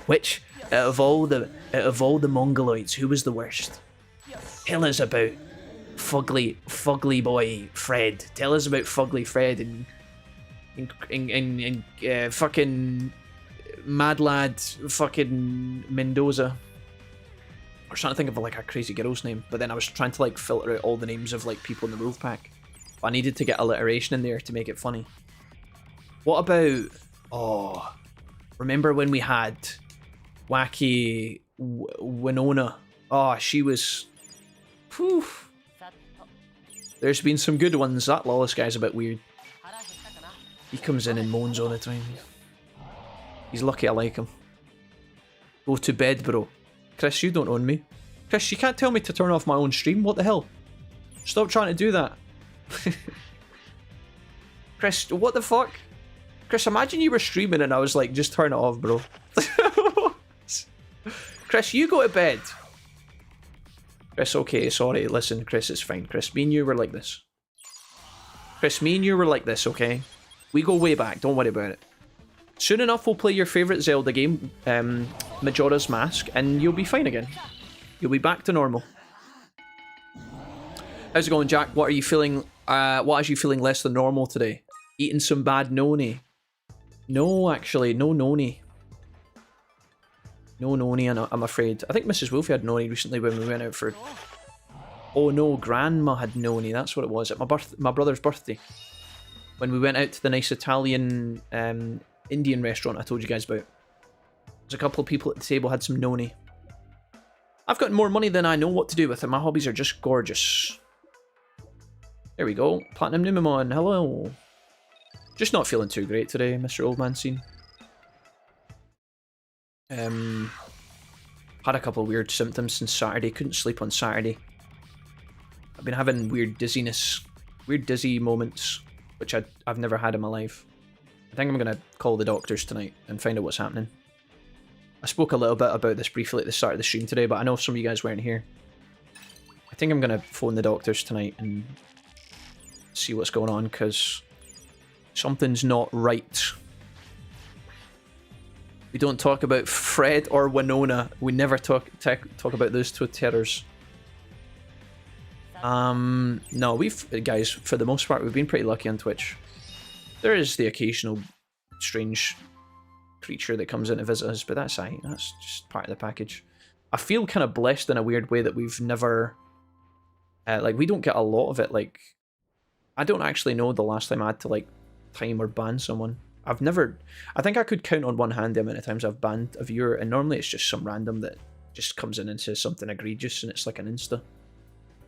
Speaker 1: Which out of all the Mongoloids, who was the worst? Tell us about Fugly Boy Fred. Tell us about Fugly Fred and fucking Mad Lad fucking Mendoza. I was trying to think of like a crazy girl's name, but then I was trying to like filter out all the names of like people in the wolf pack. But I needed to get alliteration in there to make it funny. What about... Oh, remember when we had wacky Winona? Oh, she was... Whew. There's been some good ones. That lawless guy's a bit weird. He comes in and moans all the time. He's lucky I like him. Go to bed, bro. Chris, you don't own me. Chris, you can't tell me to turn off my own stream. What the hell? Stop trying to do that. Chris, what the fuck? Chris, imagine you were streaming and I was like, just turn it off, bro. Chris, you go to bed. Chris, okay, sorry. Listen, Chris, it's fine. Chris, me and you were like this. Chris, me and you were like this, okay? We go way back. Don't worry about it. Soon enough, we'll play your favourite Zelda game, Majora's Mask, and you'll be fine again. You'll be back to normal. How's it going, Jack? What are you feeling? What has you feeling less than normal today? Eating some bad noni? No, actually, no noni. No noni, I'm afraid. I think Mrs. Wolfie had noni recently when we went out for... Oh no, Grandma had noni. That's what it was at my brother's birthday. When we went out to the nice Italian Indian restaurant I told you guys about. There's a couple of people at the table had some noni. I've got more money than I know what to do with, and my hobbies are just gorgeous. There we go. Platinum Numemon, hello. Just not feeling too great today, Mr. Old Man Scene. Had a couple of weird symptoms since Saturday. Couldn't sleep on Saturday. I've been having weird dizziness, weird dizzy moments, which I've never had in my life. I think I'm going to call the doctors tonight and find out what's happening. I spoke a little bit about this briefly at the start of the stream today, but I know some of you guys weren't here. I think I'm going to phone the doctors tonight and see what's going on, because something's not right. We don't talk about Fred or Winona. We never talk about those two terrors. No, guys, for the most part, we've been pretty lucky on Twitch. There is the occasional strange creature that comes in to visit us, but that's aight. That's just part of the package. I feel kind of blessed in a weird way that we've never... like, we don't get a lot of it. Like, I don't actually know the last time I had to, like, time or ban someone. I've never... I think I could count on one hand the amount of times I've banned a viewer, and normally it's just some random that just comes in and says something egregious, and it's like an Insta.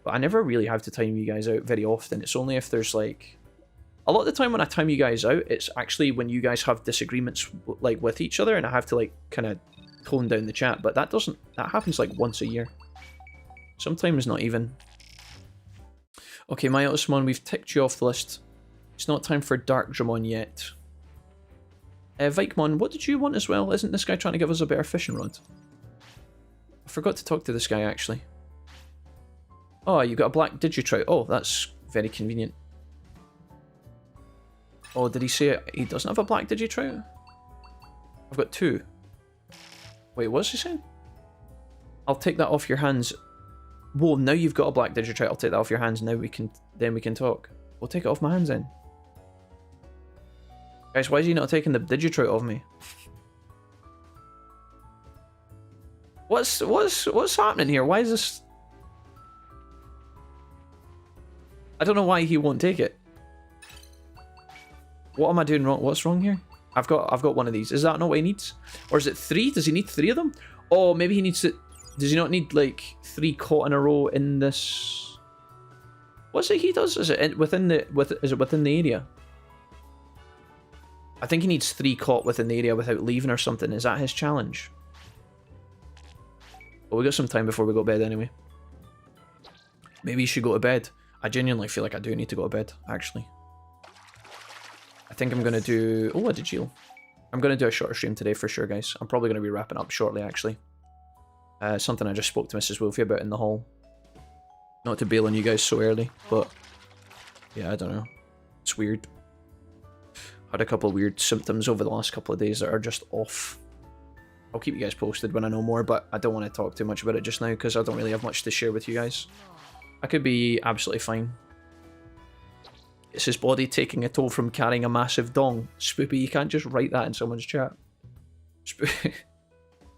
Speaker 1: But I never really have to time you guys out very often. It's only if there's, like... A lot of the time when I time you guys out, it's actually when you guys have disagreements, like, with each other, and I have to, like, kind of tone down the chat. But that happens, like, once a year. Sometimes not even. Okay, my Ottomon, we've ticked you off the list. It's not time for Dark Dramon yet. Vikemon, what did you want as well? Isn't this guy trying to give us a better fishing rod? I forgot to talk to this guy, actually. Oh, you got a black Digitrout. Oh, that's very convenient. Oh, did he say he doesn't have a black Digitrout? I've got 2. Wait, what's he saying? I'll take that off your hands. Whoa, now you've got a black Digitrout. I'll take that off your hands. Now we can talk. We'll take it off my hands then. Guys, why is he not taking the Digitrout off me? What's happening here? Why is this? I don't know why he won't take it. What am I doing wrong? What's wrong here? I've got one of these. Is that not what he needs? Or is it 3? Does he need 3 of them? Oh, maybe he needs it. Does he not need like 3 caught in a row in this? What's it he does? Is it within the area? I think he needs 3 caught within the area without leaving or something. Is that his challenge? Well, we got some time before we go to bed anyway. Maybe you should go to bed. I genuinely feel like I do need to go to bed, actually. I think I'm going to do... Oh, a Digil. I'm going to do a shorter stream today for sure, guys. I'm probably going to be wrapping up shortly, actually. Something I just spoke to Mrs. Wolfie about in the hall. Not to bail on you guys so early, but... Yeah, I don't know. It's weird. Had a couple of weird symptoms over the last couple of days that are just off. I'll keep you guys posted when I know more, but I don't want to talk too much about it just now because I don't really have much to share with you guys. I could be absolutely fine. It's his body taking a toll from carrying a massive dong. Spoopy, you can't just write that in someone's chat.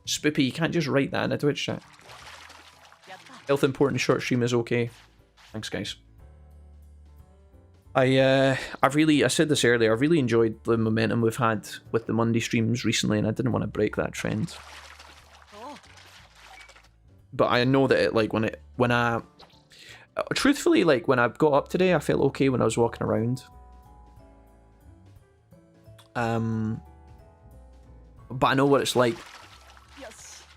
Speaker 1: Spoopy, you can't just write that in a Twitch chat. Health important short stream is okay. Thanks, guys. I said this earlier, I've really enjoyed the momentum we've had with the Monday streams recently, and I didn't want to break that trend. But I know that truthfully, like when I got up today, I felt okay when I was walking around. But I know what it's like.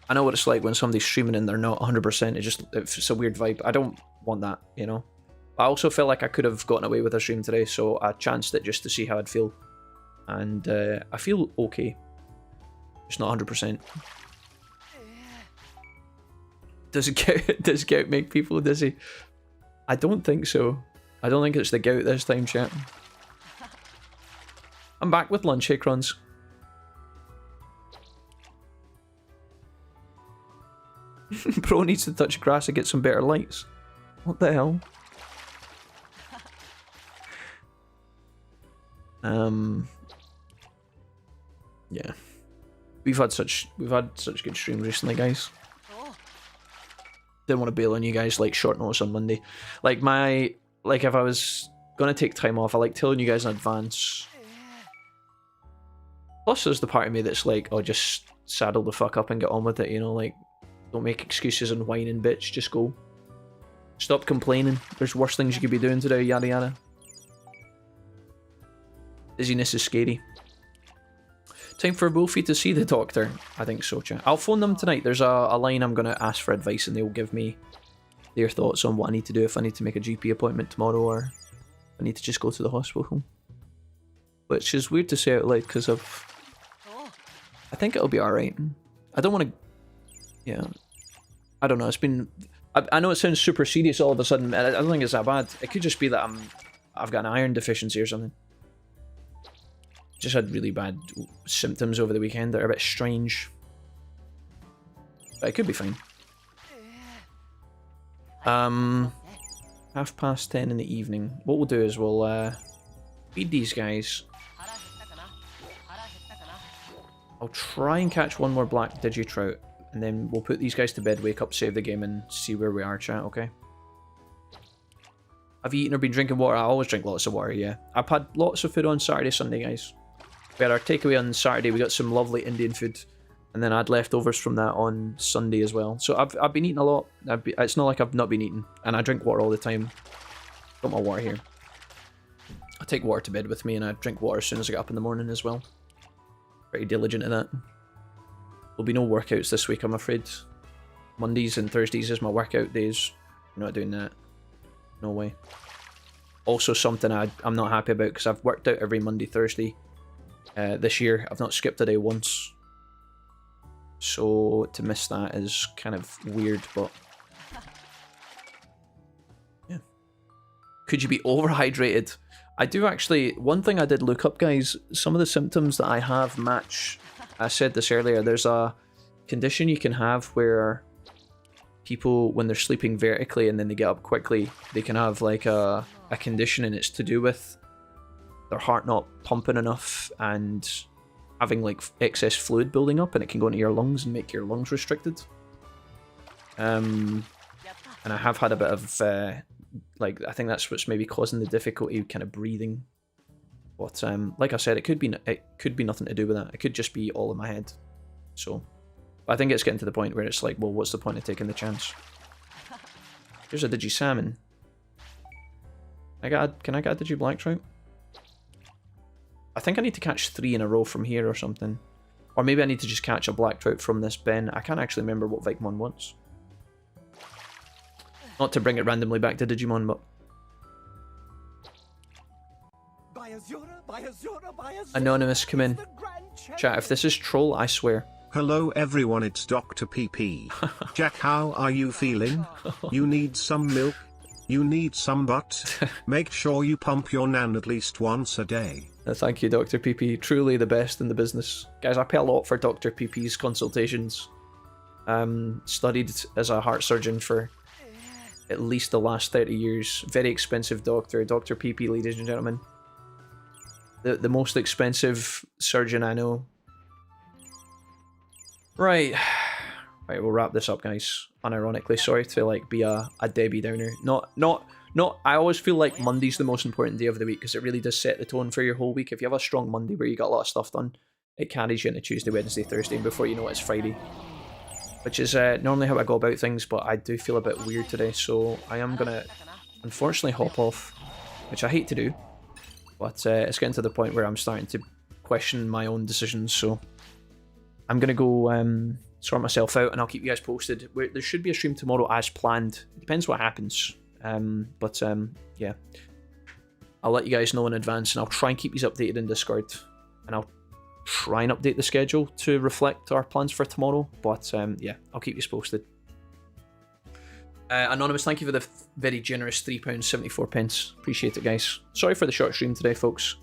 Speaker 1: I know what it's like when somebody's streaming and they're not 100%. It's a weird vibe. I don't want that, you know. I also felt like I could have gotten away with a stream today, so I chanced it just to see how I'd feel. And I feel okay. Just not 100%. Does gout make people dizzy? I don't think so. I don't think it's the gout this time, chat. I'm back with lunch, hey Crons. Bro needs to touch grass to get some better lights. What the hell? Yeah. We've had such good streams recently, guys. Didn't want to bail on you guys like short notice on Monday. Like if I was gonna take time off, I like telling you guys in advance. Plus there's the part of me that's like, oh, just saddle the fuck up and get on with it, you know, like don't make excuses and whine and bitch, just go. Stop complaining. There's worse things you could be doing today, yada yada. Dizziness is scary. Time for Wolfie to see the doctor. I think so, chat. I'll phone them tonight. There's a line I'm going to ask for advice and they'll give me their thoughts on what I need to do, if I need to make a GP appointment tomorrow or I need to just go to the hospital. Which is weird to say out loud because I think it'll be alright. I don't want to... Yeah. I don't know. It's been... I know it sounds super serious all of a sudden. I don't think it's that bad. It could just be that I've got an iron deficiency or something. Just had really bad symptoms over the weekend that are a bit strange. But it could be fine. 10:30 in the evening. What we'll do is we'll feed these guys. I'll try and catch one more black Digitrout. And then we'll put these guys to bed, wake up, save the game, and see where we are, chat, okay? Have you eaten or been drinking water? I always drink lots of water, yeah. I've had lots of food on Saturday, Sunday, guys. We had our takeaway on Saturday, we got some lovely Indian food. And then I had leftovers from that on Sunday as well. So I've been eating a lot. It's not like I've not been eating. And I drink water all the time. Got my water here. I take water to bed with me and I drink water as soon as I get up in the morning as well. Pretty diligent in that. There'll be no workouts this week, I'm afraid. Mondays and Thursdays is my workout days. I'm not doing that. No way. Also something I'm not happy about because I've worked out every Monday, Thursday this year. I've not skipped a day once. So to miss that is kind of weird, but yeah. Could you be overhydrated? I do actually. One thing I did look up, guys, some of the symptoms that I have match. I said this earlier, there's a condition you can have where people, when they're sleeping vertically and then they get up quickly, they can have like a condition, and it's to do with their heart not pumping enough and having like excess fluid building up, and it can go into your lungs and make your lungs restricted. And I have had a bit of like, I think that's what's maybe causing the difficulty kind of breathing. But like I said, it could be nothing to do with that. It could just be all in my head. So I think it's getting to the point where it's like, well, what's the point of taking the chance? Here's a Digisalmon. Can I get a Digi Black Trout? I think I need to catch 3 in a row from here or something. Or maybe I need to just catch a Black Trout from this bin. I can't actually remember what Digimon wants. Not to bring it randomly back to Digimon, but... Anonymous, come in. Chat, if this is troll, I swear.
Speaker 3: Hello everyone, it's Dr. PP. Jack, how are you feeling? You need some milk? You need some butt? Make sure you pump your nan at least once a day.
Speaker 1: Thank you, Dr. PP. Truly the best in the business. Guys, I pay a lot for Dr. PP's consultations. Studied as a heart surgeon for at least the last 30 years. Very expensive doctor. Dr. PP, ladies and gentlemen. The most expensive surgeon I know. Right. Right, we'll wrap this up, guys. Unironically, sorry to like be a Debbie Downer. Not. I always feel like Monday's the most important day of the week because it really does set the tone for your whole week. If you have a strong Monday where you got a lot of stuff done, it carries you into Tuesday, Wednesday, Thursday, and before you know it, it's Friday. Which is normally how I go about things, but I do feel a bit weird today, so I am gonna unfortunately hop off, which I hate to do, but it's getting to the point where I'm starting to question my own decisions, so I'm gonna go sort myself out, and I'll keep you guys posted. There should be a stream tomorrow as planned. It depends what happens. Yeah. I'll let you guys know in advance, and I'll try and keep you updated in Discord. And I'll try and update the schedule to reflect our plans for tomorrow. But yeah, I'll keep you posted. Anonymous, thank you for the very generous £3.74. Appreciate it, guys. Sorry for the short stream today, folks.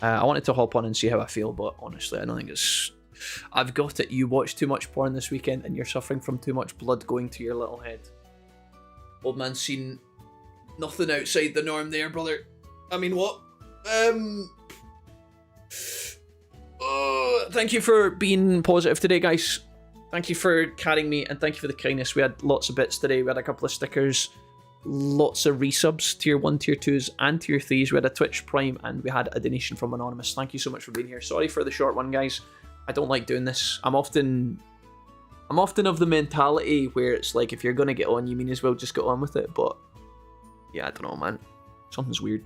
Speaker 1: I wanted to hop on and see how I feel, but honestly, I don't think it's... I've got it. You watched too much porn this weekend and you're suffering from too much blood going to your little head. Old man's seen nothing outside the norm there, brother. I mean, what? Thank you for being positive today, guys. Thank you for carrying me, and thank you for the kindness. We had lots of bits today. We had a couple of stickers, lots of resubs, tier 1, tier 2s, and tier 3s. We had a Twitch Prime, and we had a donation from Anonymous. Thank you so much for being here. Sorry for the short one, guys. I don't like doing this. I'm often of the mentality where it's like, if you're gonna get on, you mean as well just get on with it. But yeah, I don't know, man. Something's weird.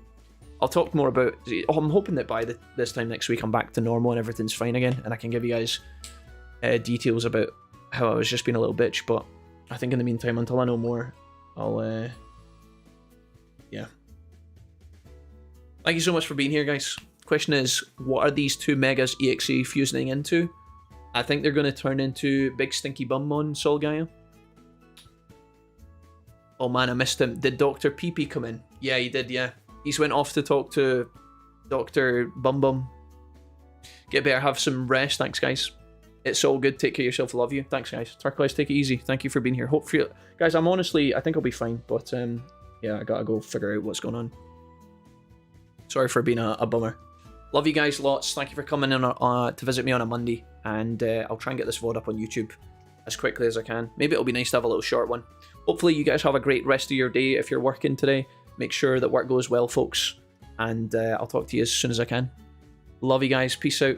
Speaker 1: I'll talk more about... I'm hoping that by this time next week I'm back to normal and everything's fine again, and I can give you guys details about how I was just being a little bitch. But I think in the meantime, until I know more, I'll... yeah. Thank you so much for being here, guys. Question is, what are these two Megas EXE fusing into? I think they're going to turn into Big Stinky Bum on Sol Gaia. Oh man, I missed him. Did Dr. PP come in? Yeah, he did, yeah. He's went off to talk to Dr. Bum Bum. Get better, have some rest. Thanks, guys. It's all good. Take care of yourself. Love you. Thanks, guys. Turquoise, take it easy. Thank you for being here. Hopefully, guys, I think I'll be fine. But yeah, I gotta go figure out what's going on. Sorry for being a bummer. Love you guys lots. Thank you for coming in to visit me on a Monday. And I'll try and get this VOD up on YouTube as quickly as I can. Maybe it'll be nice to have a little short one. Hopefully you guys have a great rest of your day. If you're working today, make sure that work goes well, folks. And I'll talk to you as soon as I can. Love you guys. Peace out.